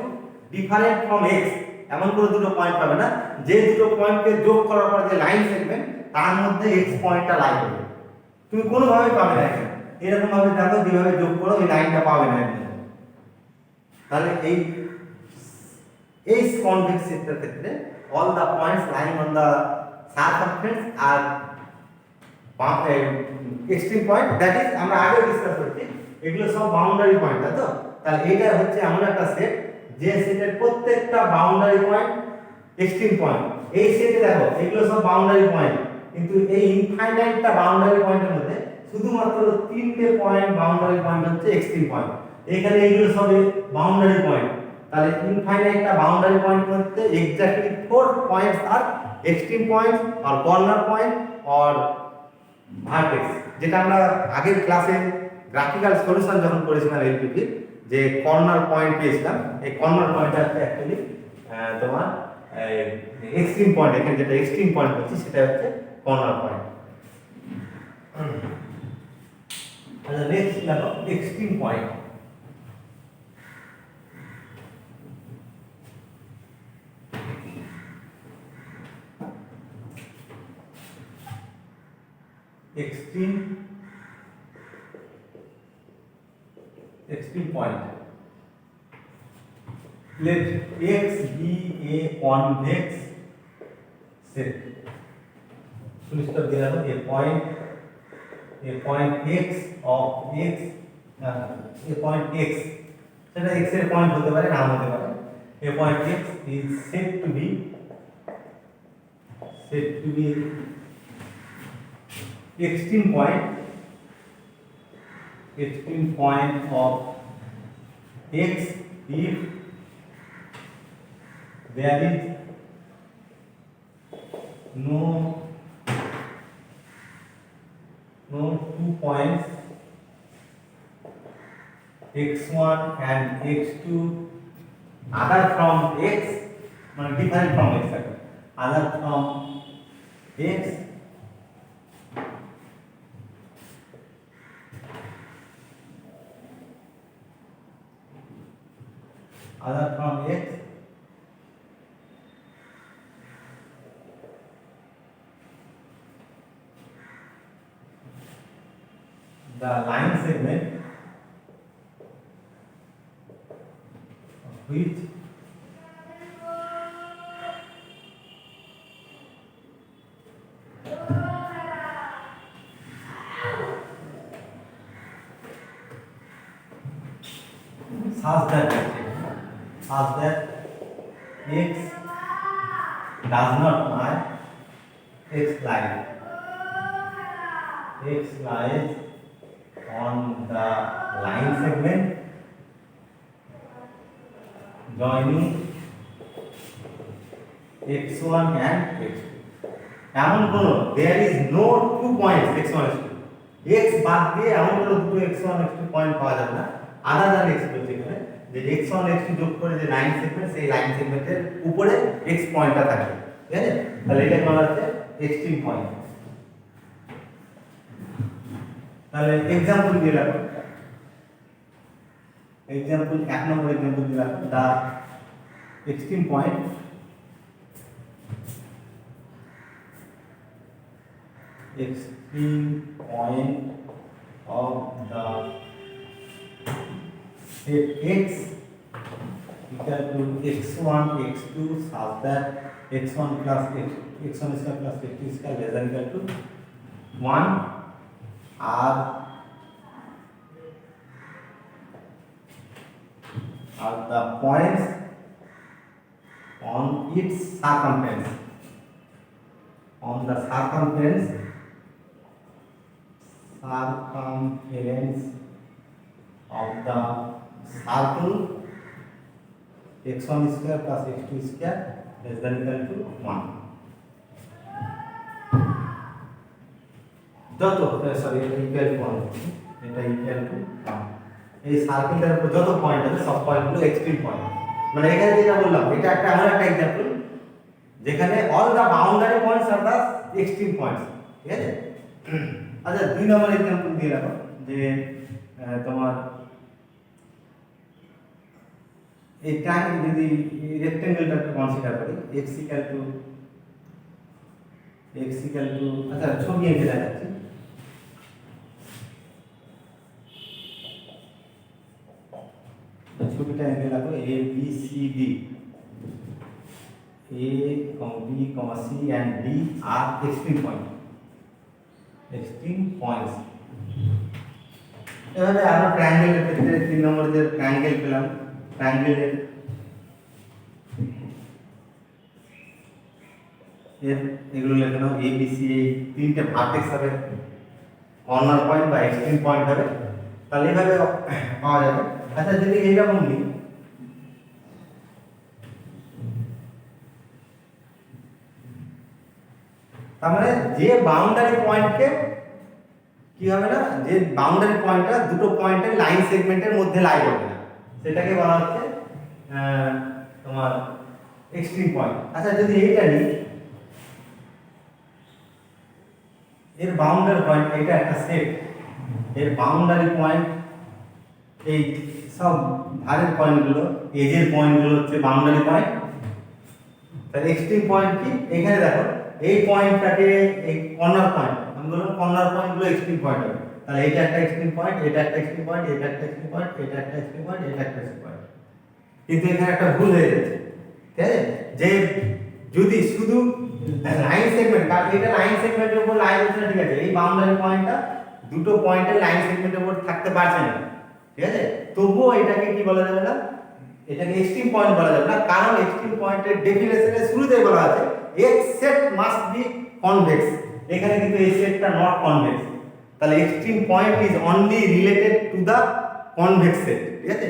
different from x, এমন কোনো দুটো পয়েন্ট পাবে না যে দুটো পয়েন্টকে যোগ করার পর যে লাইন সেগমেন্ট তার মধ্যে x পয়েন্টটা লাই হবে, তুমি কোনোভাবেই পাবে না এখানে। এরকম ভাবে দেখো যেভাবে যোগ করো এই লাইনটা পাবে না এখানে। তাহলে এই কনভেক্স সেটটার ক্ষেত্রে all the points lying on the circumference আর এক্সট্রিম পয়েন্ট, দ্যাট ইজ আমরা আগে ডিসকাস করেছি, এগুলো সব বাউন্ডারি পয়েন্ট, তাই তো। তাহলে এটা হচ্ছে এমন একটা সেট যে সেটের প্রত্যেকটা বাউন্ডারি পয়েন্ট এক্সট্রিম পয়েন্ট। এই সেটে দেখো এগুলো সব বাউন্ডারি পয়েন্ট, কিন্তু এই ইনফাইনাইটটা বাউন্ডারি পয়েন্টের মধ্যে শুধুমাত্র তিনটে পয়েন্ট বাউন্ডারি পয়েন্ট হচ্ছে এক্সট্রিম পয়েন্ট, এখানে এইগুলো সব বাউন্ডারি পয়েন্ট। তাহলে ইনফাইনাইটটা বাউন্ডারি পয়েন্ট মধ্যে এক্স্যাক্টলি 4 পয়েন্টস আর এক্সট্রিম পয়েন্ট আর কর্নার পয়েন্ট আর ভার্টেক্স, যেটা আমরা আগের ক্লাসে গ্রাফিক্যাল সলিউশন যখন করেছিলাম এলপিপি, যে কর্নার পয়েন্ট পেয়েছিলাম, এই কর্নার পয়েন্টটা অ্যাকচুয়ালি তোমার এক্সট্রিম পয়েন্ট, এখানে যেটা এক্সট্রিম পয়েন্ট হচ্ছে সেটা হচ্ছে কর্নার পয়েন্ট। আচ্ছা নেক্সট দেখো extreme point. extreme point, let x be a convex set, সুনিশ্চিত দিয়ে রাখো a point x of x, a point x, সেটা x এর পয়েন্ট হতে পারে নাও হতে পারে, a point x is said to be extreme point of x if there is no 2 points x1 and x2 other from x, মানে different from x, other from x the line segment which such that x does not lie, x lies on the line segment joining x1 and x2, এমন কোনো there is no two points x1 x2 x বাদ দিয়ে এমন কোনো দুটো x1 x2 point পাওয়া যাবে না আদার দ্যান x বলতে এখানে যে x1 x2 যোগ করে যে লাইন সেগমেন্ট সেই লাইন সেগমেন্টের উপরে x পয়েন্টটা থাকে ঠিক আছে তাহলে এটা বলা হচ্ছে এক্সট্রিম পয়েন্ট তাহলে एग्जांपल দিয়ে রাখো एग्जांपल এক নম্বর एग्जांपल দিয়ে রাখো দা extreme point of the set x equal to x1 x2 such that x1 plus x1 square plus x2 square less than equal to 1 are the points on its circumference of the circle x1 square plus x2 square less than equal to 1 যত sorry equal to 1 এটা equal to 1 এই সার্কেলটার উপর যত point আছে সব পয়েন্টগুলো extreme point মানে এখানে যেটা বললাম এটা একটা এমন একটা एग्जांपल যেখানে অল দা বাউন্ডারি পয়েন্টস আর দা এক্সট্রিম পয়েন্টস ঠিক আছে আচ্ছা দুই নম্বর एग्जांपल দিয়ে রাখো যে তোমার এই ট্রায়াঙ্গেল যদি রেক্ট্যাঙ্গেলটাকে কনসিডার করি x ইকুয়াল টু আচ্ছা ছবি এঁকে দেখাচ্ছি ছবিটা এঁকে রাখো a b c d a b c and d are extreme points এবারে আরো ট্রায়াঙ্গেলের ক্ষেত্রে 3 নম্বর যে ট্রায়াঙ্গেল পেলাম ট্রায়াঙ্গেলের এগুলো লেখা নাও এ বি সি এই তিনটে ভার্টেক্স হবে কর্নার পয়েন্ট বা এক্সট্রিম পয়েন্ট হবে তাহলে এইভাবে পাওয়া যাবে আচ্ছা যদি এইরকম নিই তার মানে যে বাউন্ডারি পয়েন্টকে কি হবে না যে বাউন্ডারি পয়েন্টটা দুটো পয়েন্টের লাইন সেগমেন্টের মধ্যে লাই করবে না সেটাকে বলা হচ্ছে তোমার এক্সট্রিম পয়েন্ট আচ্ছা যদি এইটা নিই এর বাউন্ডারি পয়েন্ট এটা একটা সেট এর বাউন্ডারি পয়েন্ট এই সব ধারের পয়েন্টগুলো এজের পয়েন্টগুলো হচ্ছে বাউন্ডারি পয়েন্ট তাহলে এক্সট্রিম পয়েন্ট কি এখানে দেখো এই পয়েন্টটাকে এই কর্নার পয়েন্ট আমি বললাম কর্নার পয়েন্টগুলো এক্সট্রিম পয়েন্ট হবে তাহলে এটা একটা এক্সট্রিম পয়েন্ট এটা একটা এক্সট্রিম পয়েন্ট এটা একটা এক্সট্রিম পয়েন্ট এটা একটা এক্সট্রিম পয়েন্ট এটা একটা এক্সট্রিম পয়েন্ট কিন্তু এখানে একটা ভুল হয়ে যাচ্ছে ঠিক আছে যে যদি শুধু লাইন সেগমেন্ট কারণ এটা লাইন সেগমেন্টের উপর লাইন হচ্ছে ঠিক আছে এই বাউন্ডারি পয়েন্টটা দুটো পয়েন্টের লাইন সেগমেন্টের উপর থাকতে পারছে না ঠিক আছে তবুও এটাকে কি বলা যাবে না এটাকে এক্সট্রিম পয়েন্ট বলা যাবে না কারণ এক্সট্রিম পয়েন্টের ডেফিনেশনে শুরুতেই বলা আছে x set must be convex এখানে কিন্তু এই সেটটা নট কনভেক্স তাহলে extreme point is only related to the convex set ঠিক আছে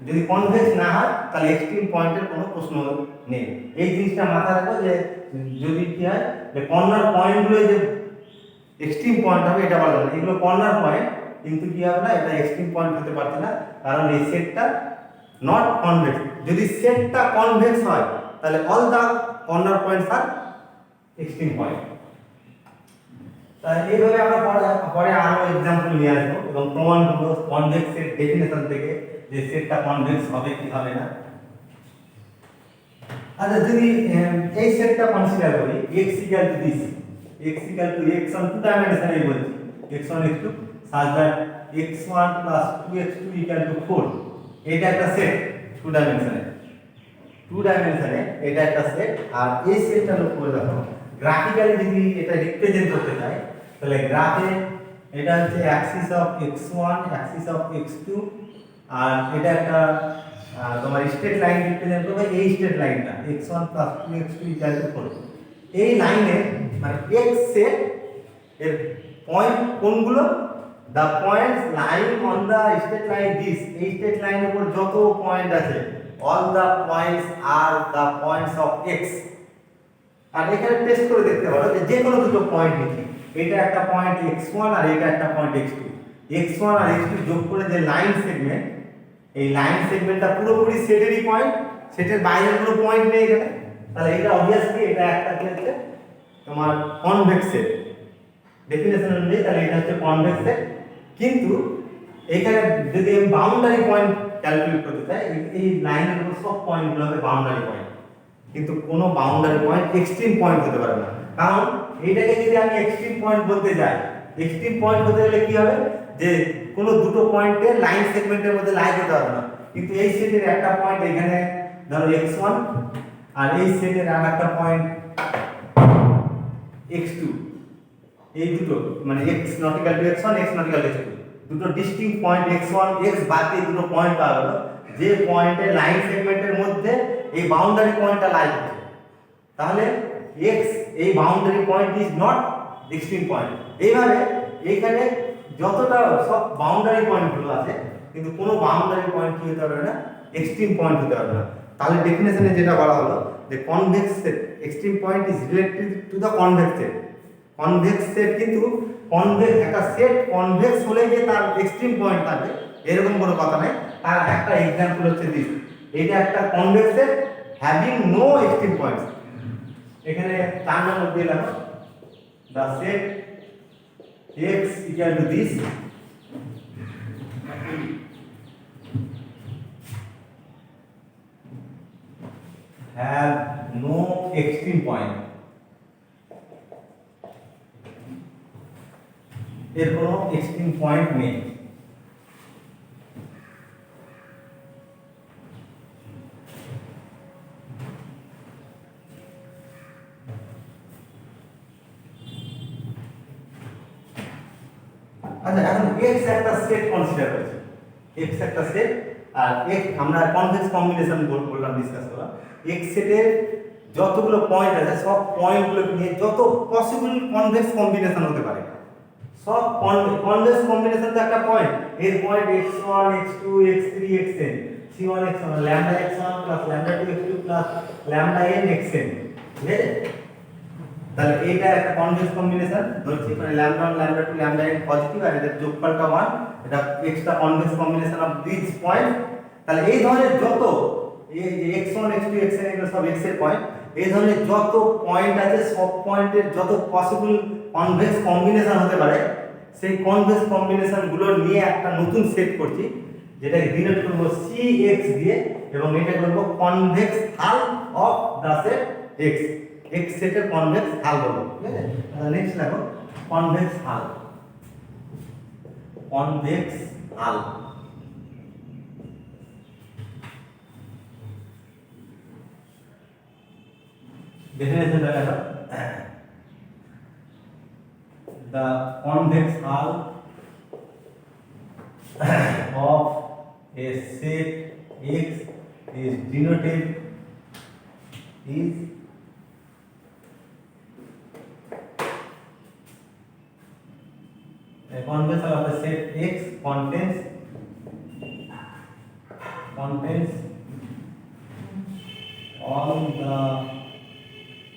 যদি কনভেক্স না হয় তাহলে এক্সট্রিম পয়েন্টের কোনো প্রশ্ন নেই এই জিনিসটা মাথায় রাখো যে যদি কি হয় যে কর্নার পয়েন্টগুলো যে এক্সট্রিম পয়েন্ট হবে এটা বলা যাবে এগুলো কর্নার পয়েন্ট কিন্তু কি হবে না এটা এক্সট্রিম পয়েন্ট হতে পারছে না কারণ এই সেটটা নট কনভেক্স যদি সেটটা কনভেক্স হয় তাহলে অল দা কর্নার পয়েন্টস আর এক্সট্রিম পয়েন্ট তাই এইভাবে আমরা পরে আরো एग्जांपल নিয়ে আসবো এবং প্রমাণ করব কনভেক্স এর ডেফিনেশন থেকে যে সেটটা কনভেক্স হবে কি হবে না আচ্ছা যদি এই সেটটা কনসিডার করি x equal to this x equal to x on two ডাইমেনশনে বলছি x1 x2 such that x1 plus 2x2 equal to 4 এটা একটা সেট টু ডাইমেনশনে এটা একটা সেট আর এই সেটটা লক্ষ্য করে দেখো গ্রাফিক্যালি যদি এটা রিপ্রেজেন্ট করতে চাই তাহলে গ্রাফে এটা হচ্ছে Axis of x1 Axis of x2 আর এটা একটা তোমার স্ট্রেট লাইন রিপ্রেজেন্ট করবে এই স্ট্রেট লাইনটা x1 2x2 4 এই লাইনে মানে x সেট এর পয়েন্ট কোনগুলো the points lying on the straight line this এই স্ট্রেট লাইনের উপর যত পয়েন্ট আছে all the points are the points of x আর এখানে টেস্ট করে দেখতে পারো যে কোনো দুটো পয়েন্ট নিচ্ছি, এটা একটা পয়েন্ট x1 আর এটা একটা পয়েন্ট x2, x1 আর x2 যোগ করে যে লাইন সেগমেন্ট, এই লাইন সেগমেন্টটা পুরোপুরি সেটেরই পয়েন্ট, সেটের বাইরের কোনো পয়েন্ট নেই এখানে, তাহলে এটা অবভিয়াসলি এটা একটা কি হচ্ছে তোমার কনভেক্স সেট। ডেফিনেশন অনুযায়ী তাহলে এটা হচ্ছে কনভেক্স সেট। কিন্তু এখানে যদি আমি বাউন্ডারি পয়েন্ট ক্যালকুলেট করতে চাই, এই লাইনের উপর সব পয়েন্টগুলো হবে বাউন্ডারি পয়েন্ট, কিন্তু কোনো বাউন্ডারি পয়েন্ট এক্সট্রিম পয়েন্ট হতে পারে না। কারণ এইটাকে যদি আমি এক্সট্রিম পয়েন্ট বলতে যাই, এক্সট্রিম পয়েন্ট হতে গেলে কি হবে যে কোনো দুটো পয়েন্টে লাইন সেগমেন্টের মধ্যে লাইন হতে পারবে না, কিন্তু এই সেটের একটা পয়েন্ট এখানে ধরো x1 আর এই সেটের আর একটা পয়েন্ট x2, এই দুটো মানে x not equal to x1 x not equal to x2, দুটো ডিস্টিংক্ট পয়েন্ট x1 x বাদ দিয়ে দুটো পয়েন্ট পাওয়া গেল, যে পয়েন্টে লাইন সেগমেন্টের মধ্যে এই বাউন্ডারি পয়েন্টটা লাই করছে, তাহলে x এই boundary point is not extreme point. এইভাবে এইখানে যতটা সব বাউন্ডারি পয়েন্টগুলো আছে, কিন্তু কোনো বাউন্ডারি পয়েন্ট কি হতে পারবে না, এক্সট্রিম পয়েন্ট হতে পারবে না। তাহলে ডেফিনেশনে যেটা বলা হলো যে convex set extreme point is related to the convex set. Convex set কিন্তু কনভেক্স একটা সেট কনভেক্স হলে যে তার এক্সট্রিম পয়েন্ট থাকবে এরকম কোনো কথা নাই। তার একটা एग्जांपल হচ্ছে দিস, এটা একটা convex set having no extreme points. এখানে 4 নম্বর দিলাম the set x equal to this have no extreme point, এর কোনো এক্সট্রিম পয়েন্ট নেই। আচ্ছা, এখন x একটা সেট কনসিডার করছি, x একটা সেট আর x আমরা কনভেক্স কম্বিনেশন বললাম ডিসকাস করলাম, x সেটের যতগুলো পয়েন্ট আছে সব পয়েন্টগুলো নিয়ে যত পসিবল কনভেক্স কম্বিনেশন হতে পারে, সব কনভেক্স কম্বিনেশন তো একটা পয়েন্ট, এর point x1 x2 x3 xn c1 x1 lambda x1 plus lambda 2 x2 plus lambda n xn, ঠিক আছে? তাহলে এটা একটা কনভেক্স কম্বিনেশন ধরছি, মানে lambda 1 lambda 2 lambda n positive আর এদের যোগফলটা 1, এটা extra convex combination of this point. তাহলে এই ধরনের যত এই x1 x2 xn এগুলো সব x এর পয়েন্ট, এই ধরনের যত পয়েন্ট আছে সব পয়েন্টের যত পসিবল কনভেক্স কম্বিনেশন হতে পারে, সেই কনভেক্স কম্বিনেশন গুলো নিয়ে একটা নতুন সেট করছি, যেটাকে ডিনোট করব cx দিয়ে, এবং এটা করব convex hull of the set x, x সেটের কনভেক্স হাল বলবো, ঠিক আছে? তাহলে নেক্সট দেখো কনভেক্স হাল, কনভেক্স হাল definition দেখো, the convex hull of a set x is denoted is a convex hull of a set x contains all the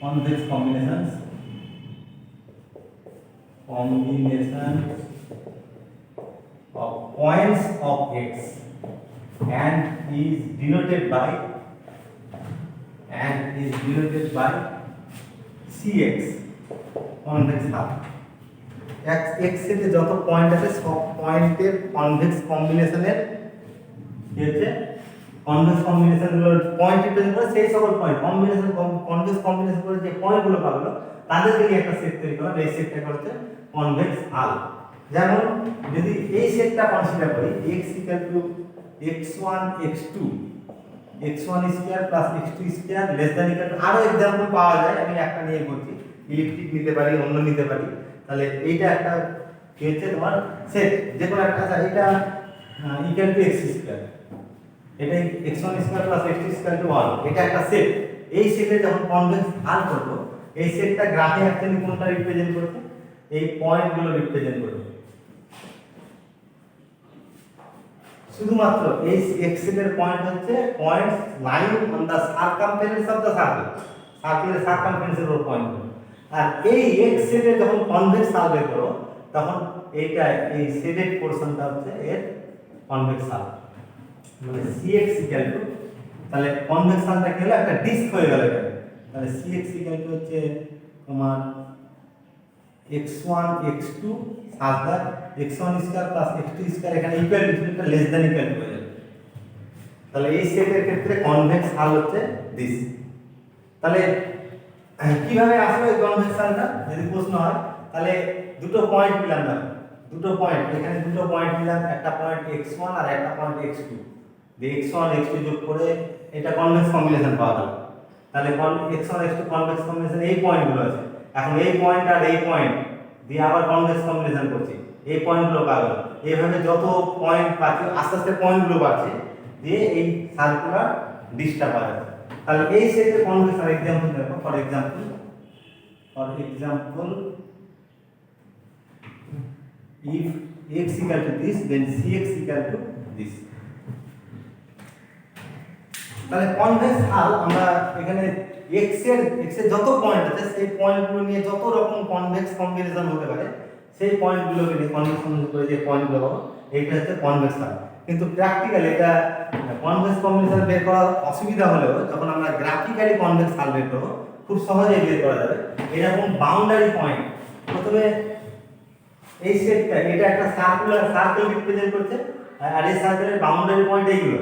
convex combinations of points of x and is denoted by cx, convex hull। x এতে যত point আছে সব পয়েন্টের convex কম্বিনেশনের কি হচ্ছে, convex combination গুলোর point represent করে সেই সকল পয়েন্ট কম্বিনেশন কনভেক্স কম্বিনেশন করে যে পয়েন্টগুলো পাবো তাদেরকে নিয়ে একটা সেট তৈরি করলাম, এই সেটটা হচ্ছে কনভেক্স হাল। যেমন যদি এই সেটটা কনসিডার করি x equal to x1 x2 x1 square plus x2 square less than equal two, আরো एग्जांपल পাওয়া যায়, আমি একটা নিয়ে বলছি, ইলেকট্রিক নিতে পারি, অন্য নিতে পারি। তাহলে এইটা একটা কি হচ্ছে তোমার সেট, যে কোনো একটা, আচ্ছা এটা ইকুয়াল টু x স্কয়ার, এটা x1 square plus x2 square to 1, এটা একটা সেট। এই সেটে যখন কনভেক্স হাল করব, এই সেটটা গ্রাফে অ্যাকচুয়ালি কোনটা রিপ্রেজেন্ট করবে, এই পয়েন্টগুলো রিপ্রেজেন্ট করবে। শুধুমাত্র এই x সেটের পয়েন্ট হচ্ছে points lying on the circumference of the circle. সার্কেলের সারকামফারেন্সের উপর পয়েন্ট করো। আর এই এক্স সেটের যখন কনভেক্স হাল বের করো তখন এইটা এই শেডেড পোরশনটা হচ্ছে এর কনভেক্স হাল, মানে cx ইকুয়াল টু, তাহলে কনভেক্স হালটা কি হলো, একটা ডিস্ক হয়ে গেল এখানে। তাহলে cx ইকুয়াল টু হচ্ছে তোমার x1 x2 such that x1 square plus x2 square, এখানে ইকুয়াল টু একটা লেস দ্যান ইকুয়াল টু হয়ে যাবে। তাহলে এই সেটের ক্ষেত্রে কনভেক্স হাল হচ্ছে দিস। তাহলে কিভাবে আসবে এই কনভেক্স হালটা যদি প্রশ্ন হয়, তাহলে দুটো পয়েন্ট পেলাম না, দুটো পয়েন্ট, এখানে দুটো পয়েন্ট পেলাম, একটা পয়েন্ট x1 আর একটা পয়েন্ট x2, দিয়ে x1 x2 যোগ করে এটা কনভেক্স কম্বিনেশন পাওয়া গেল। তাহলে x1 x2 কনভেক্স কম্বিনেশন এই পয়েন্টগুলো আছে, এখন এই পয়েন্ট আর এই পয়েন্ট দিয়ে আবার কনভেক্স কম্বিনেশন করছি, এই পয়েন্টগুলো পাওয়া গেল। এইভাবে যত পয়েন্ট পাচ্ছি আস্তে আস্তে পয়েন্টগুলো বাড়ছে, দিয়ে এই সার্কুলার ডিস্কটা পাওয়া যাবে। তাহলে এই সেটের কনভেক্স আর एग्जांपल দেখো, for example if x equal to this then cx equal to this। তাহলে কনভেক্স হাল আমরা এখানে x এর যত পয়েন্ট আছে সেই পয়েন্টগুলো নিয়ে যত রকম কনভেক্স কম্বিনেশন হতে পারে সেই পয়েন্টগুলোকে নিয়ে কনভেক্স কম্বিনেশন করে যে পয়েন্টগুলো পাবো এইটা হচ্ছে কনভেক্স হাল। কিন্তু প্র্যাকটিক্যালি এটা কনভেক্স কম্বিনেশন বের করার অসুবিধা হলেও যখন আমরা গ্রাফিক্যালি কনভেক্স হাল বের করব খুব সহজেই বের করা যাবে। এরকম বাউন্ডারি পয়েন্ট, প্রথমে এই সেটটা এটা একটা সার্কুলার সার্কেল রিপ্রেজেন্ট করছে, আর এই সার্কেলের বাউন্ডারি পয়েন্ট এইগুলো,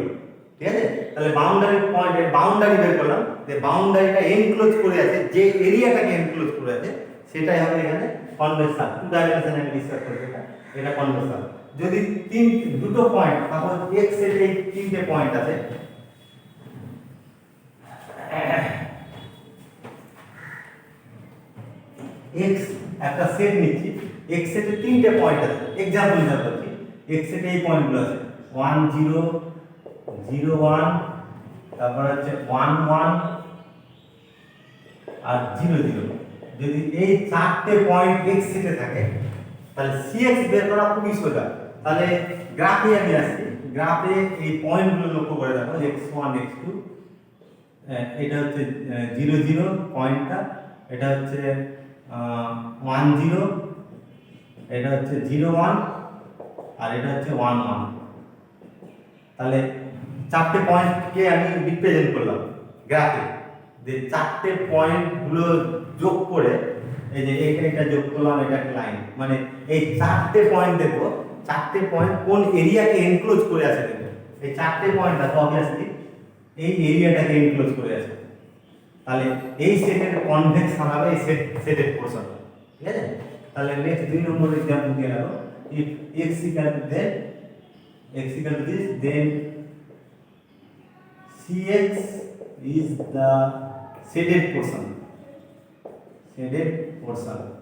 ঠিক আছে। তাহলে বাউন্ডারি পয়েন্টের বাউন্ডারি বের করলাম, যে বাউন্ডারিটা এনক্লোজ করে আছে, যে এরিয়াটাকে এনক্লোজ করে আছে সেটাই হবে এখানে কনভেক্স হাল। টু ডাইমেনশনে আমি ডিসকাস করব এটা কনভেক্স হাল। যদি দুটো পয়েন্ট, তাহলে x এর এই তিনটে পয়েন্ট আছে, x একটা সেট নিচ্ছি, x সেটে তিনটে পয়েন্ট আছে, एग्जांपल হিসাবে বলছি, x সেটে এই পয়েন্টগুলো আছে 1 0 0 1, তারপর হচ্ছে 1 1 আর 0 0। যদি এই চারটে পয়েন্ট x সেটে থাকে তাহলে cx বের করা খুবই সোজা। তাহলে গ্রাফে আমি আসছি, গ্রাফে এই পয়েন্টগুলো লক্ষ্য করে দেখো, x1 x2, এটা হচ্ছে 0 0 পয়েন্টটা, এটা হচ্ছে 1 0, এটা হচ্ছে 0 1 আর এটা হচ্ছে 1 1। তাহলে চারটে পয়েন্টকে আমি রিপ্রেজেন্ট করলাম গ্রাফে, যে চারটে পয়েন্টগুলো যোগ করে এই যে এটা যোগ করলাম, এটা একটা লাইন, মানে এই চারটে পয়েন্ট দেখো, চারটে পয়েন্ট কোন এরিয়াকে এনক্লোজ করে আছে দেখো, এই চারটে পয়েন্ট আছে অবভিয়াসলি এই এরিয়াটাকে এনক্লোজ করে আছে। তাহলে এই সেটের কনভেক্স হবে এই সেটের পোরশন, ঠিক আছে। তাহলে নেক্সট 2 নম্বর एग्जांपल দিয়ে নাও, if x equal to this then cx is the shaded portion,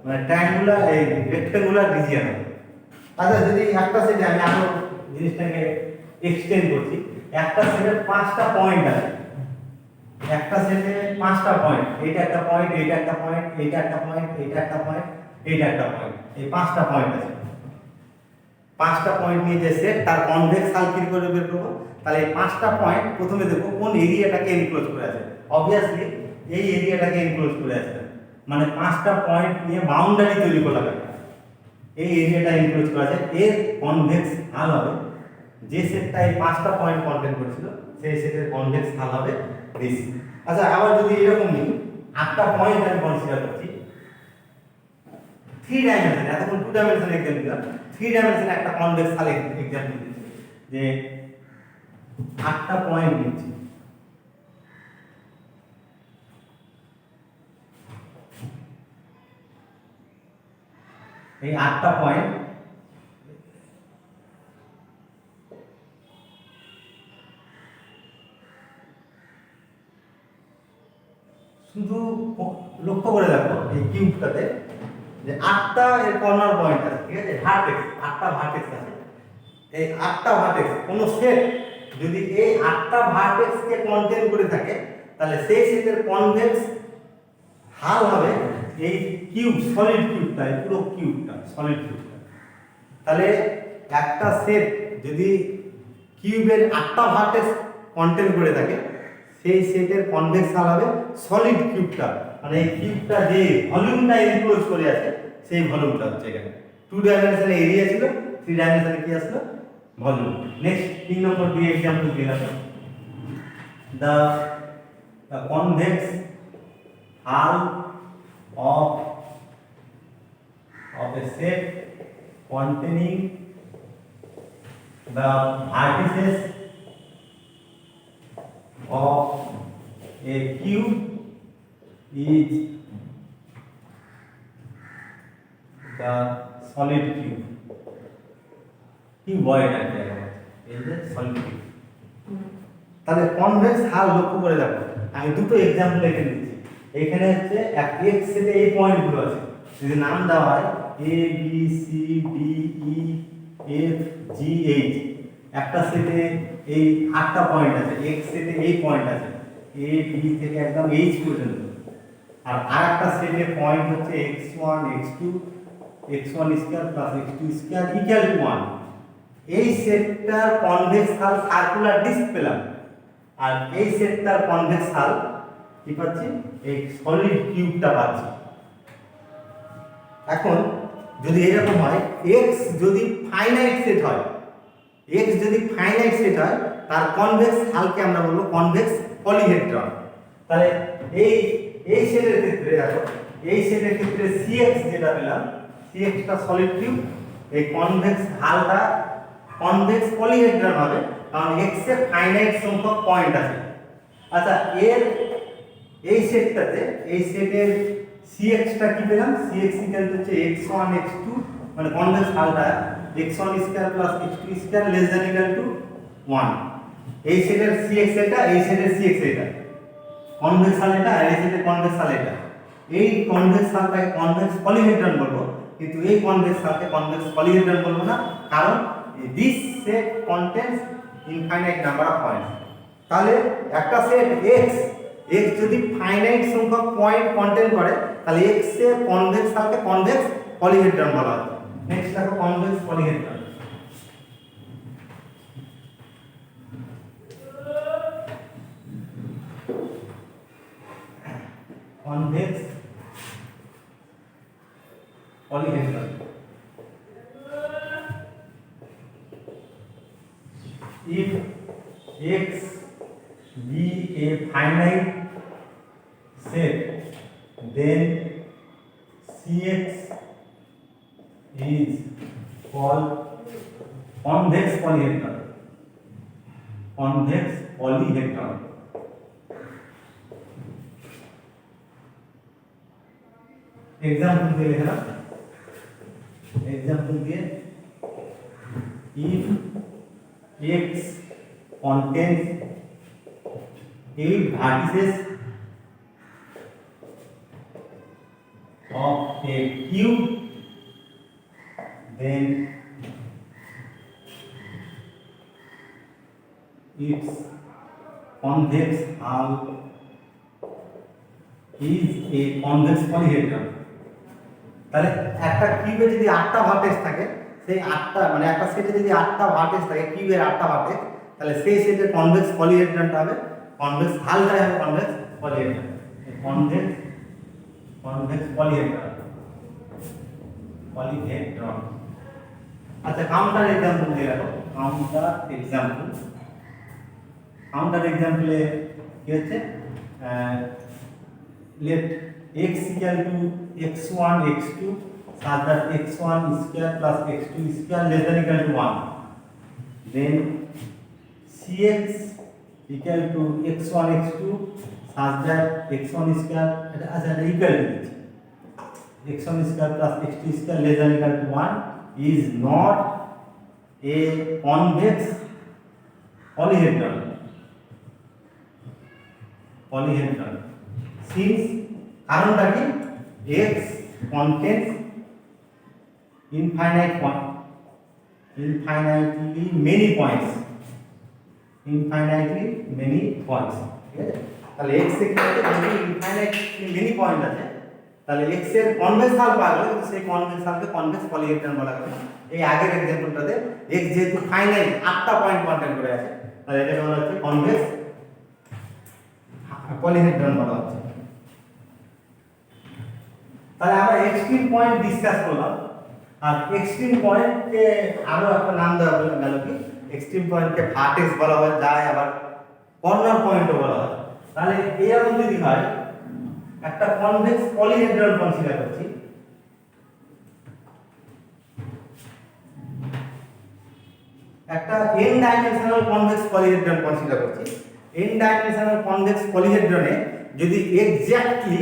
মানে ট্রায়াঙ্গুলার এই রেক্ট্যাঙ্গুলার রিজিয়ন। আচ্ছা, যদি একটা সেটে আমি আরো জিনিসটাকে এক্সটেন্ড করছি, একটা সেটে 5টা পয়েন্ট আছে, একটা সেটে 5টা পয়েন্ট, এইটা একটা পয়েন্ট, এইটা একটা পয়েন্ট, এইটা একটা পয়েন্ট, এইটা একটা পয়েন্ট, এইটা একটা পয়েন্ট, এই 5টা পয়েন্ট আছে। 5টা পয়েন্ট নিয়ে যে সেট তার কনভেক্স হাল কি করে বের করব? তাহলে এই 5টা পয়েন্ট প্রথমে দেখো কোন এরিয়াটাকে এনক্লোজ করে আছে, অবভিয়াসলি এই এরিয়াটাকে এনক্লোজ করে আছে, মানে 5টা পয়েন্ট নিয়ে বাউন্ডারি তৈরি করা হবে, এই এরিয়াটা এনক্লোজ করা আছে, এর কনভেক্স হাল হবে যে সেটটা এই 5টা পয়েন্ট কন্টেইন করেছিল সেই সেটের কনভেক্স হাল হবে দিস। আচ্ছা, আবার যদি এরকম নিই, 8টা পয়েন্ট আমি কনসিডার করছি 3 ডাইমেনশন, এতক্ষণ 2 ডাইমেনশন এক্সাম্পল দিলাম, 3 ডাইমেনশনে একটা কনভেক্স হাল এক্সাম্পল দিচ্ছি, যে 8টা পয়েন্ট নিচ্ছি, এই 8টা পয়েন্ট শুধু লক্ষ্য করে দেখো এই কিউবটাতে যে 8টা এর কর্নার পয়েন্ট আছে, ঠিক আছে, ভার্টেক্স, 8টা ভার্টেক্স আছে। এই 8টা ভার্টেক্স কোন সেট যদি এই 8টা ভার্টেক্সকে কন্টেইন করে থাকে তাহলে সেই সেটের কনভেক্স হাল হবে এই কিউব, সলিড কিউবটা, এই পুরো কিউবটা, সলিড কিউবটা। তাহলে একটা সেট যদি কিউবের 8টা ভার্টেক্স কন্টেইন করে থাকে সেই সেটের কনভেক্স হাল হবে সলিড কিউবটা, মানে এই কিউবটা যে ভলিউমটা এনক্লোজ করে আছে সেই ভলিউমটা হচ্ছে এখানে। 2 ডাইমেনশনে এরিয়া ছিল, 3 ডাইমেনশনে কি আসলো? ভলিউম। নেক্সট 3 নম্বর দিয়ে एग्जांपल দিলাম। the convex hull of a set containing the vertices of a cube is the solid cube. cuboid আছে এই যে solid cube। তাহলে কনভেক্স হাল লক্ষ্য করে দেখো, আমি দুটো एग्जांपल এখানে দিচ্ছি। এখানে হচ্ছে এক এক্স সেটে এই পয়েন্টগুলো আছে, যদি নাম দেওয়া হয় A B C D E F G H, একটা সেটে এই 8টা পয়েন্ট আছে, এক্স সেটে এই পয়েন্ট আছে এ বি থেকে একদম এইচ পর্যন্ত, আর আরেকটা সেটে পয়েন্ট হচ্ছে x1 x2 x1 square plus x2 square equal to 1। এই সেটটার কনভেক্স হাল সার্কুলার ডিস্ক পেলাম, আর এই সেটটার কনভেক্স হাল কি পাচ্ছি? এই সলিড কিউবটা পাচ্ছি। এখন যদি এরকম হয় x যদি ফাইনাইট সেট হয়, x যদি ফাইনাইট সেট হয় তার কনভেক্স হালকে আমরা বলবো কনভেক্স পলিহেড্রন। তাহলে এই সেটের ক্ষেত্রে দেখো, এই সেটের ক্ষেত্রে cx যেটা পেলাম, cx টা সলিড কিউব, এই কনভেক্স হালটা কনভেক্স পলিহেড্রন হবে কারণ x এ ফাইনাইট সংখ্যক পয়েন্ট আছে। আচ্ছা, এর এই সেটটাতে এই সেটের cx টা কি পেলাম? cx ইকুয়াল হচ্ছে x1 x2, মানে কনভেক্স হালটা x1 square plus x2 square less than equal to 1। এই সেটের cx এটা, এই সেটের cx এটা, কনভেক্স হাল এটা, আর এই সেটের কনভেক্স হাল এটা। এই কনভেক্স হালটাকে কনভেক্স পলিহেড্রন বলবো, কিন্তু এই কনভেক্স হালকে কনভেক্স পলিহেড্রন বলবো না, কারণ this set contains infinite number of points। তাহলে একটা সেট x যদি ফাইনাইট সংখ্যক পয়েন্ট কন্টেইন করে তাহলে x এর কনভেক্স হালকে কনভেক্স পলিহেড্রন বলা হয়। নেক্সট দেখো convex polyhedron. convex polyhedron. If X be a finite set, then Cx is called convex polyhedron. Convex polyhedron. Example दे लेना, एग्जाम्पल दिए if X contains 8 vertices of a cube, then its convex hull is a convex polyhedron। তাহলে একটা কিউবে যদি 8টা vertex থাকে, সেই 8টা মানে একটা সেটে যদি 8টা ভার্টেক্স থাকে, কিউবের 8টা ভার্টেক্স, তাহলে সেই সেটের কনভেক্স পলিহেড্রনটা হবে কনভেক্স হালটাই হবে কনভেক্স পলিহেড্রন। Convex polyhedron. আচ্ছা, কাউন্টার एग्जांपल দিয়ে রাখো। কাউন্টার एग्जांपले কি হচ্ছে, let x equal to x1 x2 such that x1 square plus x2 square less than equal to 1, then cx equal to x1 x2 such that x1 square equal to x1 square plus x2 square less than equal to 1 is not a convex polyhedron since কারণটা কি, x contains infinitely many points, ঠিক আছে। তাহলে x এর ক্ষেত্রে যদি infinitely many point আছে, তাহলে x এর কনভেক্স হাল পাওয়া গেল, কিন্তু সেই কনভেক্স হালকে কনভেক্স পলিহেড্রন বলা হবে। এই আগের एग्जांपलটাতে x যেহেতু ফাইনাইট 8টা পয়েন্ট কন্টেইন করে আছে, তাহলে এটাকে বলা হচ্ছে কনভেক্স পলিহেড্রন বলা হচ্ছে। তাহলে আমরা এক্সট্রিম পয়েন্ট ডিসকাস করলাম। আর এক্সট্রিম পয়েন্টকে আরো একটা নাম দেওয়া গেল কি, এক্সট্রিম পয়েন্টকে ভার্টেক্স বলা হয়, যায় আবার কর্নার পয়েন্টও বলা হয়। তাহলে এরকম যদি হয়, একটা কনভেক্স পলিহেড্রন কনসিডার করছি, একটা n dimensional convex polyhedron consider করছি। n ডাইমেনশনাল কনভেক্স পলিহেড্রনে যদি এক্স্যাক্টলি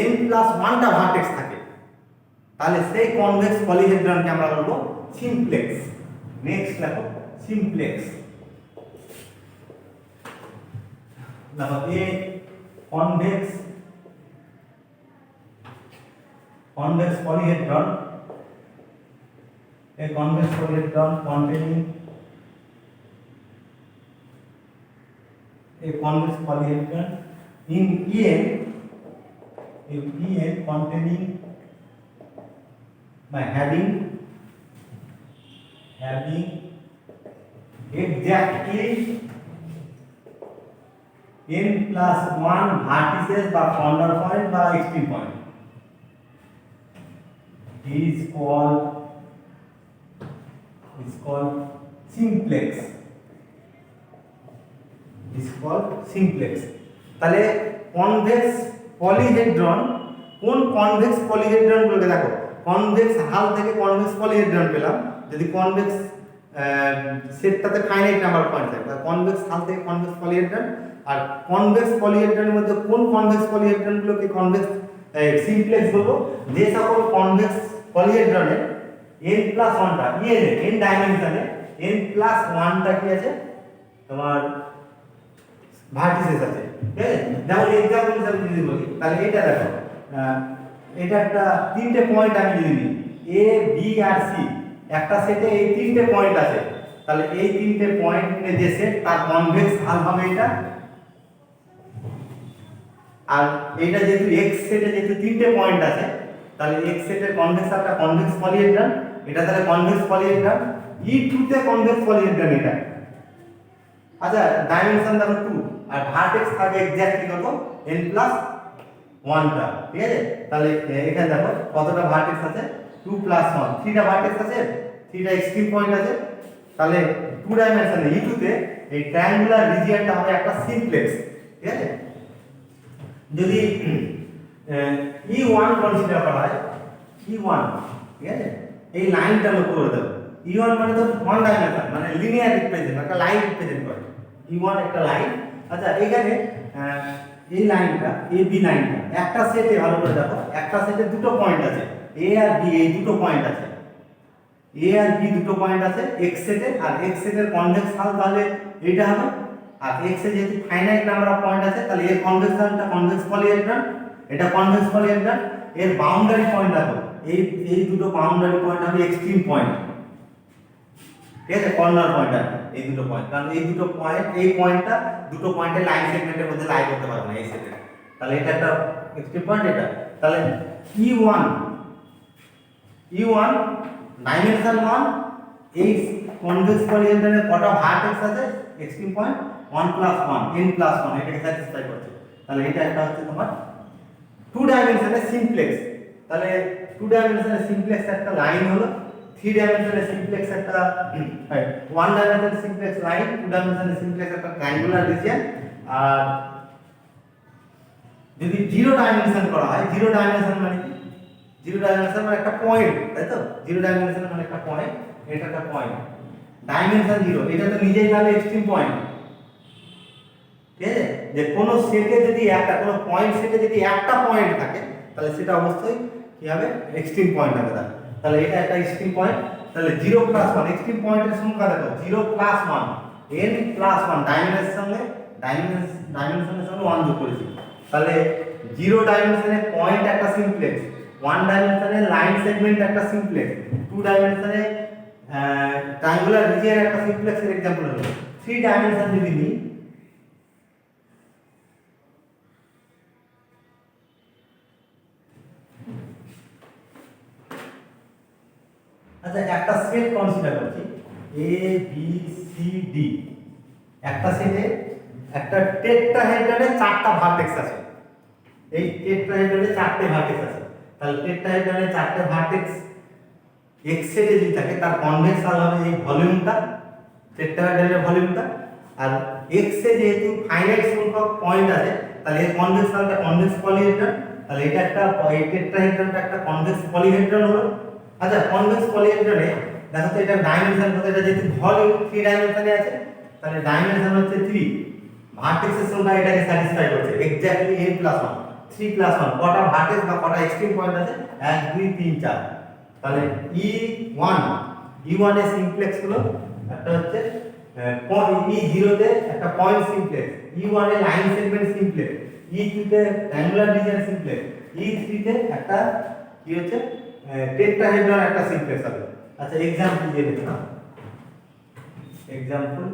n+1টা ভার্টেক্স থাকে, তাহলে সেই কনভেক্স পলিহেড্রনকে আমরা বলবো সিমপ্লেক্স। নেক্সট দেখো সিমপ্লেক্স। দেখো এ convex polyhedron, a convex polyhedron containing a convex polyhedron in En containing by having exactly n+1 vertices বা corner point বা extreme point is called simplex. তাহলে কনভেক্স পলিহেড্রন, কোন কনভেক্স পলিহেড্রন বলতে দেখো, convex হাল থেকে কনভেক্স পলিহেড্রন পেলাম, যদি কনভেক্স সেটটাতে ফাইনাইট নাম্বার পয়েন্ট থাকে, তাহলে কনভেক্স হাল থেকে কনভেক্স পলিহেড্রন। আর কনভেক্স পলিহেড্রনের মধ্যে কোন কনভেক্স পলিহেড্রনগুলোকে কনভেক্স সিমপ্লেক্স বলবো, যে সকল কনভেক্স পলিহেড্রনের n+1টা n ডাইমেনশনে n+1টা কি আছে তোমার ভার্টিসেস আছে। ঠিক আছে, যেমন এক্সাম্পল হিসেবে যদি বলি, তাহলে এটা দেখো, এটা একটা তিনটে পয়েন্ট আমি যদি নিই a b আর c, একটা সেটে এই তিনটে পয়েন্ট আছে, তাহলে এই তিনটে পয়েন্টের যে সেট তার কনভেক্স হাল হবে এটা। আর এটা যেহেতু x সেটে যেহেতু তিনটে পয়েন্ট আছে, তাহলে x সেটের কনভেক্স হালটা কনভেক্স পলিহেড্রন, এটা তাহলে কনভেক্স পলিহেড্রন। E2 তে কনভেক্স পলিহেড্রন এটা। আচ্ছা, ডাইমেনশন দেখো 2, আর ভার্টেক্স থাকে এক্স্যাক্টলি কত n+1টা। ঠিক আছে, তাহলে এখানে দেখো কতটা ভার্টেক্স আছে, 2+1, 3টা ভার্টেক্স আছে, 3টা এক্সট্রিম পয়েন্ট আছে। তাহলে 2 ডাইমেনশনে E2 তে এই ট্রায়াঙ্গুলার রিজিয়নটা হবে একটা সিমপ্লেক্স। ঠিক আছে, যদি E1 কনসিডার করা হয়, E1, ঠিক আছে, এই লাইনটা লক্ষ্য করে দেবো। E1 মানে তো ওয়ান ডাইমেনশন, মানে লিনিয়ার রিপ্রেজেন্ট, একটা লাইন রিপ্রেজেন্ট করে। E1 একটা লাইন। আচ্ছা, এখানে এই লাইনটা AB লাইনটা একটা সেটে, ভালো করে দেখো, একটা সেটে দুটো পয়েন্ট আছে, A আর B, এই দুটো পয়েন্ট আছে, A আর B দুটো পয়েন্ট আছে x সেটে। আর x সেটের কনভেক্স হাল তাহলে এইটা হবে। আর x এ যেহেতু ফাইনাইট নাম্বার অফ পয়েন্ট আছে, তাহলে এর কনভেক্স হালটা কনভেক্স পলিহেড্রন, এটা কনভেক্স পলিহেড্রন। এর বাউন্ডারি পয়েন্ট দেখো, এই দুটো বাউন্ডারি পয়েন্ট হবে এক্সট্রিম পয়েন্ট। ঠিক আছে, কর্নার পয়েন্ট আছে এই দুটো পয়েন্ট, কারণ এই দুটো পয়েন্ট, এই পয়েন্টটা দুটো পয়েন্টের লাইন সেগমেন্টের মধ্যে লাই করতে পারবে না এই সেটে, তাহলে এটা একটা এক্সট্রিম পয়েন্ট এটা। তাহলে E1 ডাইমেনশন 1, এই কনভেক্স পলিহেড্রনের কটা ভার্টেক্স আছে, এক্সট্রিম পয়েন্ট 1+1, n+1, এটাকে স্যাটিসফাই করছে। তাহলে এটা একটা হচ্ছে তোমার 2 ডাইমেনশনে সিমপ্লেক্স। তাহলে 2 ডাইমেনশনে সিমপ্লেক্স একটা লাইন হলো, 3 ডাইমেনশনে সিমপ্লেক্স একটা 1 ডাইমেনশনে সিমপ্লেক্স লাইন, 2 ডাইমেনশনে সিমপ্লেক্স একটা ট্রায়াঙ্গুলার রিজিয়ন। আর যদি 0 ডাইমেনশন করা হয়, 0 ডাইমেনশন মানে কি, 0 ডাইমেনশন মানে একটা পয়েন্ট, তাই তো, 0 ডাইমেনশন মানে একটা পয়েন্ট, এটা একটা পয়েন্ট, ডাইমেনশন 0, এটা তো নিজেই তাহলে এক্সট্রিম পয়েন্ট। ঠিক আছে, যে কোনো সেটে যদি একটা, কোনো পয়েন্ট সেটে যদি একটা পয়েন্ট থাকে, তাহলে সেটা অবশ্যই কি হবে, এক্সট্রিম পয়েন্ট হবে। তাহলে এটা একটা এক্সট্রিম পয়েন্ট। তাহলে 0+1, এক্সট্রিম পয়েন্টের সংখ্যা দেখো, 0+1, n+1, ডাইমেনশনের সঙ্গে 1 যোগ করেছি। তাহলে 0 ডাইমেনশনে পয়েন্ট একটা সিমপ্লেক্স, 1 ডাইমেনশনে লাইন সেগমেন্ট একটা সিমপ্লেক্স, 2 ডাইমেনশনে ট্রায়াঙ্গুলার রিজিয়ন একটা সিমপ্লেক্সের एग्जांपल হলো। 3 ডাইমেনশন যদি নিই, আচ্ছা একটা সেট কনসিডার করছি A B C D, একটা সেটে একটা টেট্রাহেড্রনে 4টা ভার্টেক্স আছে। এই টেট্রাহেড্রনে 4টে ভার্টেক্স আছে। তাহলে টেট্রাহেড্রনে 4টে ভার্টেক্স এক্স সাইডে যদি থাকে তার কনভেক্স আল হবে এই ভলিউমটা, টেট্রাহেড্রনের ভলিউমটা। আর এক্স এ যেহেতু ফাইনাইট সংখ্যক পয়েন্ট আছে তাহলে এর কনভেক্স আলটা কনভেক্স পলিহেড্রন। তাহলে এটা একটা এই টেট্রাহেড্রনটা একটা কনভেক্স পলিহেড্রন হলো। আচ্ছা কনভেক্স পলিহেড্রনে দেখো তো এটা ডাইমেনশন কত, এটা যেহেতু ভলিউম 3 ডাইমেনশনে আছে তাহলে ডাইমেনশন হচ্ছে 3। ভার্টেক্সের সংখ্যা এটাকে স্যাটিসফাই করছে এক্স্যাক্টলি n + 1 3 + 1 কটা ভার্টেক্স বা কটা এক্সট্রিম পয়েন্ট আছে 1 2 3 4। তাহলে E1 এর সিমপ্লেক্স হলো একটা হচ্ছে E0 তে একটা পয়েন্ট সিমপ্লেক্স, E1 এ লাইন সেগমেন্ট সিমপ্লেক্স, E2 তে অ্যাঙ্গুলার রিজিয়ন সিমপ্লেক্স, E3 তে একটা কি হচ্ছে টেট্রাহেড্রন একটা সিমপ্লেক্স হবে। আচ্ছা एग्जांपल দিয়ে দেখো না, एग्जांपल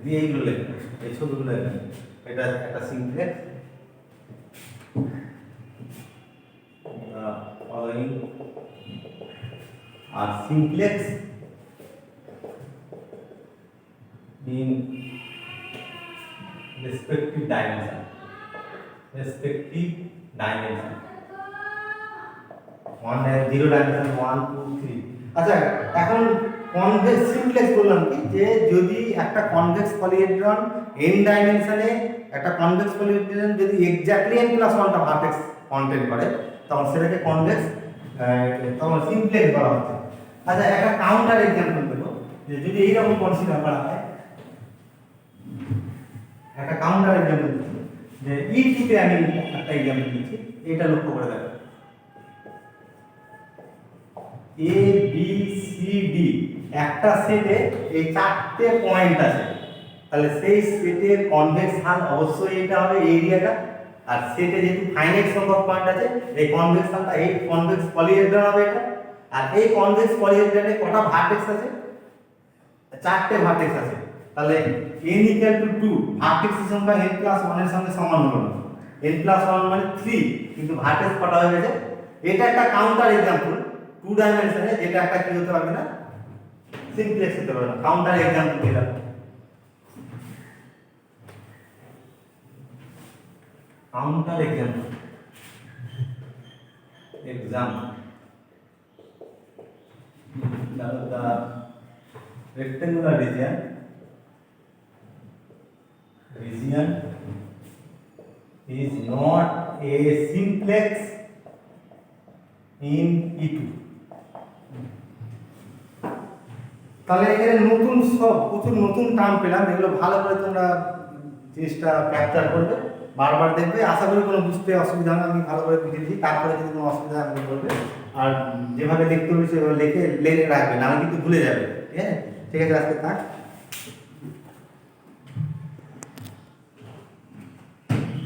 দিয়ে এইগুলো লেখো, এই ছবিগুলো লেখো। এটা একটা simplex following are simplex in respective dimension, one has 0 dimension 1 2 3। আচ্ছা এখন কনভেক্স সিমপ্লেক্স বললাম কি যে যদি একটা কনভেক্স পলিহেড্রন n ডাইমেনশনে একটা কনভেক্স পলিহেড্রন যদি এক্স্যাক্টলি n + 1টা ভার্টেক্স কন্টেইন করে তখন সেটাকে কনভেক্স তখন সিমপ্লেক্স বলা হচ্ছে। আচ্ছা একটা কাউন্টার एग्जांपल দেব যে যদি এই রকম কনসিডার করা হয়, একটা কাউন্টার एग्जांपल দিচ্ছি যে E2 তে আমি একটা एग्जांपल দিচ্ছি, এটা লক্ষ্য করে দেখো A B C D একটা সেটে এই 4টে পয়েন্ট আছে, তাহলে সেই সেটের কনভেক্স হাল অবশ্যই এটা হবে এরিয়াটা। আর সেটে যেহেতু ফাইনাইট সংখ্যক পয়েন্ট আছে এই কনভেক্স হালটা এই কনভেক্স পলিহেড্রন হবে এটা। আর এই কনভেক্স পলিহেড্রনে কটা ভার্টেক্স আছে 4টে ভার্টেক্স আছে। তাহলে n = 2 ভার্টেক্সের সংখ্যা n + 1 এর সঙ্গে সমান হলো না, n + 1 মানে 3 কিন্তু ভার্টেক্স কটা হয়ে গেছে। এটা একটা কাউন্টার एग्जांपल 2 ডাইমেনশনে, যেটা একটা কি হতে পারবে না সিমপ্লেক্স হতে পারবে না। কাউন্টার एग्जांपल দিলাম। Counter example the rectangular region is not a simplex in E2। তাহলে এখানে নতুন সব প্রচুর নতুন টার্ম পেলাম, এগুলো ভালো করে তোমরা জিনিসটা ক্যাপচার করবে, বারবার দেখবে। আশা করি কোনো বুঝতে অসুবিধা হবে, আমি ভালো করে বুঝিয়ে দিই। তারপরে যদি কোনো অসুবিধা আপনি বলবে, আর যেভাবে লিখতে হবে সেভাবে লিখে রাখবেন, আমি কিন্তু ভুলে যাবে। ঠিক আছে, ঠিক আছে, আজকে থাক।